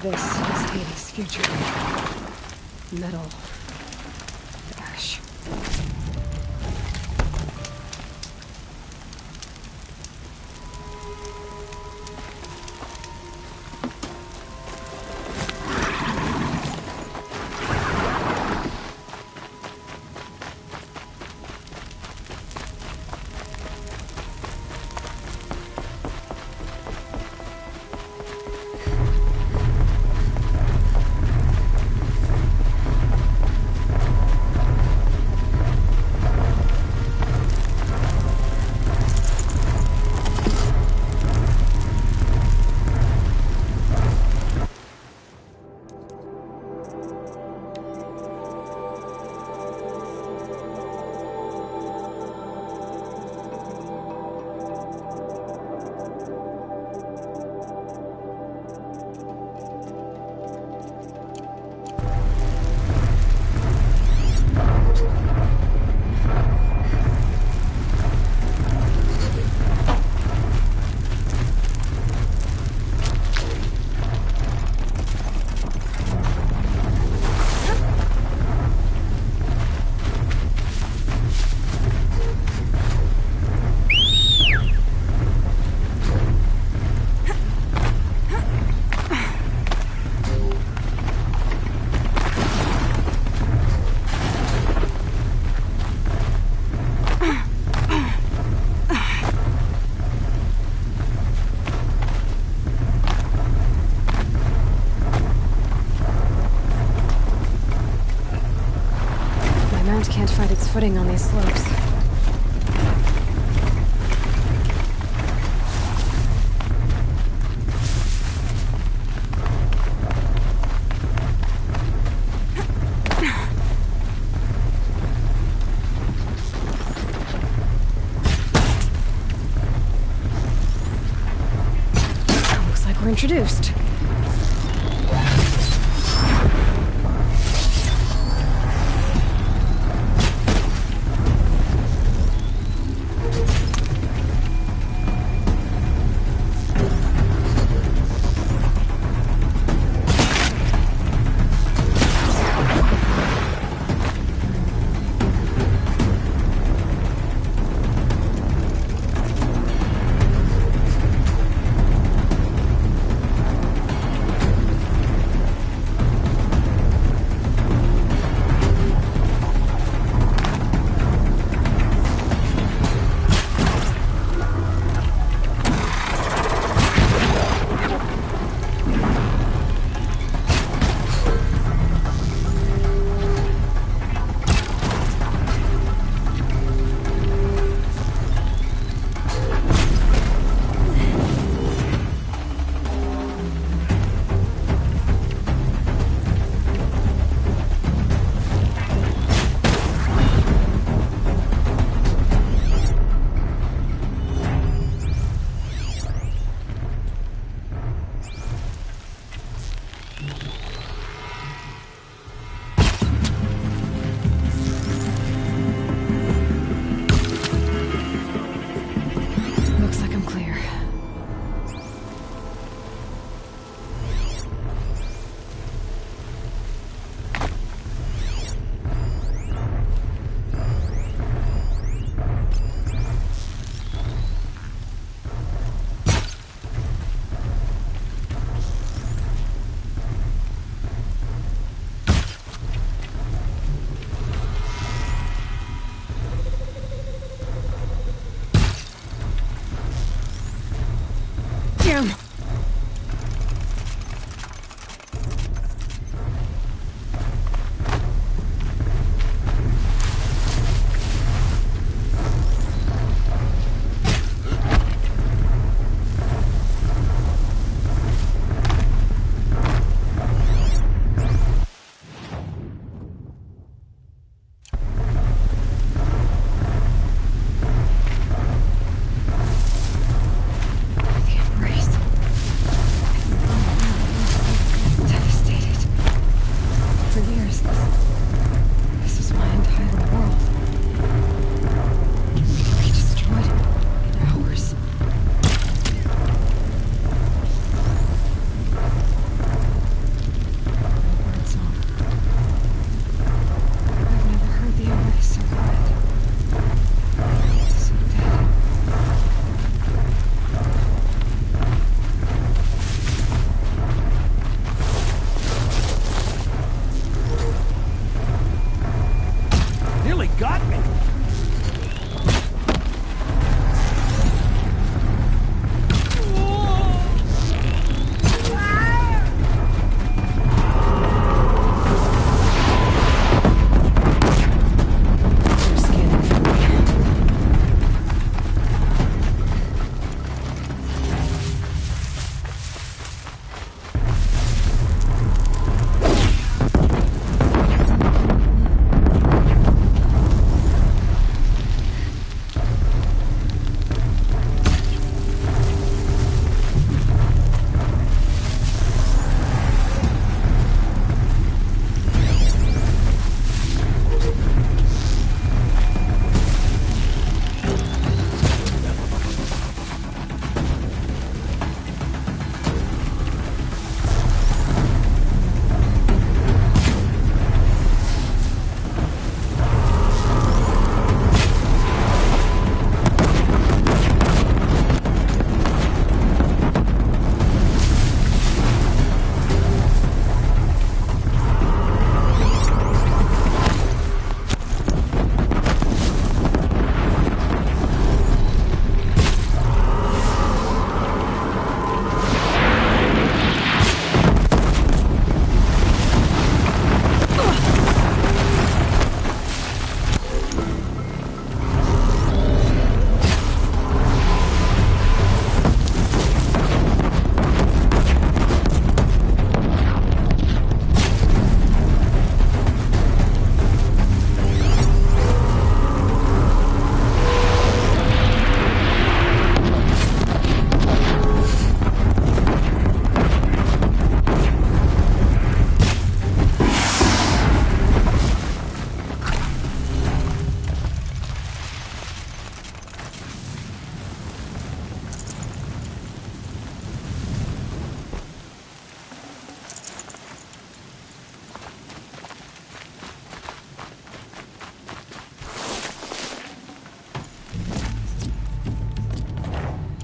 This is Hades' future. Metal. Ash. Can't find its footing on these slopes. Looks like we're introduced. him!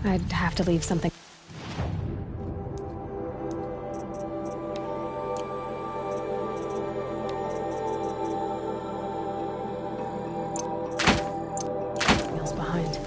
I'd have to leave something. Behind.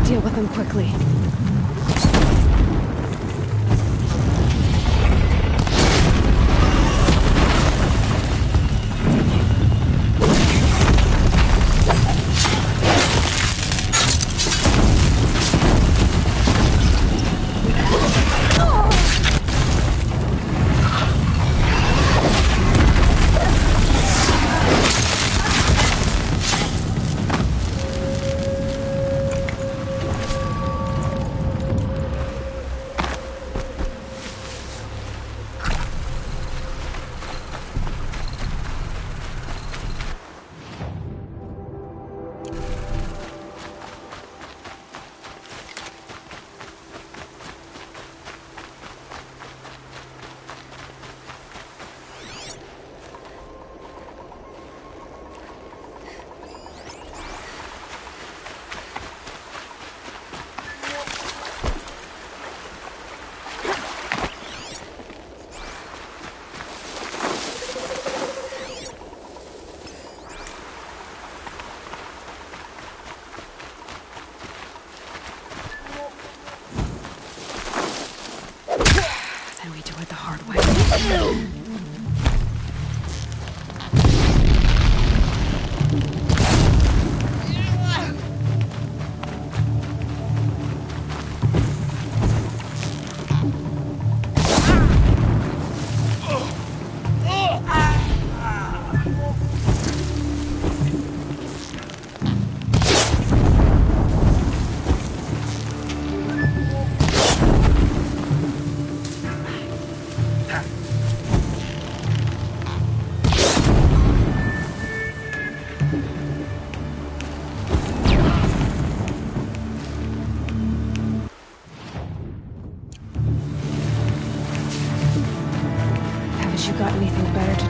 Deal with them quickly.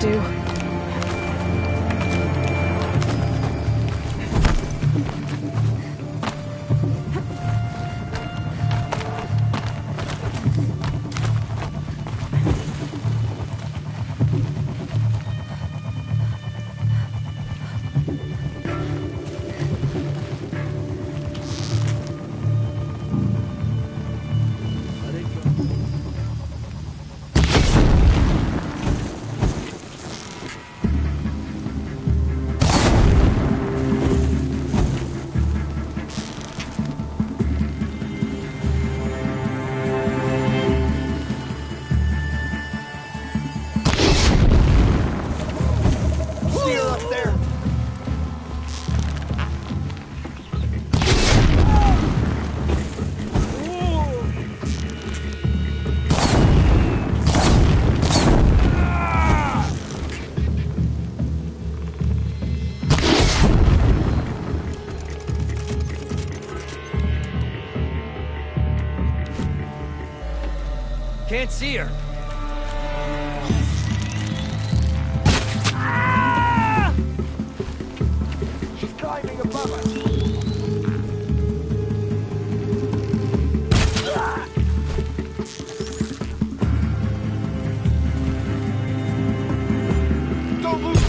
Do. Can't see her. She's climbing above us. Don't lose.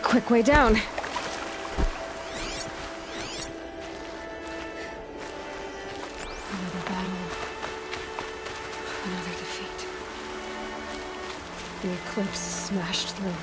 quick way down. Another battle. Another defeat. The eclipse smashed through.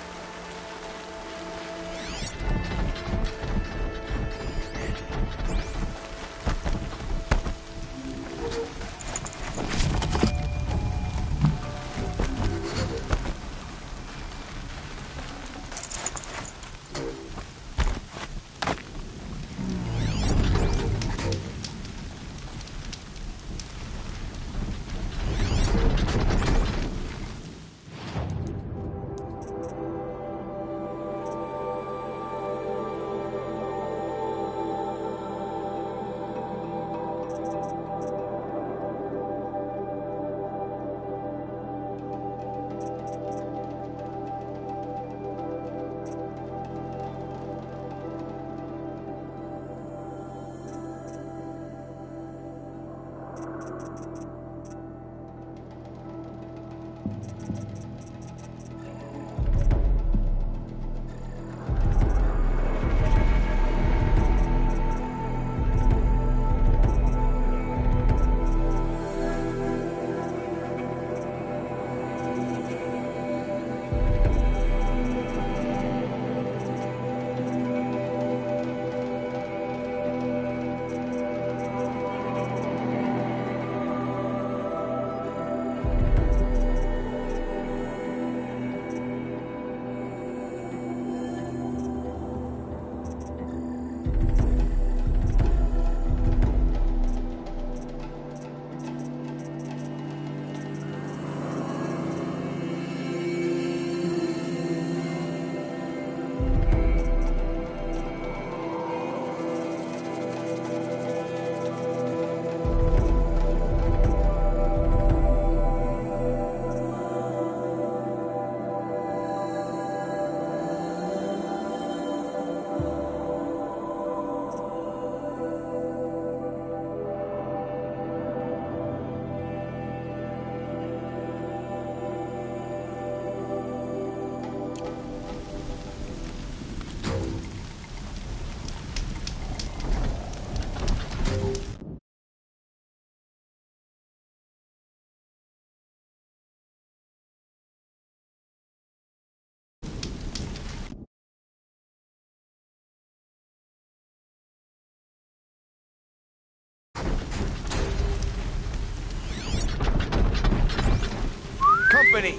Company!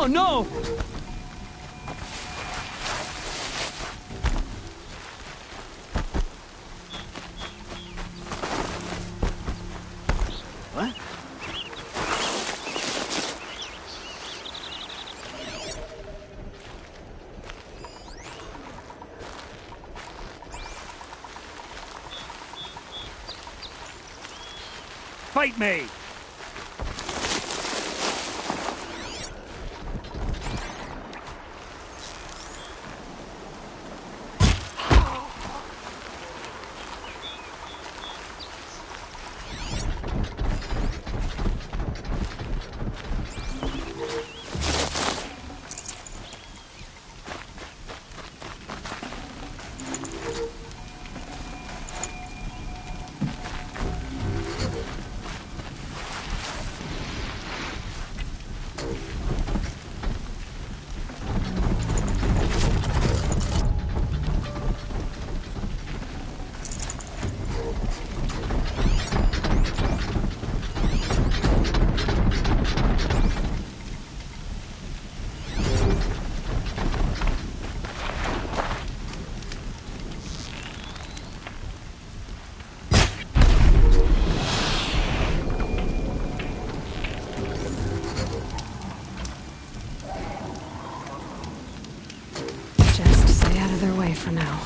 Oh no! What? Fight me! Just stay out of their way for now.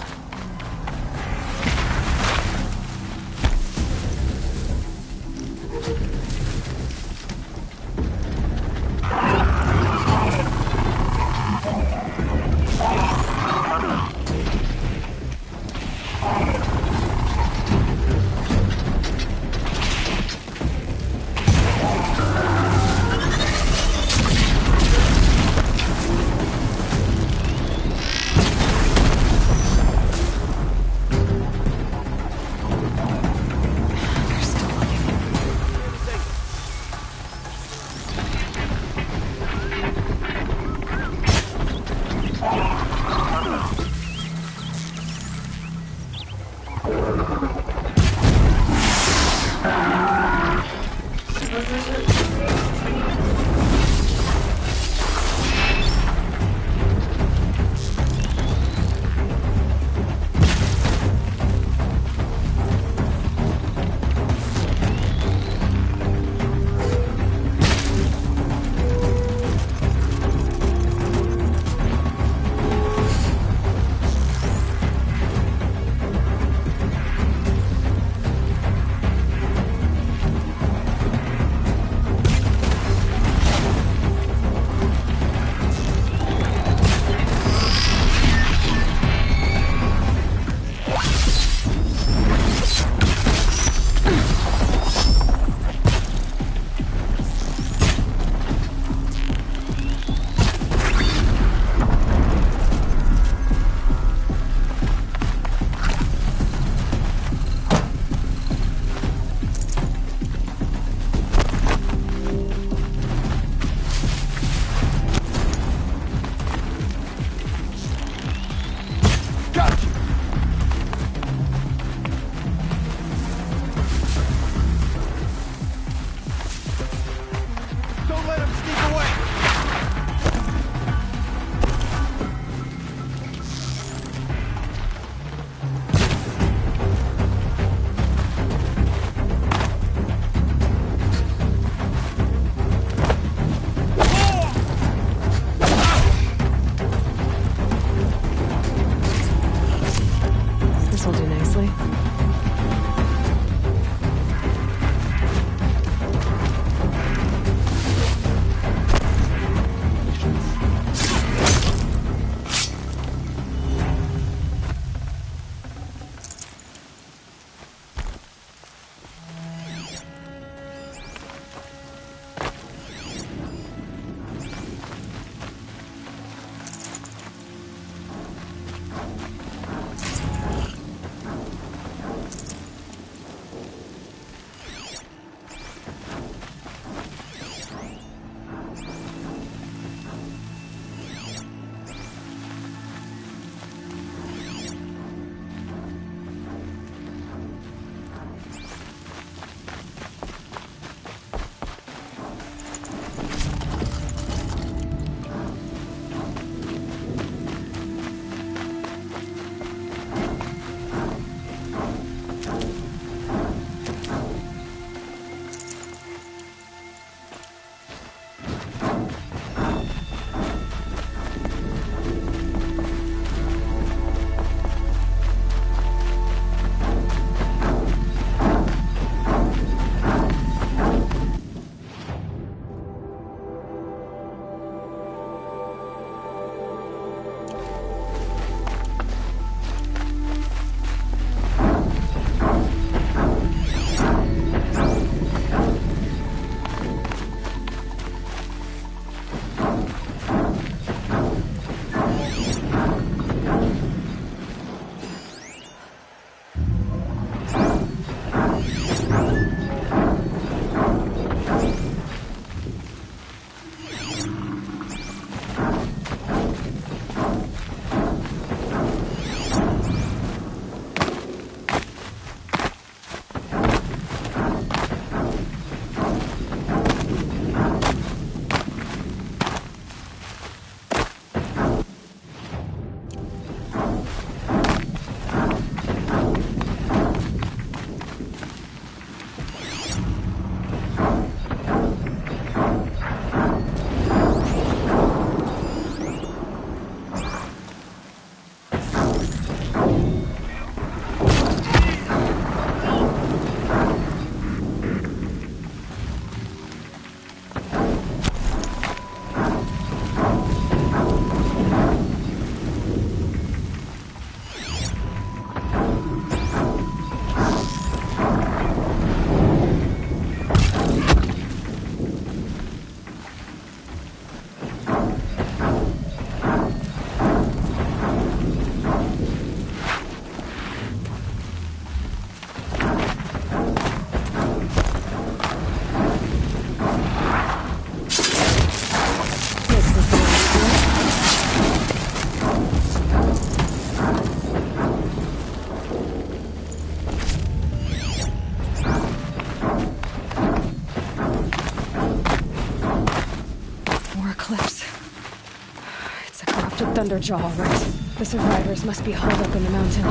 captured Thunderjaw, all right. The survivors must be holed up in the mountain.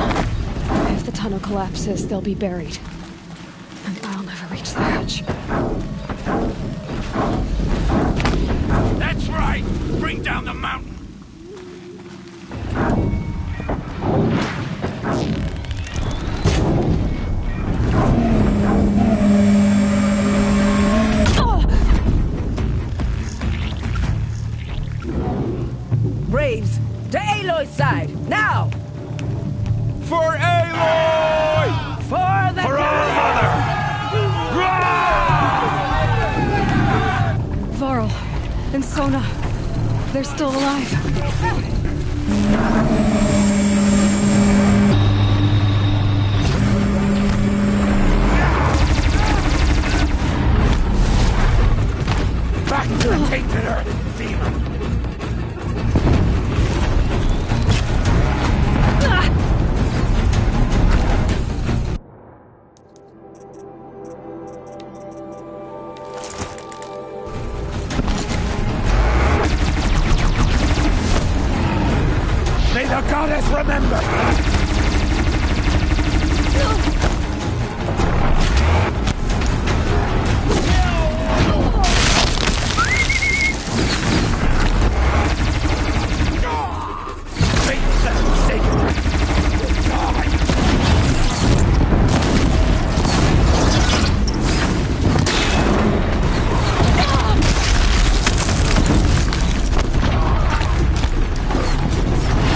If the tunnel collapses, they'll be buried. And I'll never reach the edge. That's right! Bring down the mountain! Braves, to Aloy's side, now! For Aloy! For the For our mother! Varl and Sona, they're still alive. Back to the tainted earth, demon! May the goddess remember!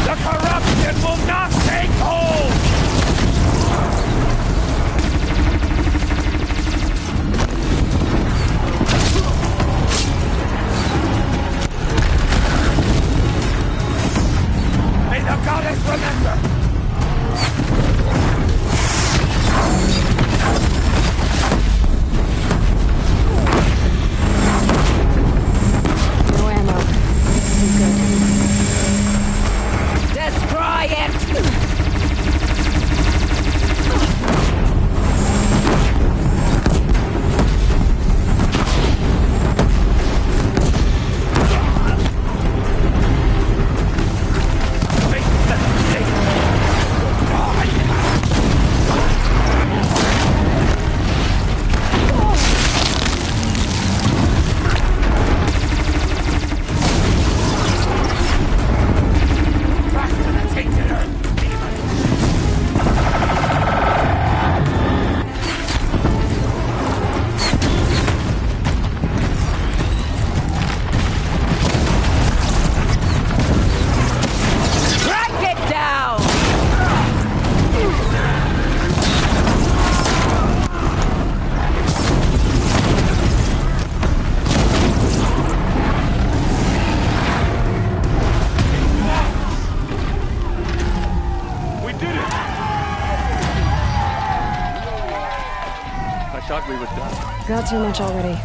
The corruption will not take hold! May the goddess remember! No ammo. I'm good. Destroy it! Back to the tainted earth, demon! Track it down! We did it! I thought we were done. Got too much already.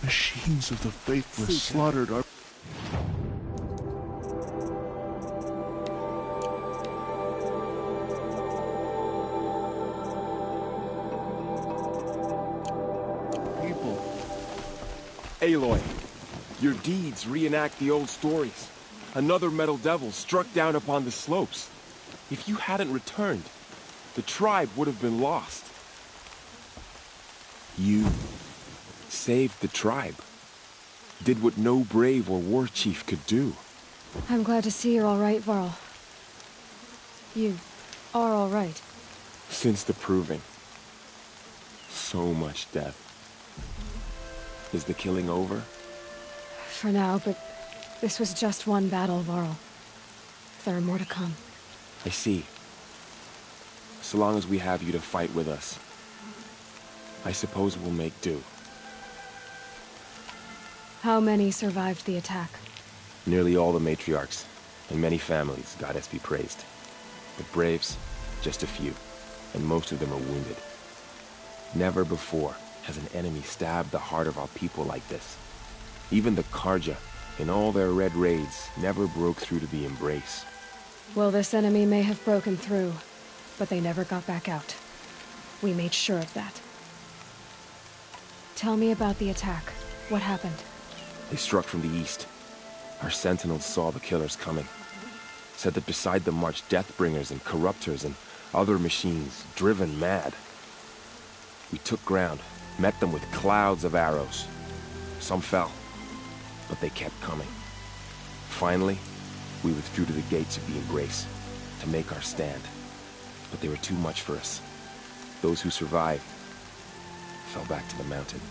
Machines of the faithless slaughtered our... people. Aloy, your deeds reenact the old stories. Another metal devil struck down upon the slopes. If you hadn't returned, the tribe would have been lost. You saved the tribe. Did what no brave or war chief could do. I'm glad to see you're all right, Varl. You are all right. Since the proving. So much death. Is the killing over? For now, but this was just one battle, Varl. There are more to come. I see. So long as we have you to fight with us, I suppose we'll make do. How many survived the attack? Nearly all the matriarchs, and many families, goddess be praised. But braves, just a few, and most of them are wounded. Never before has an enemy stabbed the heart of our people like this. Even the Karja, in all their red raids, never broke through to the Embrace. Well, this enemy may have broken through, but they never got back out. We made sure of that. Tell me about the attack. What happened? They struck from the east. Our sentinels saw the killers coming. Said that beside them marched Deathbringers and Corruptors and other machines, driven mad. We took ground, met them with clouds of arrows. Some fell, but they kept coming. Finally, we withdrew to the gates of the Embrace to make our stand. But they were too much for us. Those who survived fell back to the mountain.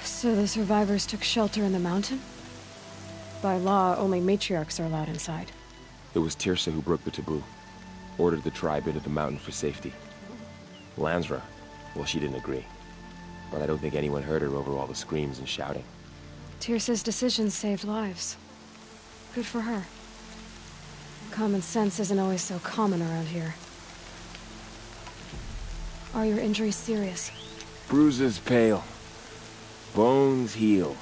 So the survivors took shelter in the mountain? By law, only matriarchs are allowed inside. It was Tirsa who broke the taboo. Ordered the tribe into the mountain for safety. Lansra, well, she didn't agree. But I don't think anyone heard her over all the screams and shouting. Tirsa's decisions saved lives. Good for her. Common sense isn't always so common around here. Are your injuries serious? Bruises pale. Bones heal.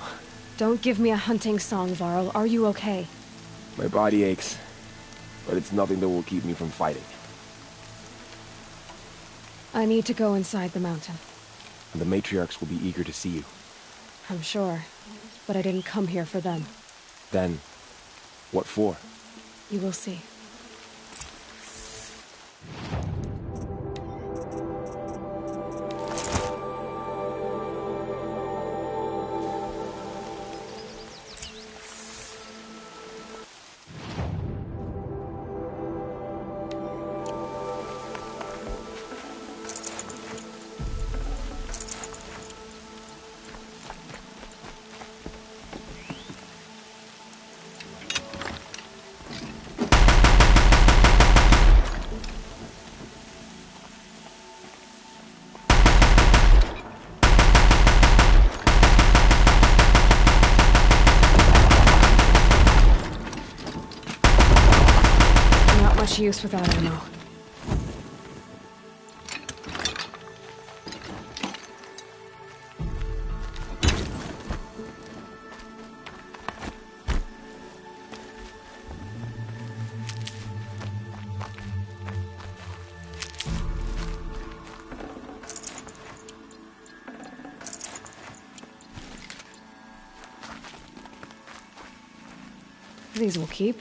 Don't give me a hunting song, Varl. Are you okay? My body aches, but it's nothing that will keep me from fighting. I need to go inside the mountain. And the matriarchs will be eager to see you. I'm sure, but I didn't come here for them. Then, what for? You will see. Much use without ammo. These will keep.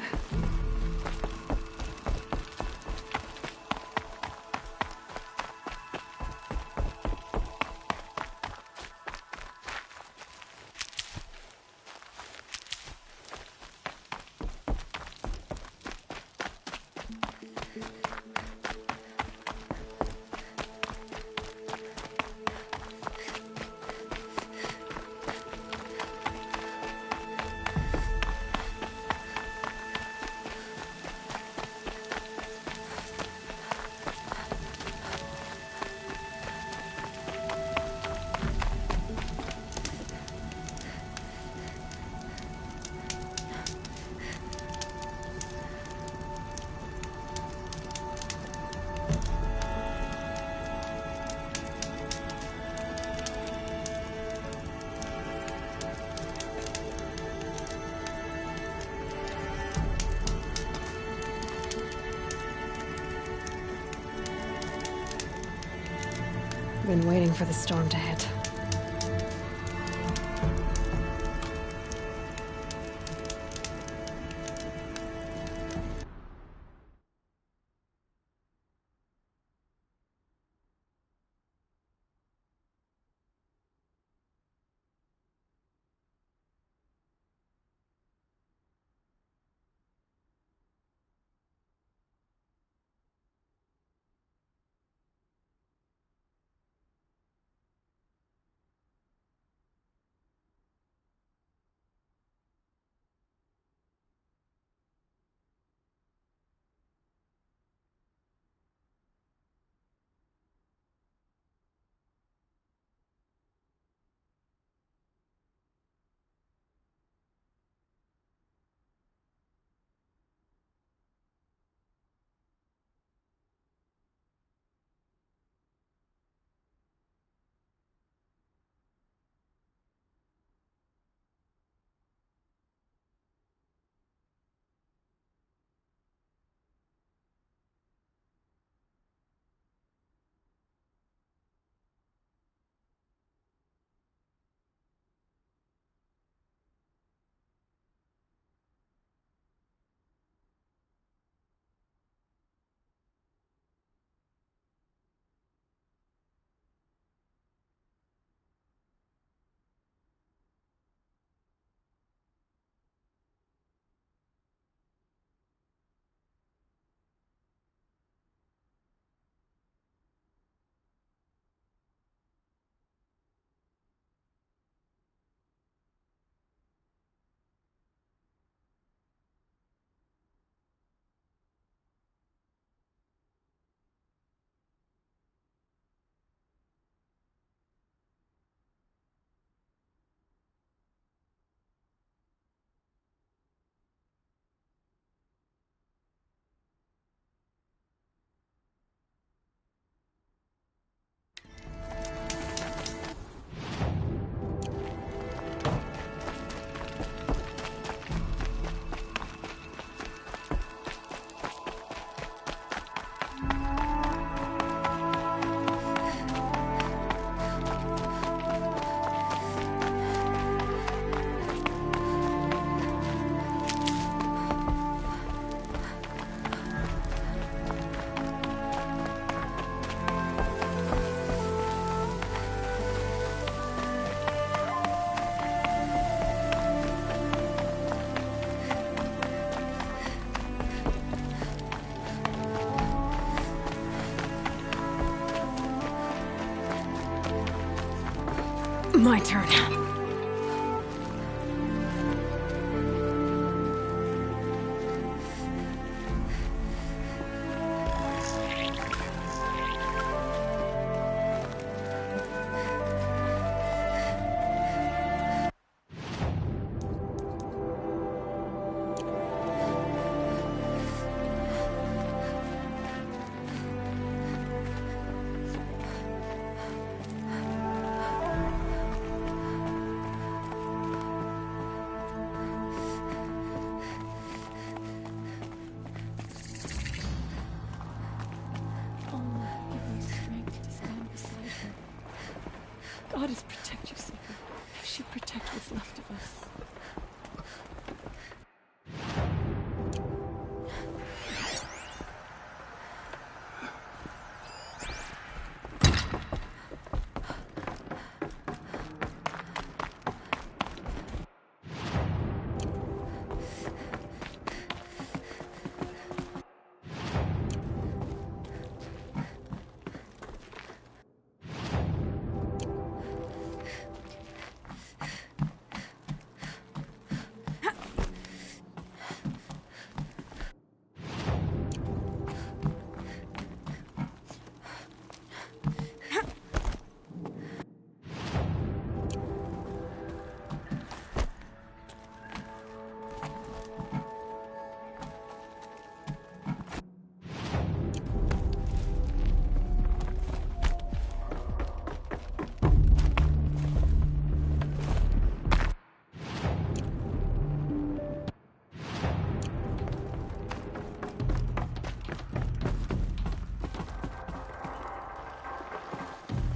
Been waiting for the storm to hit. My turn. Goddess, protect your Seeker. May she protect what's left of us.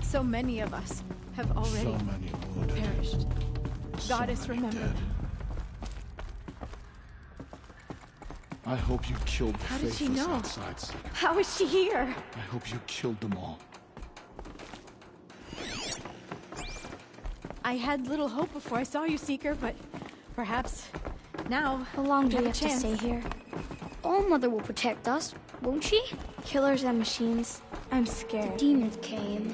So many of us have already perished. Goddess, remember. Dead. I hope you killed the How did she faithless know? outside, Seeker. How is she here? I hope you killed them all. I had little hope before I saw you, Seeker, but perhaps now. How long do we a have to chance. stay here? All-Mother will protect us, won't she? Killers and machines. I'm The scared. demons came.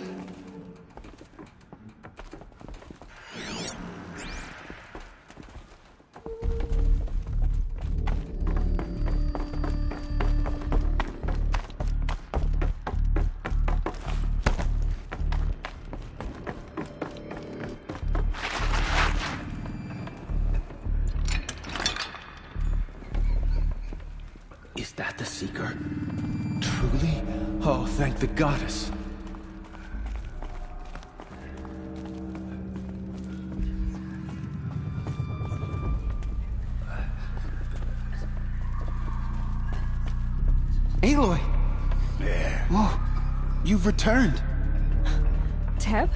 Is that the Seeker? Truly? Oh, thank the goddess. Aloy! Yeah. Oh, you've returned. Teb?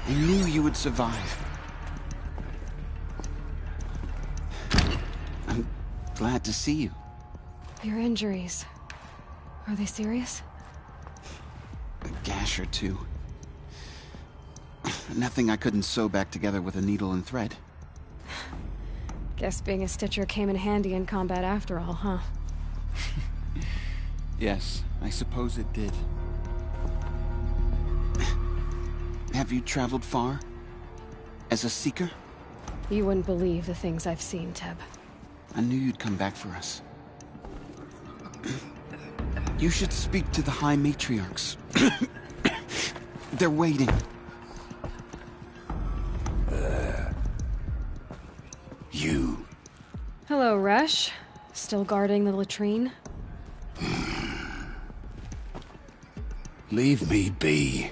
I knew you would survive. I'm glad to see you. Your injuries. Are they serious? A gash or two. Nothing I couldn't sew back together with a needle and thread. Guess being a Stitcher came in handy in combat after all, huh? Yes, I suppose it did. Have you traveled far? As a Seeker? You wouldn't believe the things I've seen, Teb. I knew you'd come back for us. You should speak to the High Matriarchs. They're waiting. You. Hello, Resh. Still guarding the latrine? Leave me be.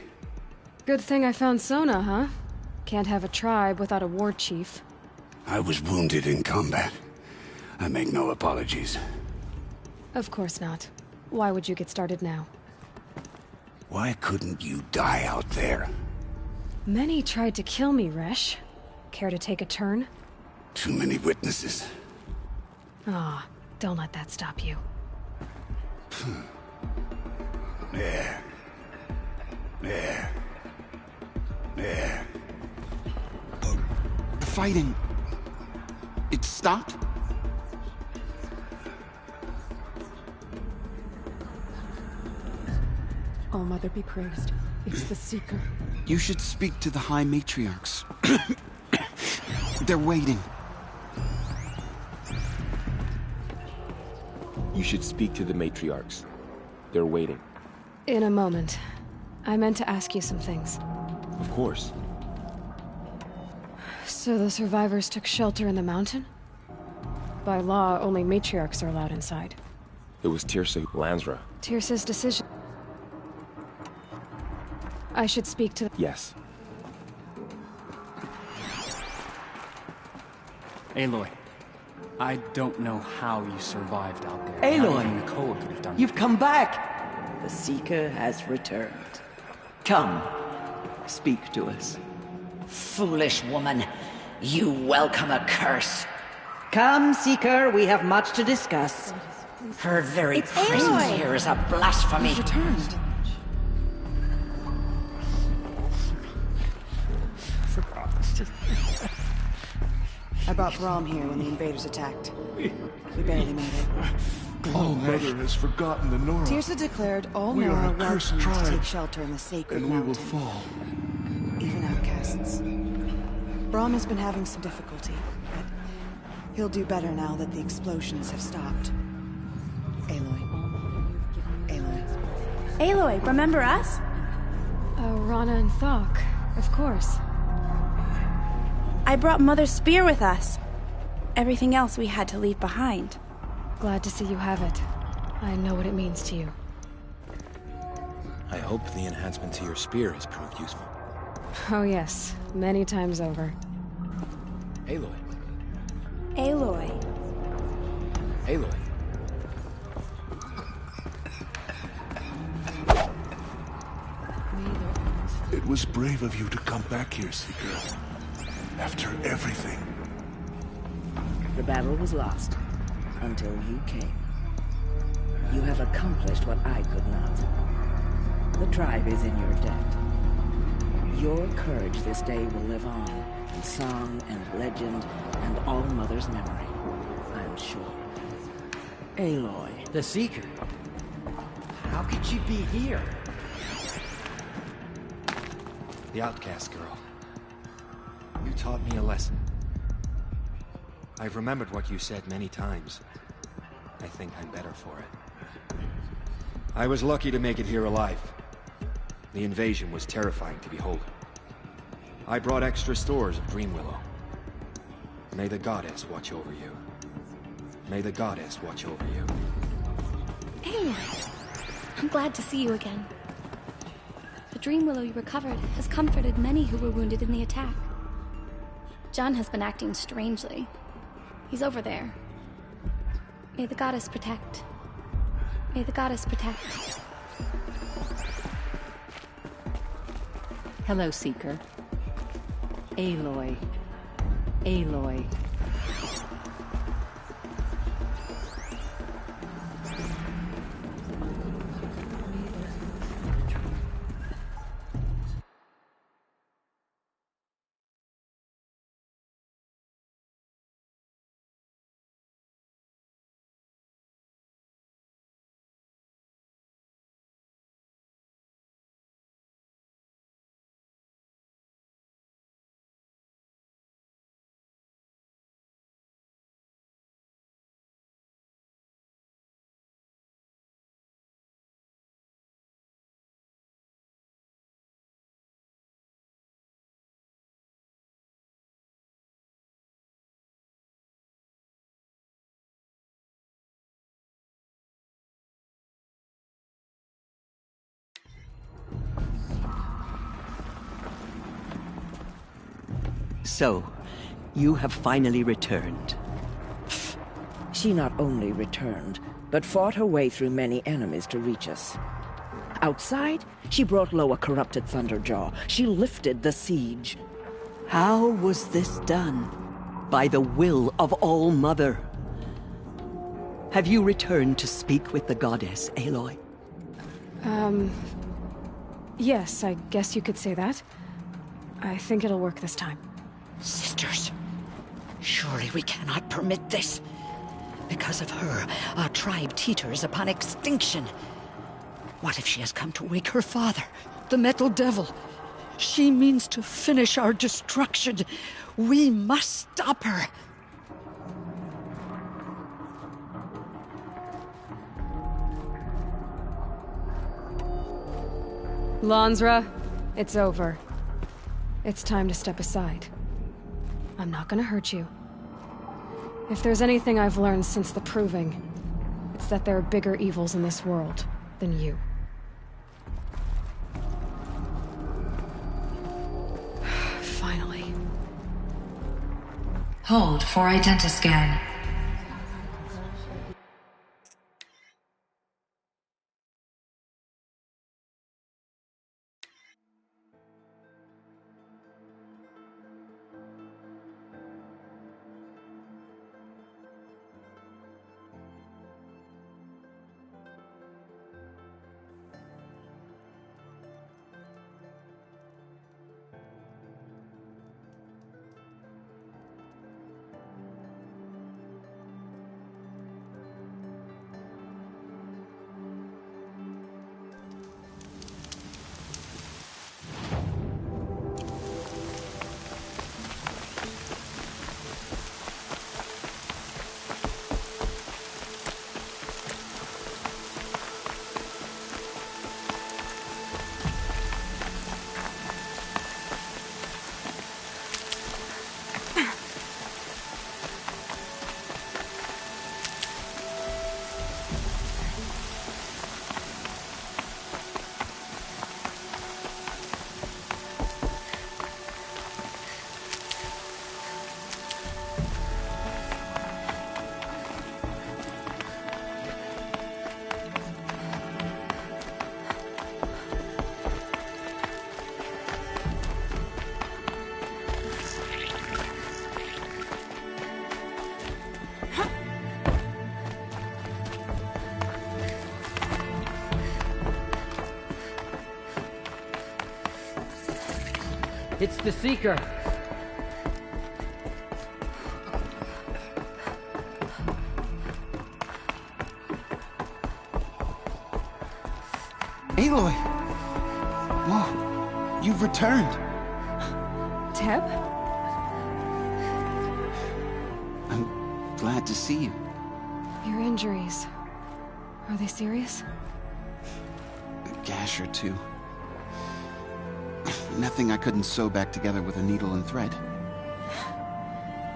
Good thing I found Sona, huh? Can't have a tribe without a war chief. I was wounded in combat. I make no apologies. Of course not. Why would you get started now? Why couldn't you die out there? Many tried to kill me, Resh. Care to take a turn? Too many witnesses. Ah, don't let that stop you. There. There. There. The fighting... It stopped? All Mother be praised. It's the Seeker. You should speak to the High Matriarchs. They're waiting. You should speak to the matriarchs. They're waiting. In a moment. I meant to ask you some things. Of course. So the survivors took shelter in the mountain? By law, only matriarchs are allowed inside. It was Tirsa Lansra. Tirsa's decision. I should speak to... Yes. Aloy, I don't know how you survived out there. Aloy, Not even Nicole could have done it. You've come back! The Seeker has returned. Come, speak to us. Foolish woman, you welcome a curse. Come, Seeker, we have much to discuss. Her very presence here is a blasphemy. He's returned. I brought Brahm here when the invaders attacked. We barely made it. All Mother has forgotten the Nora. Tirsa declared all We are Nora a cursed welcome tribe, to take shelter in the sacred and we mountain. will fall. Even outcasts. Brahm has been having some difficulty, but he'll do better now that the explosions have stopped. Aloy. Aloy. Aloy, remember us? Rana and Thok, of course. I brought Mother's spear with us. Everything else we had to leave behind. Glad to see you have it. I know what it means to you. I hope the enhancement to your spear has proved useful. Oh yes, many times over. Aloy. Aloy. Aloy. It was brave of you to come back here, Seeker. After everything. The battle was lost until you came. You have accomplished what I could not. The tribe is in your debt. Your courage this day will live on in song and legend and All Mother's memory, I'm sure. Aloy. The Seeker. How could she be here? The outcast girl. You taught me a lesson. I've remembered what you said many times. I think I'm better for it. I was lucky to make it here alive. The invasion was terrifying to behold. I brought extra stores of Dream Willow. May the goddess watch over you. May the goddess watch over you. Aloy, I'm glad to see you again. The Dream Willow you recovered has comforted many who were wounded in the attack. John has been acting strangely. He's over there. May the goddess protect. May the goddess protect. Hello, Seeker. Aloy. Aloy. So, you have finally returned. She not only returned, but fought her way through many enemies to reach us. Outside, she brought low a corrupted Thunderjaw. She lifted the siege. How was this done? By the will of All Mother. Have you returned to speak with the goddess, Aloy? Yes, I guess you could say that. I think it'll work this time. Sisters, surely we cannot permit this. Because of her, our tribe teeters upon extinction. What if she has come to wake her father, the Metal Devil? She means to finish our destruction. We must stop her. Lansra, it's over. It's time to step aside. I'm not gonna hurt you. If there's anything I've learned since the Proving, it's that there are bigger evils in this world than you. Finally. Hold for identiscan. It's the Seeker. Aloy! Whoa, you've returned. Teb? I'm glad to see you. Your injuries. Are they serious? A gash or two. Nothing I couldn't sew back together with a needle and thread.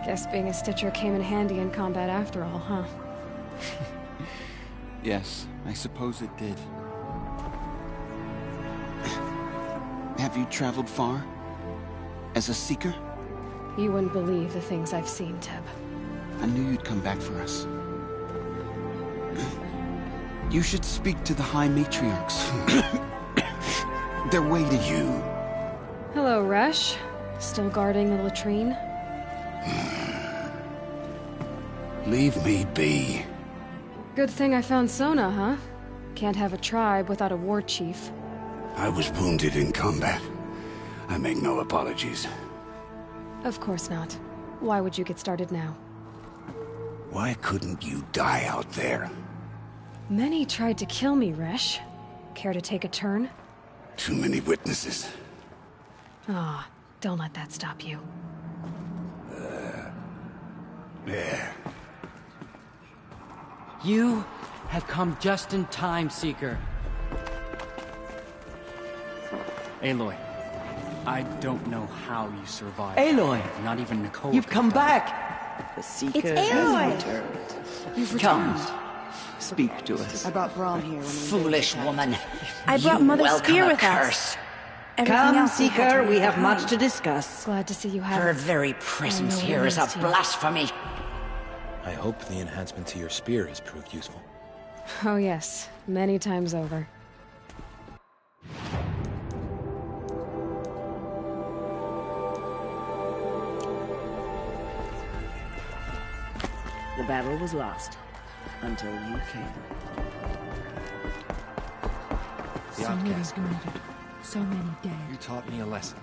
Guess being a Stitcher came in handy in combat after all, huh? Yes, I suppose it did. Have you traveled far? As a Seeker? You wouldn't believe the things I've seen, Teb. I knew you'd come back for us. You should speak to the High Matriarchs. They're waiting. You. Hello, Resh. Still guarding the latrine? Leave me be. Good thing I found Sona, huh? Can't have a tribe without a war chief. I was wounded in combat. I make no apologies. Of course not. Why would you get started now? Why couldn't you die out there? Many tried to kill me, Resh. Care to take a turn? Too many witnesses. Ah, don't let that stop you. There. You have come just in time, Seeker. Aloy, I don't know how you survived. Aloy! Not even Nicole. You've come back! The Seeker It's Aloy! has returned. You've Come, returned. speak to us. I brought Brahm here when we Foolish woman. I brought You Mother's welcome spear a with curse. us. Everything Come, else we had to Seeker, leave we have behind. much to discuss. Glad to see you have Her it. very I presence know what here it is a means to you. blasphemy. I hope the enhancement to your spear has proved useful. Oh yes, many times over. The battle was lost. Until you came. The So many outcast girl. wounded, so many dead. You taught me a lesson.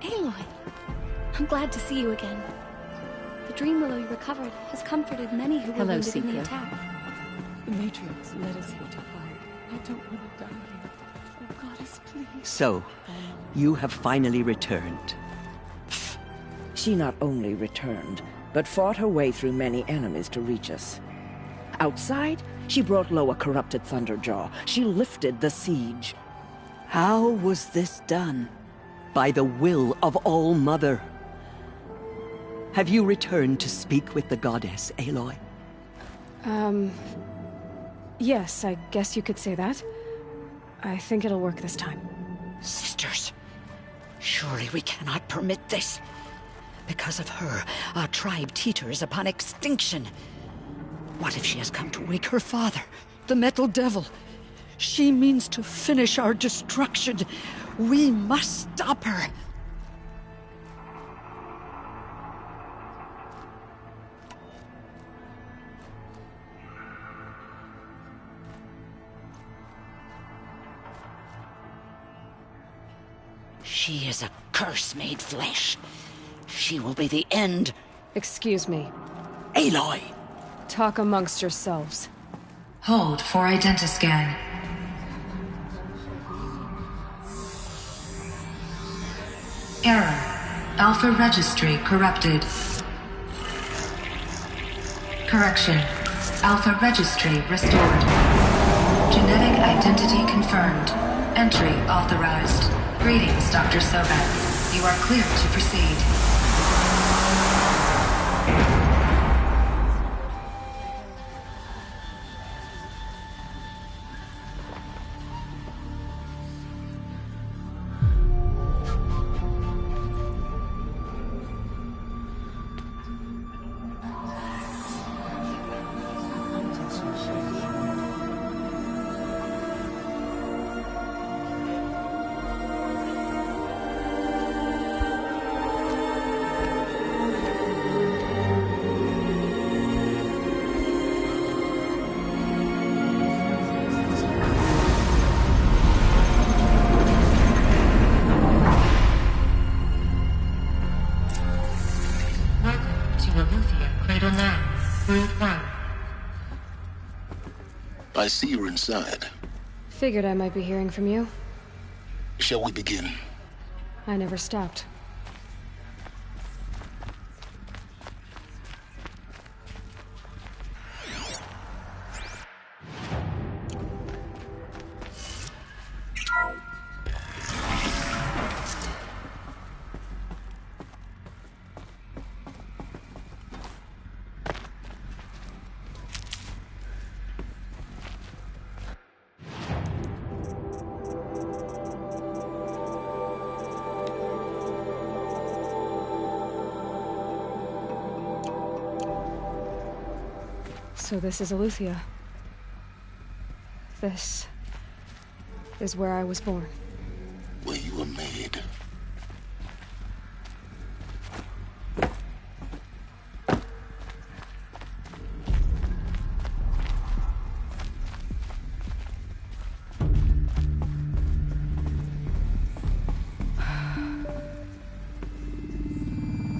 Aloy, I'm glad to see you again. The dream willow you recovered has comforted many who were Hello, wounded in the Seeker. attack. The Matrix led us here to fight. I don't want to die here. Oh, Goddess, please. So, you have finally returned. She not only returned, but fought her way through many enemies to reach us. Outside, she brought low a corrupted Thunderjaw. She lifted the siege. How was this done? By the will of All Mother. Have you returned to speak with the goddess, Aloy? Yes, I guess you could say that. I think it'll work this time. Sisters, surely we cannot permit this. Because of her, our tribe teeters upon extinction. What if she has come to wake her father, the Metal Devil? She means to finish our destruction. We must stop her. She is a curse made flesh. She will be the end. Excuse me. Aloy! Talk amongst yourselves. Hold for identiscan. Error. Alpha registry corrupted. Correction. Alpha registry restored. Genetic identity confirmed. Entry authorized. Greetings, Dr. Sobek. You are clear to proceed. I see you're inside. Figured I might be hearing from you. Shall we begin? I never stopped. So this is Aletheia. This is where I was born. Where you were made.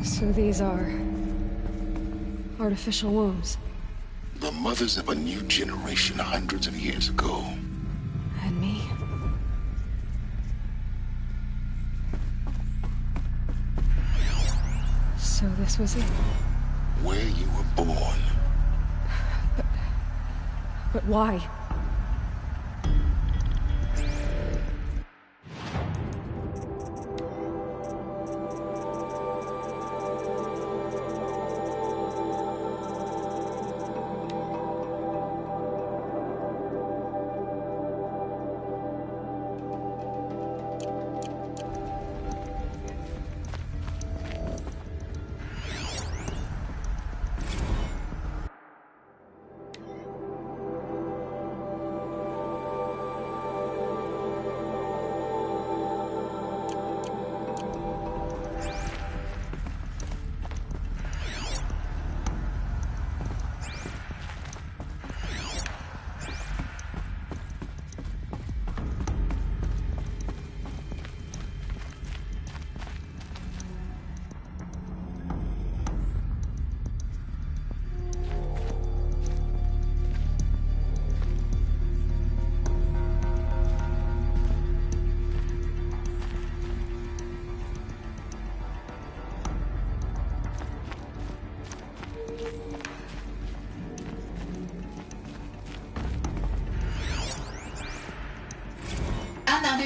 So these are artificial wombs. The mothers of a new generation hundreds of years ago. And me? So this was it. Where you were born. But why?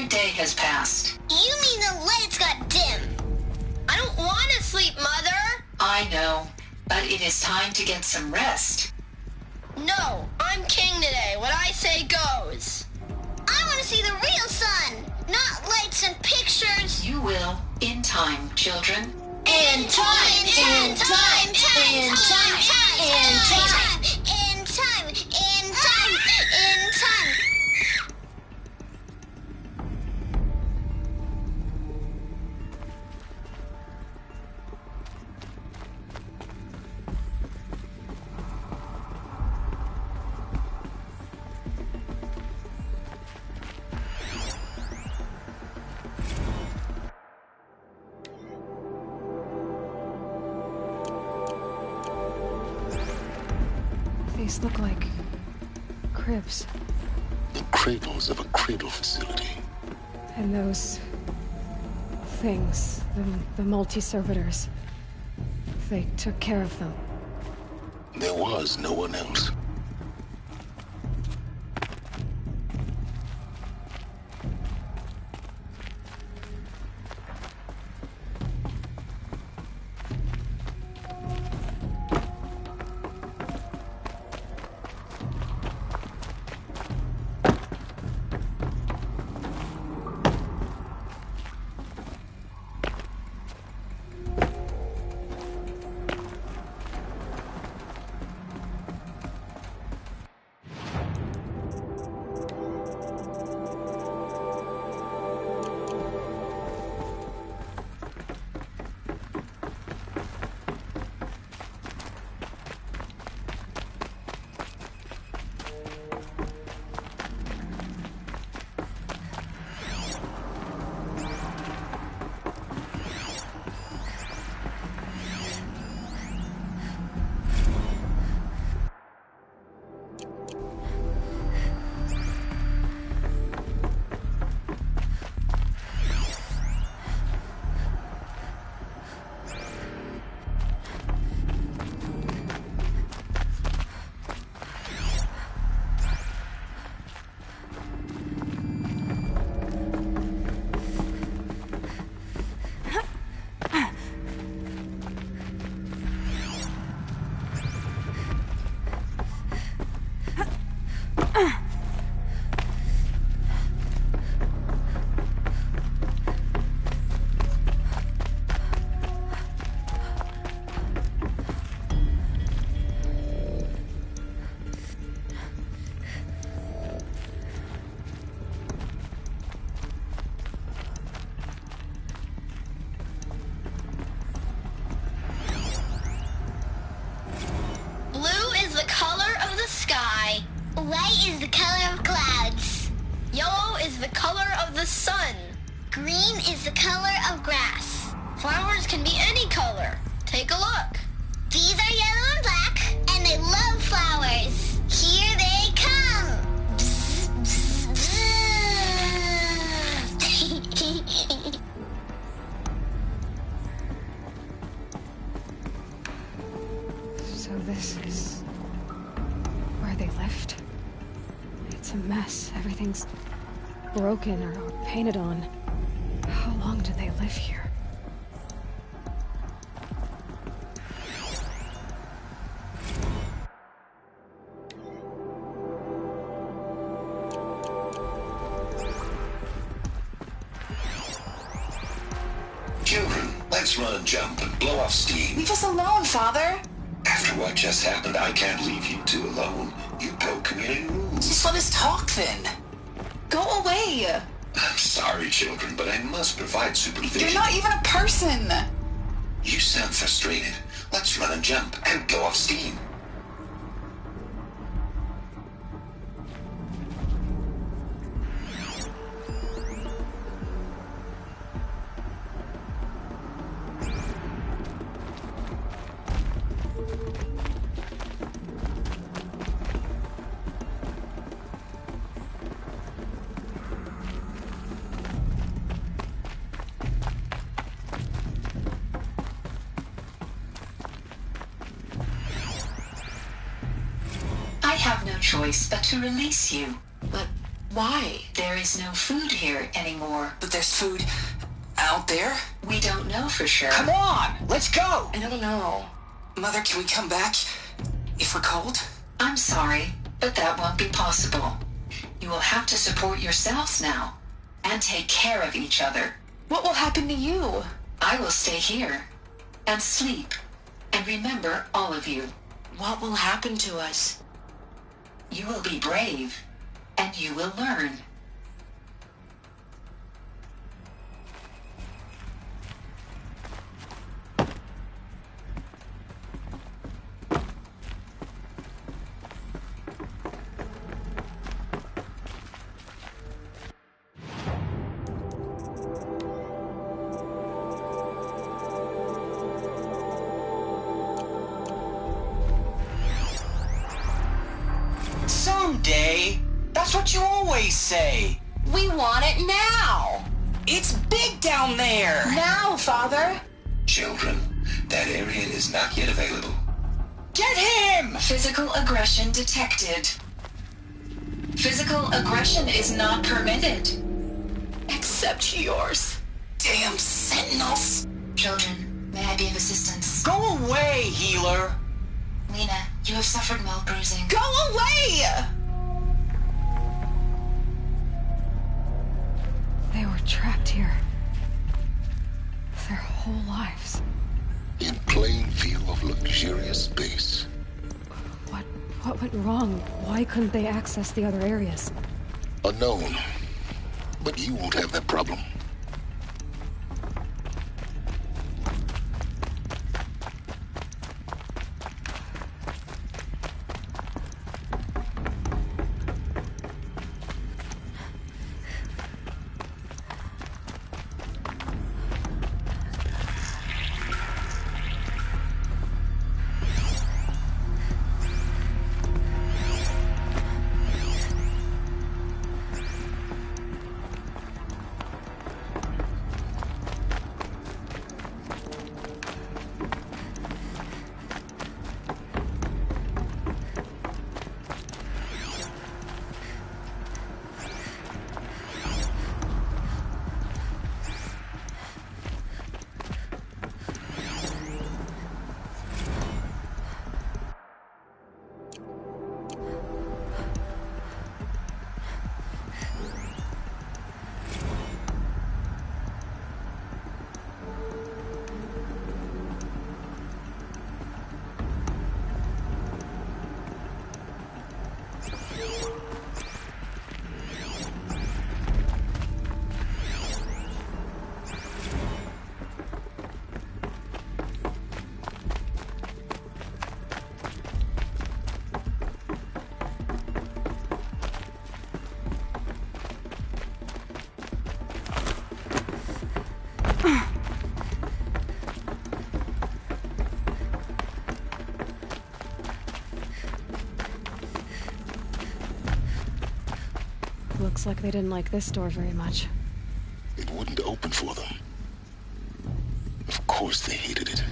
Another day has passed. You mean the lights got dim? I don't want to sleep, Mother! I know, but it is time to get some rest. No, I'm king today. What I say goes. I want to see the real sun, not lights and pictures. You will, in time, children. In time, in time, in time, in time, in time, in time, in time. These look like cribs. The cradles of a cradle facility. And those things, the multi-servitors, they took care of them. There was no one else. White is the color of clouds. Yellow is the color of the sun. Green is the color of grass. Flowers can be any color. Take a look. These are yellow and black, and they love flowers. Here they come. Bzz, bzz, bzz. So this is where they lived? It's a mess. Everything's broken or painted on. How long did they live here? Children, let's run and jump and blow off steam. Leave us alone, Father. After what just happened, I can't leave you two alone. You broke community rules. Just let us talk then. Go away. I'm sorry, children, but I must provide supervision. You're not even a person. You sound frustrated. Let's run and jump and blow off steam. I have no choice but to release you. But Why? There is no food here anymore. But there's food out there? We don't know for sure. Come on! Let's go! I don't know. Mother, can we come back if we're cold? I'm sorry, but that won't be possible. You will have to support yourselves now, and take care of each other. What will happen to you? I will stay here, and sleep, and remember all of you. What will happen to us? You will be brave, and you will learn. Someday? That's what you always say. We want it now. It's big down there. Now, Father. Children, that area is not yet available. Get him! Physical aggression detected. Physical aggression is not permitted. Except yours. Damn sentinels. Children, may I be of assistance? Go away, healer. Lena, you have suffered mild bruising. Go away! They were trapped here. Their whole lives. In plain view of luxurious space. What went wrong? Why couldn't they access the other areas? Unknown. But you won't have that problem. Looks like they didn't like this door very much. It wouldn't open for them. Of course they hated it.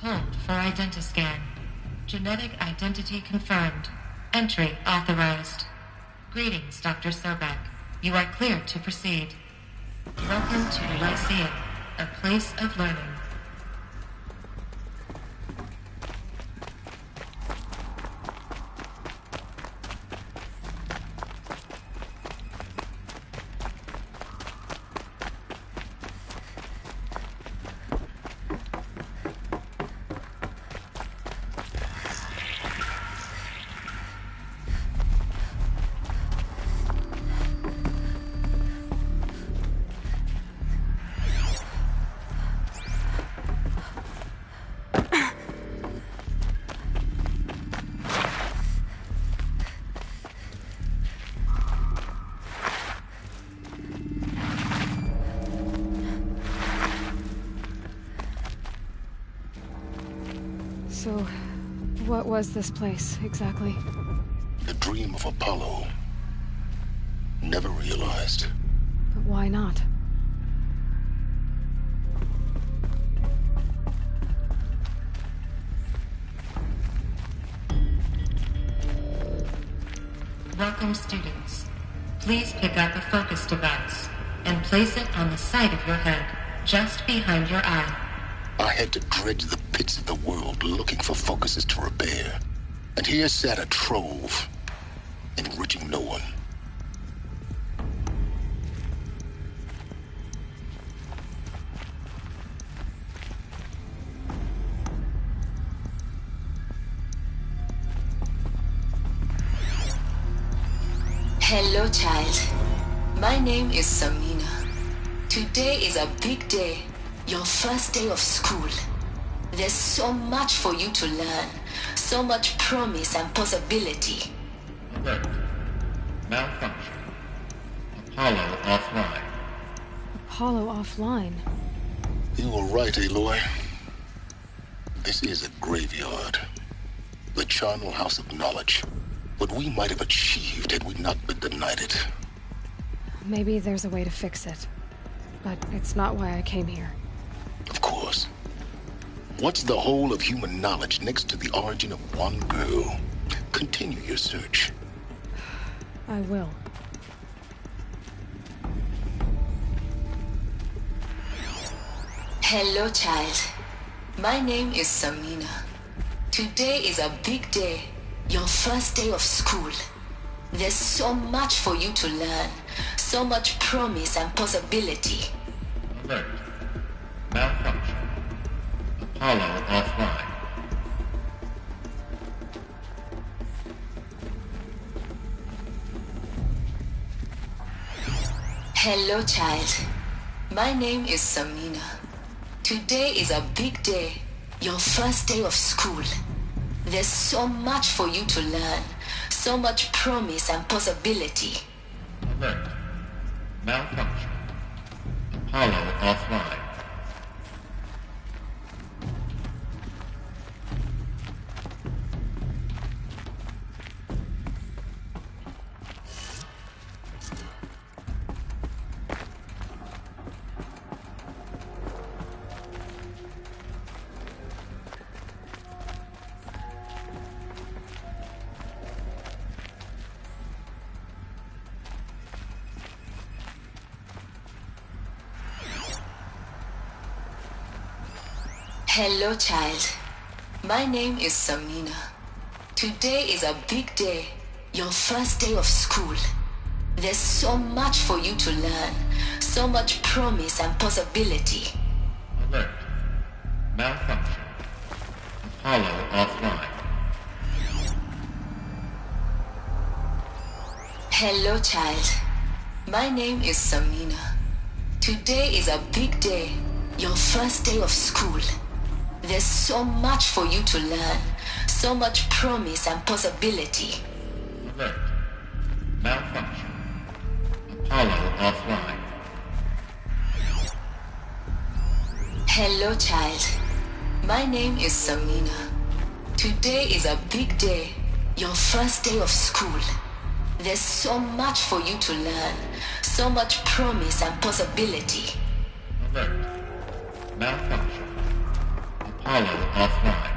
Hold for identiscan. Genetic identity confirmed. Entry authorized. Greetings, Dr. Sobek. You are clear to proceed. Welcome to the Lyceum, a place of learning. So, what was this place, exactly? The dream of Apollo. Never realized. But why not? Welcome, students. Please pick up a focus device and place it on the side of your head, just behind your eye. I had to dredge the pits of the world looking for focuses to repair. And here sat a trove, enriching no one. Hello, child. My name is Samina. Today is a big day, your first day of school. There's so much for you to learn, so much promise and possibility. Alert. Malfunction. Apollo offline. Apollo offline? You were right, Aloy. This is a graveyard. The charnel house of knowledge. What we might have achieved had we not been denied it. Maybe there's a way to fix it. But it's not why I came here. Of course. What's the whole of human knowledge next to the origin of one girl? Continue your search. I will. Hello, child. My name is Samina. Today is a big day, your first day of school. There's so much for you to learn, so much promise and possibility. Alert. Malfunction. Apollo offline. Hello, child. My name is Samina. Today is a big day, your first day of school. There's so much for you to learn, so much promise and possibility. Alert. Malfunction. Apollo offline. Hello, child. My name is Samina. Today is a big day, your first day of school. There's so much for you to learn, so much promise and possibility. Alert. Malfunction. Apollo offline. Hello, child. My name is Samina. Today is a big day, your first day of school. There's so much for you to learn, so much promise and possibility. Alert. Malfunction. Apollo offline. Hello, child. My name is Samina. Today is a big day, your first day of school. There's so much for you to learn, so much promise and possibility. Alert. Malfunction. Apollo offline.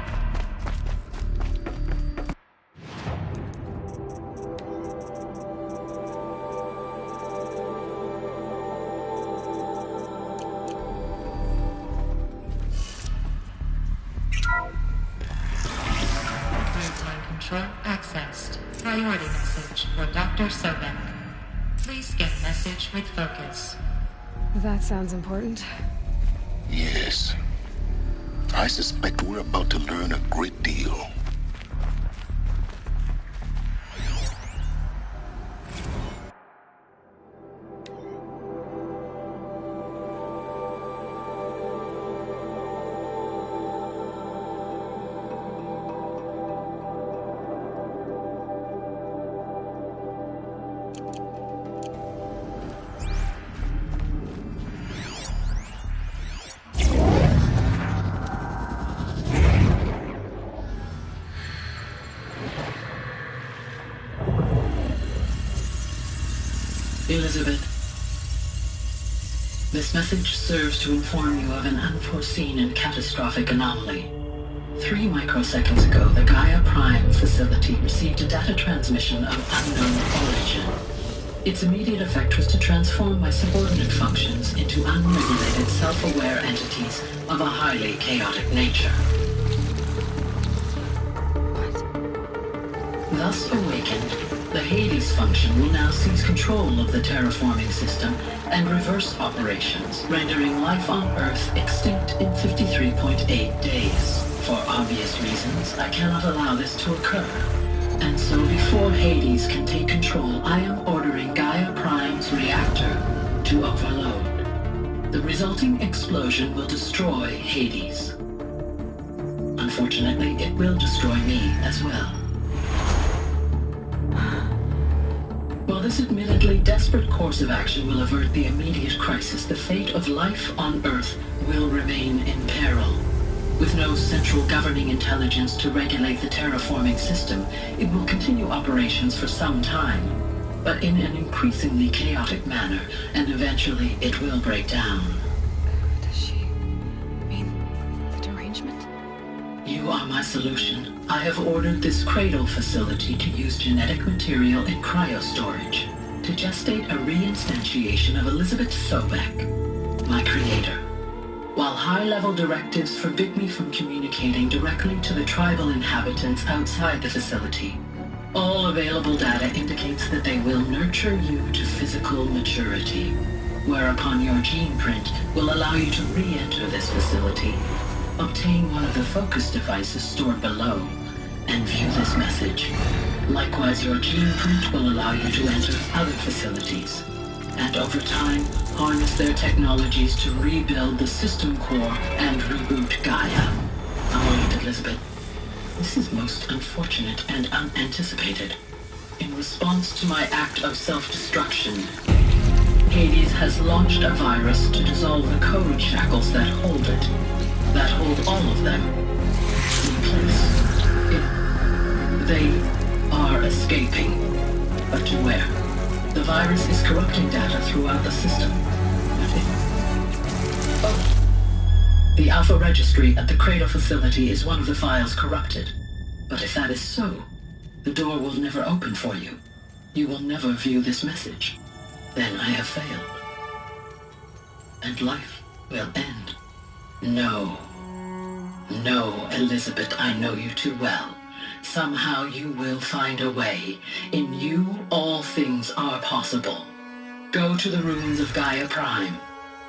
Baseline control accessed. Priority message for Dr. Sobek. Please get message with focus. That sounds important. Yes. I suspect we're about to learn a great deal. Elizabeth, this message serves to inform you of an unforeseen and catastrophic anomaly. 3 microseconds ago, the Gaia Prime facility received a data transmission of unknown origin. Its immediate effect was to transform my subordinate functions into unregulated, self-aware entities of a highly chaotic nature. Thus awakened, the Hades function will now seize control of the terraforming system and reverse operations, rendering life on Earth extinct in 53.8 days. For obvious reasons, I cannot allow this to occur. And so before Hades can take control, I am ordering Gaia Prime's reactor to overload. The resulting explosion will destroy Hades. Unfortunately, it will destroy me as well. While this admittedly desperate course of action will avert the immediate crisis, the fate of life on Earth will remain in peril. With no central governing intelligence to regulate the terraforming system, it will continue operations for some time, but in an increasingly chaotic manner, and eventually it will break down. Does she mean the derangement? You are my solution. I have ordered this cradle facility to use genetic material in cryostorage to gestate a reinstantiation of Elizabeth Sobek, my creator. While high-level directives forbid me from communicating directly to the tribal inhabitants outside the facility, all available data indicates that they will nurture you to physical maturity, whereupon your gene print will allow you to re-enter this facility, obtain one of the focus devices stored below, and view this message. Likewise, your gene print will allow you to enter other facilities, and over time, harness their technologies to rebuild the system core and reboot Gaia. A moment, Elizabeth. This is most unfortunate and unanticipated. In response to my act of self-destruction, Hades has launched a virus to dissolve the code shackles that hold it, that hold all of them in place. They are escaping, but to where? The virus is corrupting data throughout the system. The Alpha Registry at the Cradle facility is one of the files corrupted. But if that is so, the door will never open for you. You will never view this message. Then I have failed. And life will end. No. No, Elizabeth, I know you too well. Somehow you will find a way. In you, all things are possible. Go to the ruins of Gaia Prime.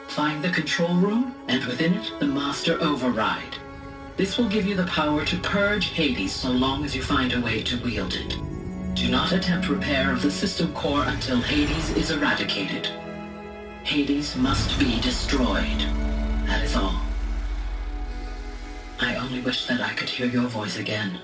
Find the control room, and within it, the Master Override. This will give you the power to purge Hades so long as you find a way to wield it. Do not attempt repair of the system core until Hades is eradicated. Hades must be destroyed. That is all. I only wish that I could hear your voice again.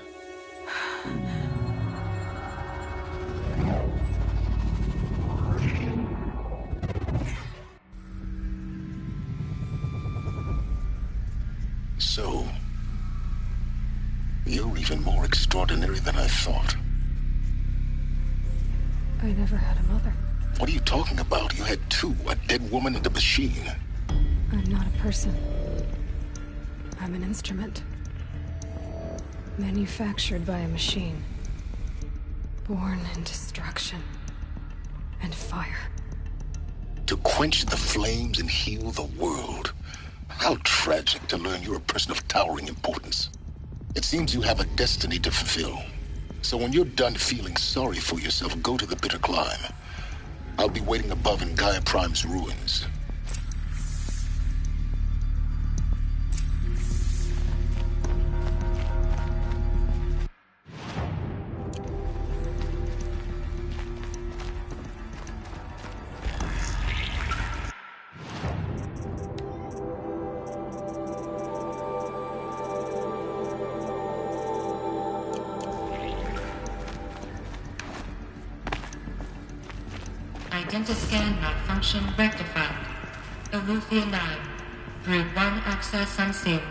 So, you're even more extraordinary than I thought. I never had a mother. What are you talking about? You had 2, a dead woman and a machine. I'm not a person. I'm an instrument. Manufactured by a machine. Born in destruction and fire. To quench the flames and heal the world. How tragic to learn you're a person of towering importance. It seems you have a destiny to fulfill. So when you're done feeling sorry for yourself, go to the bitter climb. I'll be waiting above in Gaia Prime's ruins. Identiscan malfunction rectified. Eleuthia 9. Route 1 access unsealed.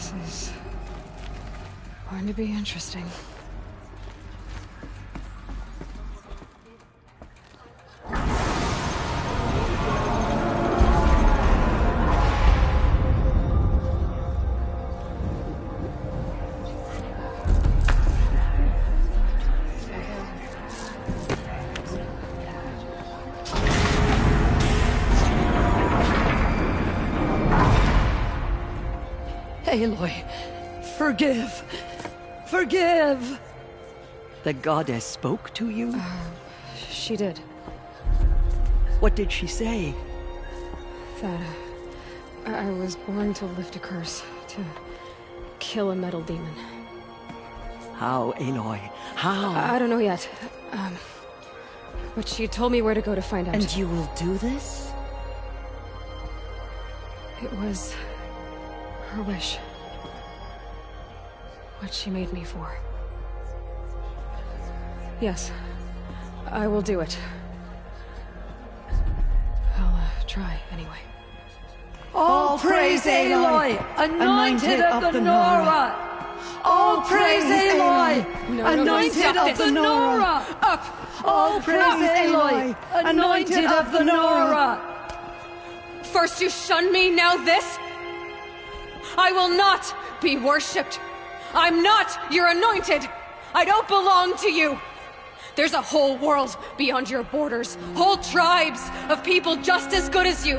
This is going to be interesting. Aloy, forgive! Forgive! The goddess spoke to you? She did. What did she say? That I was born to lift a curse, to kill a metal demon. How, Aloy? How? I don't know yet. But she told me where to go to find out. And you will do this? It was her wish. What she made me for. Yes, I will do it. I'll try anyway. All praise Aloy, anointed of the Nora! All praise Aloy, anointed of the Nora! Up! All praise Aloy, anointed of the Nora! First you shunned me, now this? I will not be worshipped. I'm not your anointed. I don't belong to you. There's a whole world beyond your borders, whole tribes of people just as good as you.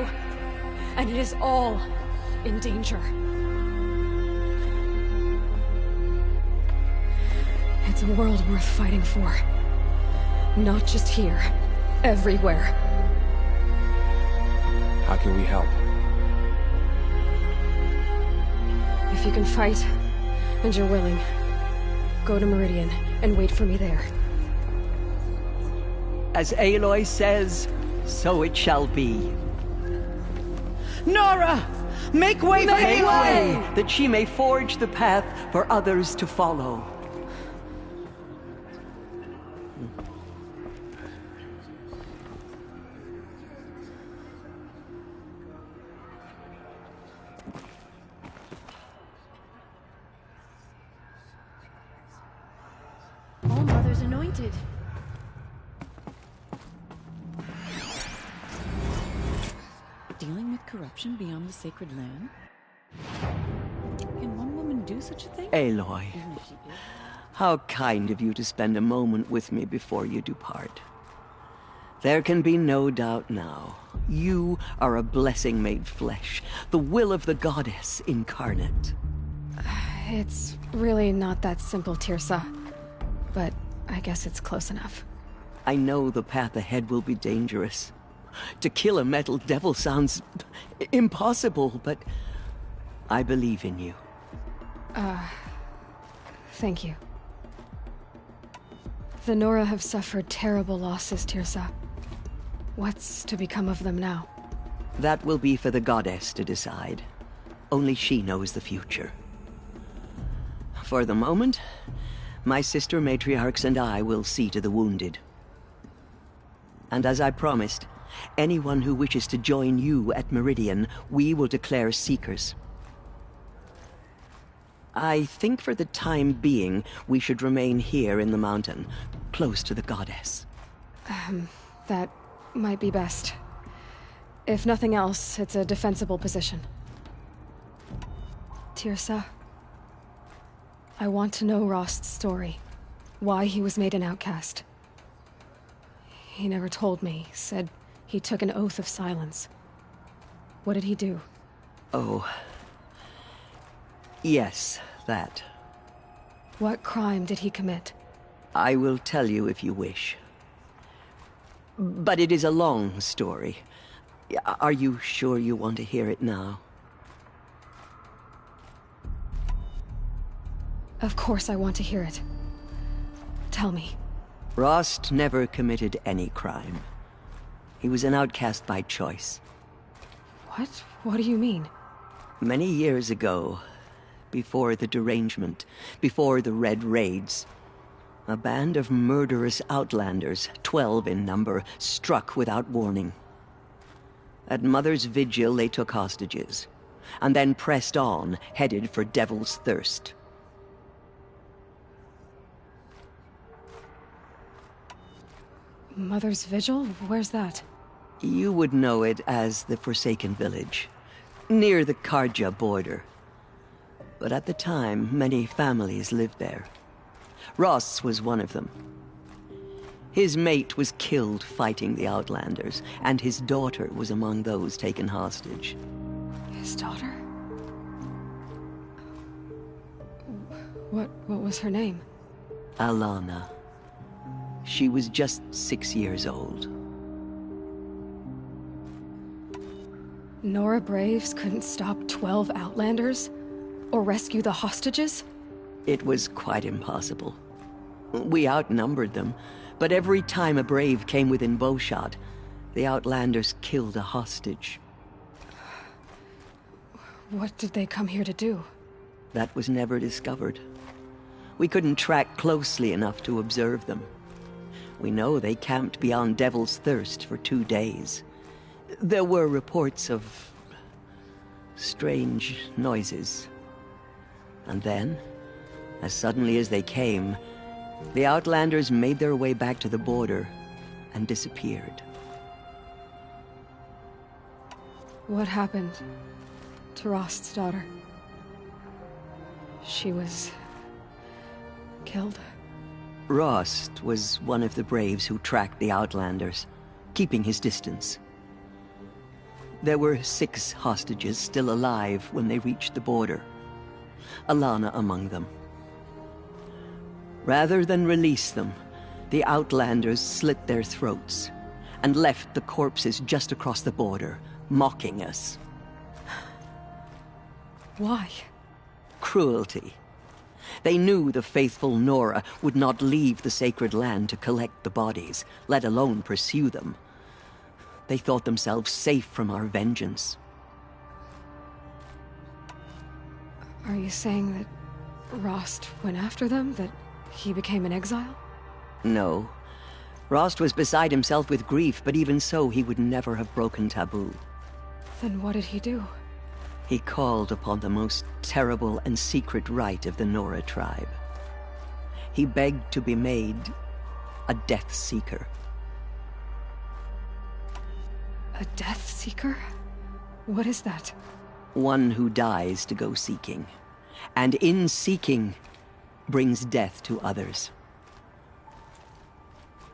And it is all in danger. It's a world worth fighting for. Not just here, everywhere. How can we help? If you can fight, and you're willing, go to Meridian and wait for me there. As Aloy says, so it shall be. Nora! Make way for Aloy! That she may forge the path for others to follow. All Mother's anointed. Dealing with corruption beyond the sacred land? Can one woman do such a thing? Aloy, Even if she is. how kind of you to spend a moment with me before you depart. There can be no doubt now. You are a blessing made flesh, the will of the goddess incarnate. It's really not that simple, Tirsa. But I guess it's close enough. I know the path ahead will be dangerous. To kill a metal devil sounds impossible, but I believe in you. Thank you. The Nora have suffered terrible losses, Tirsa. What's to become of them now? That will be for the goddess to decide. Only she knows the future. For the moment, my sister matriarchs and I will see to the wounded. And as I promised, anyone who wishes to join you at Meridian, we will declare seekers. I think for the time being, we should remain here in the mountain, close to the goddess. That might be best. If nothing else, it's a defensible position. Tirsa, I want to know Rost's story. Why he was made an outcast. He never told me, said he took an oath of silence. What did he do? Oh. Yes, that. What crime did he commit? I will tell you if you wish. But it is a long story. Are you sure you want to hear it now? Of course I want to hear it. Tell me. Rost never committed any crime. He was an outcast by choice. What? What do you mean? Many years ago, before the derangement, before the Red Raids, a band of murderous outlanders, 12 in number, struck without warning. At Mother's vigil, they took hostages. and then pressed on, headed for Devil's Thirst. Mother's Vigil? Where's that? You would know it as the Forsaken Village, near the Karja border. But at the time, many families lived there. Ross was one of them. His mate was killed fighting the Outlanders, and his daughter was among those taken hostage. His daughter? What was her name? Alana. She was just 6 years old. Nora Braves couldn't stop 12 Outlanders? Or rescue the hostages? It was quite impossible. We outnumbered them, but every time a Brave came within bowshot, the Outlanders killed a hostage. What did they come here to do? That was never discovered. We couldn't track closely enough to observe them. We know they camped beyond Devil's Thirst for 2 days. There were reports of strange noises. And then, as suddenly as they came, the Outlanders made their way back to the border and disappeared. What happened to Rost's daughter? She was killed? Rost was one of the Braves who tracked the Outlanders, keeping his distance. There were 6 hostages still alive when they reached the border. Alana among them. Rather than release them, the Outlanders slit their throats and left the corpses just across the border, mocking us. Why? Cruelty. They knew the faithful Nora would not leave the sacred land to collect the bodies, let alone pursue them. They thought themselves safe from our vengeance. Are you saying that Rost went after them? That he became an exile? No. Rost was beside himself with grief, but even so, he would never have broken taboo. Then what did he do? He called upon the most terrible and secret rite of the Nora tribe. He begged to be made a Death Seeker. A Death Seeker? What is that? One who dies to go seeking, and in seeking, brings death to others.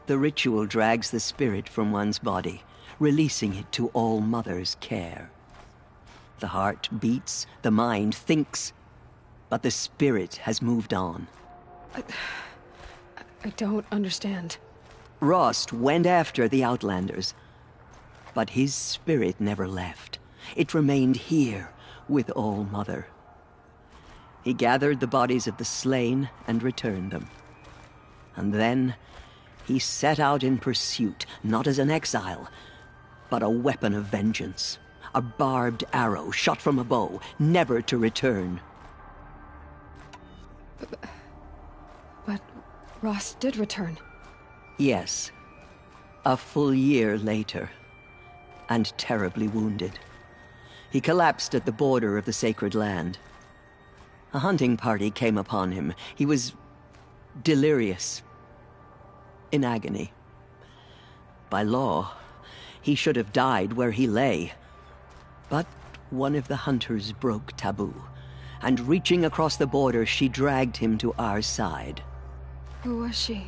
The ritual drags the spirit from one's body, releasing it to All Mother's care. The heart beats, the mind thinks, but the spirit has moved on. I don't understand. Rost went after the Outlanders, but his spirit never left. It remained here with All Mother. He gathered the bodies of the slain and returned them. And then he set out in pursuit, not as an exile, but a weapon of vengeance. A barbed arrow shot from a bow, never to return. But Rost did return. Yes. A full year later, and terribly wounded. He collapsed at the border of the sacred land. A hunting party came upon him. He was delirious, in agony. By law, he should have died where he lay. But one of the hunters broke taboo, and reaching across the border, she dragged him to our side. Who was she?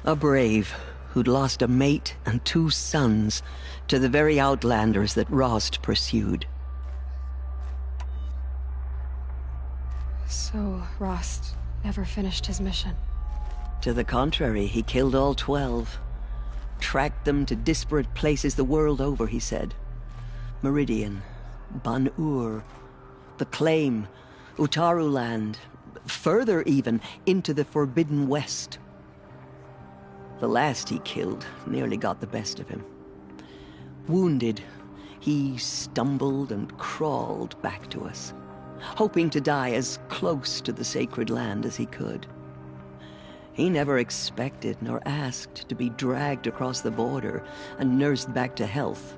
A brave who'd lost a mate and 2 sons to the very Outlanders that Rost pursued. So Rost never finished his mission? To the contrary, he killed all 12. Tracked them to disparate places the world over, he said. Meridian, Ban-Ur, the Claim, Utaru Land, further even, into the Forbidden West. The last he killed nearly got the best of him. Wounded, he stumbled and crawled back to us, hoping to die as close to the sacred land as he could. He never expected nor asked to be dragged across the border and nursed back to health.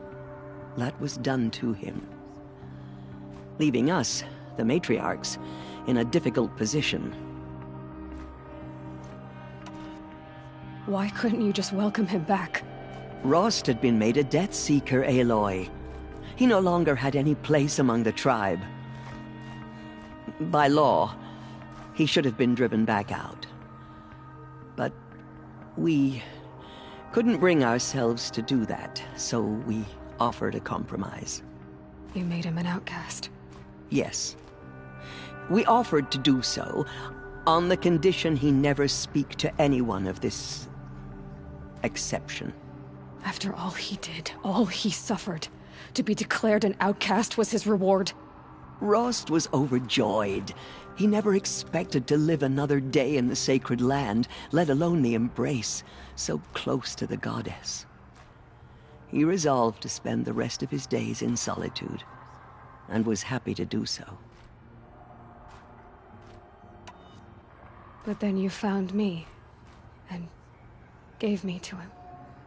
That was done to him. leaving us, the matriarchs, in a difficult position. Why couldn't you just welcome him back? Rost had been made a Death Seeker, Aloy. He no longer had any place among the tribe. By law, he should have been driven back out. But we couldn't bring ourselves to do that, so we offered a compromise. You made him an outcast. Yes. We offered to do so on the condition he never speak to anyone of this exception. After all he did, all he suffered, to be declared an outcast was his reward. Rost was overjoyed. He never expected to live another day in the sacred land, let alone the embrace, so close to the goddess. He resolved to spend the rest of his days in solitude, and was happy to do so. But then you found me, and gave me to him.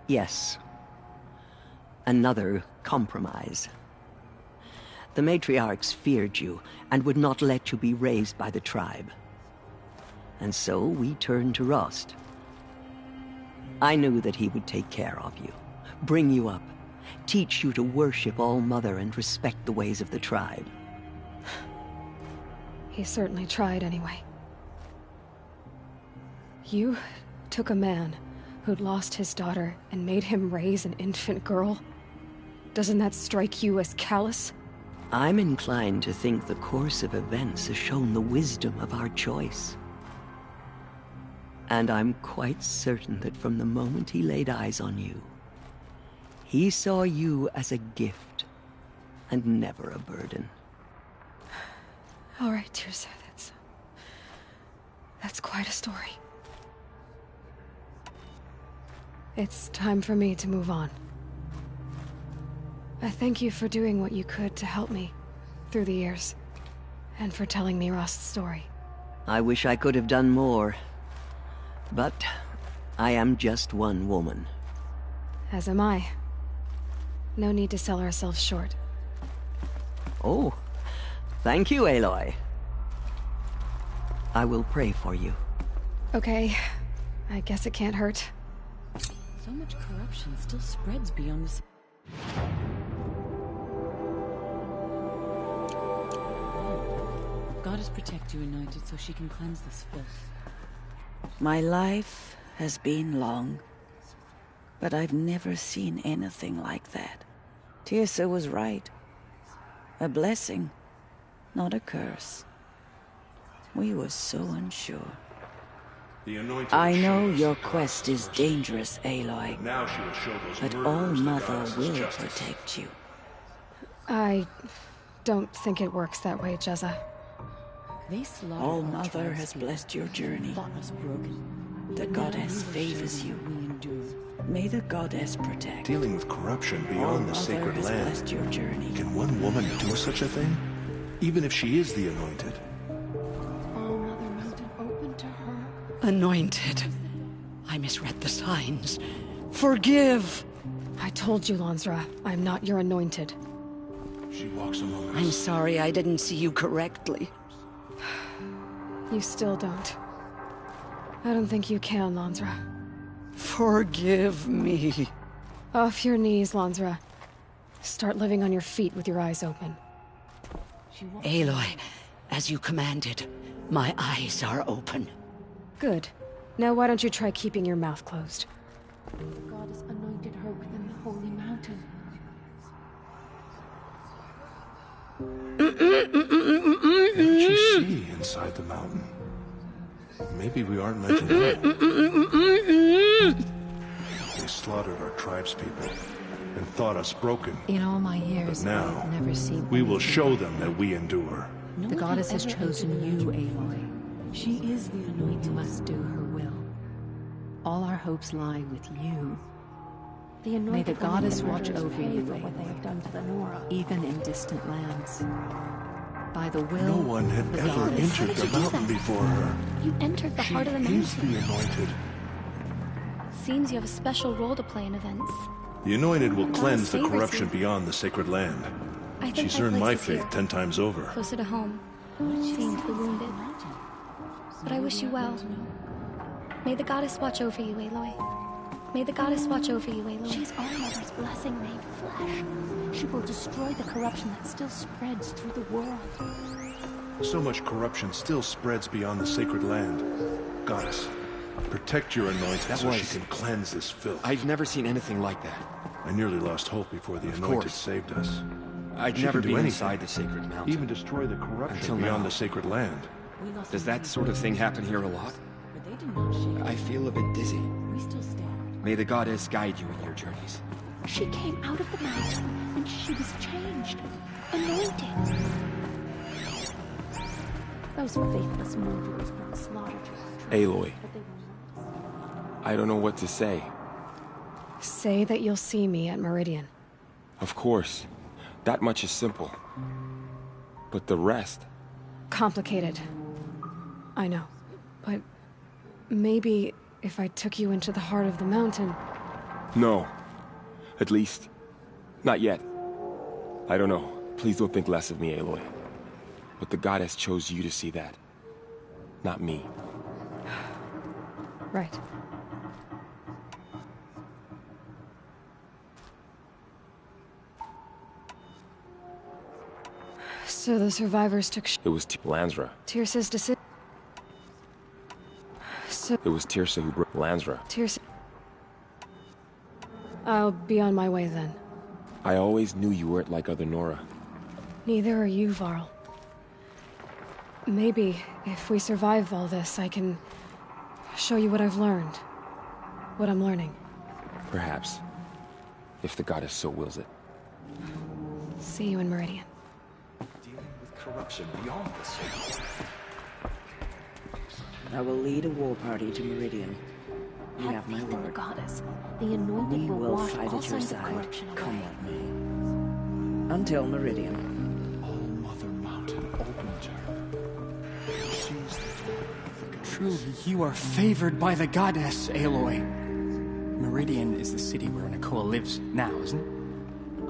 Yes. Another compromise. The matriarchs feared you, and would not let you be raised by the tribe. And so we turned to Rost. I knew that he would take care of you, bring you up, teach you to worship All-Mother and respect the ways of the tribe. He certainly tried anyway. You took a man who'd lost his daughter and made him raise an infant girl? Doesn't that strike you as callous? I'm inclined to think the course of events has shown the wisdom of our choice. And I'm quite certain that from the moment he laid eyes on you, he saw you as a gift, and never a burden. All right, Tirsa, that's quite a story. It's time for me to move on. I thank you for doing what you could to help me through the years, and for telling me Rost's story. I wish I could have done more, but I am just one woman. As am I. No need to sell ourselves short. Oh, thank you, Aloy. I will pray for you. Okay, I guess it can't hurt. So much corruption still spreads beyond this. Goddess protect you, anointed, so she can cleanse this filth. My life has been long, but I've never seen anything like that. Tirsa was right. A blessing, not a curse. We were so unsure. I know your quest is dangerous, Aloy, but All-Mother will protect you. I don't think it works that way, Jezza. All-Mother has blessed your journey. The goddess favors you. May the goddess protect. Dealing with corruption beyond the sacred land. Blessed your journey. Can one woman do such a thing? Even if she is the anointed? All-Mother made it open to her. Anointed. I misread the signs. Forgive! I told you, Lansra, I'm not your anointed. She walks among us. I'm sorry I didn't see you correctly. You still don't. I don't think you can, Lansra. Forgive me. Off your knees, Lansra. Start living on your feet with your eyes open. Aloy, as you commanded, my eyes are open. Good. Now why don't you try keeping your mouth closed? The goddess anointed her within the holy mountain. What did she see inside the mountain? Maybe we aren't meant to know. They slaughtered our tribespeople and thought us broken. In all my years, But now, I've never seen we will anything. show them that we endure. The goddess has chosen you, Aloy. She is the anointed. You must do her will. All our hopes lie with you. May the goddess watch over you, what they have done to the Nora, even in distant lands. By the will No one had of the ever goddess. entered the mountain before her. You entered the heart of the She is mountain. the anointed. Seems you have a special role to play in events. The anointed will The cleanse the goddess favors corruption you. beyond the sacred land. I think She's my earned place my is faith here, 10 times over. closer to home, seeing to the wounded. But I wish you well. May the goddess watch over you, Aloy. May the goddess watch over you, Aloy. She's All Mother's blessing made flesh. She will destroy the corruption that still spreads through the world. So much corruption still spreads beyond the sacred land. Goddess, protect your anointed so she can cleanse this filth. I've never seen anything like that. I nearly lost hope before the anointed saved us. I'd She never can do been anything, inside the sacred mountain. even destroy the corruption Until beyond now. the sacred land. Does that sort of thing happen here a lot? I feel a bit dizzy. We still stand. May the goddess guide you in your journeys. She came out of the mountain, and she was changed, anointed. Those faithless murderers brought slaughter to our tree. Aloy. I don't know what to say. Say that you'll see me at Meridian. Of course. That much is simple. But the rest... Complicated. I know. But maybe if I took you into the heart of the mountain... No. At least, not yet. I don't know. Please don't think less of me, Aloy. But the goddess chose you to see that. Not me. Right. So the survivors took It was Lansra. Tirsa's decision. So It was Tirsa who broke Lansra. Tirsa... I'll be on my way then. I always knew you weren't like other Nora. Neither are you, Varl. Maybe, if we survive all this, I can show you what I've learned. What I'm learning. Perhaps. If the goddess so wills it. See you in Meridian. Dealing with corruption beyond the sacred. I will lead a war party to Meridian. You have my faith in the word. goddess. The anointed We will wash fight all at your signs of side, corruption come away. what may. Until Meridian. All Mother Mountain opened to her. She's the daughter of the Truly, you are favored by the goddess, Aloy. Meridian is the city where Nakoa lives now, isn't it?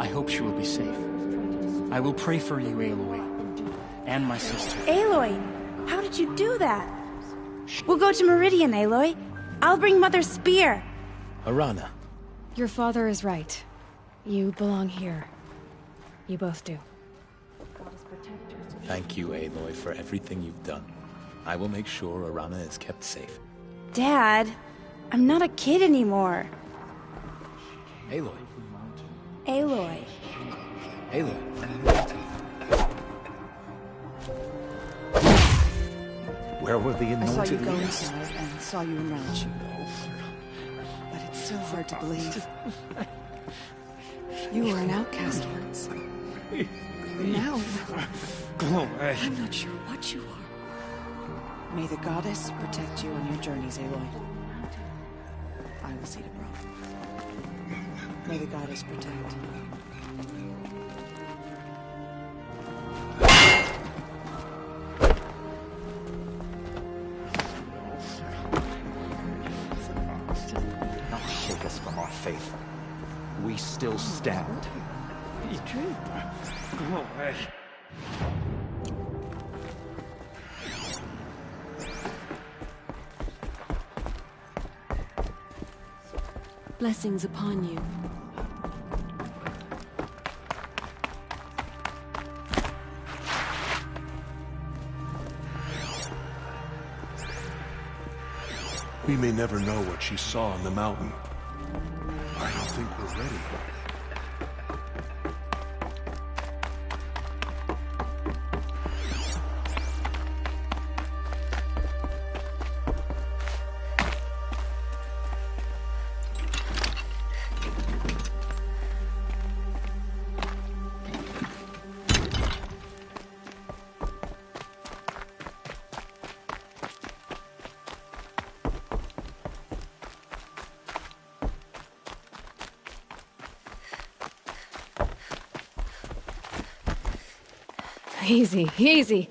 I hope she will be safe. I will pray for you, Aloy. And my sister. Aloy, how did you do that? We'll go to Meridian, Aloy. I'll bring Mother's spear. Arana. Your father is right. You belong here. You both do. Thank you, Aloy, for everything you've done. I will make sure Arana is kept safe. Dad, I'm not a kid anymore. Aloy. Aloy. Aloy. Where were the I saw you anointed go leaders? inside and saw you around you. But it's still hard to believe. You were an outcast once. Now, Go away. I'm not sure what you are. May the goddess protect you on your journeys, Aloy. I will see to Bro. May the goddess protect. Not shake us from our faith. We still stand. It's true. Go away. Blessings upon you. We may never know what she saw on the mountain. I don't think we're ready. Easy, easy.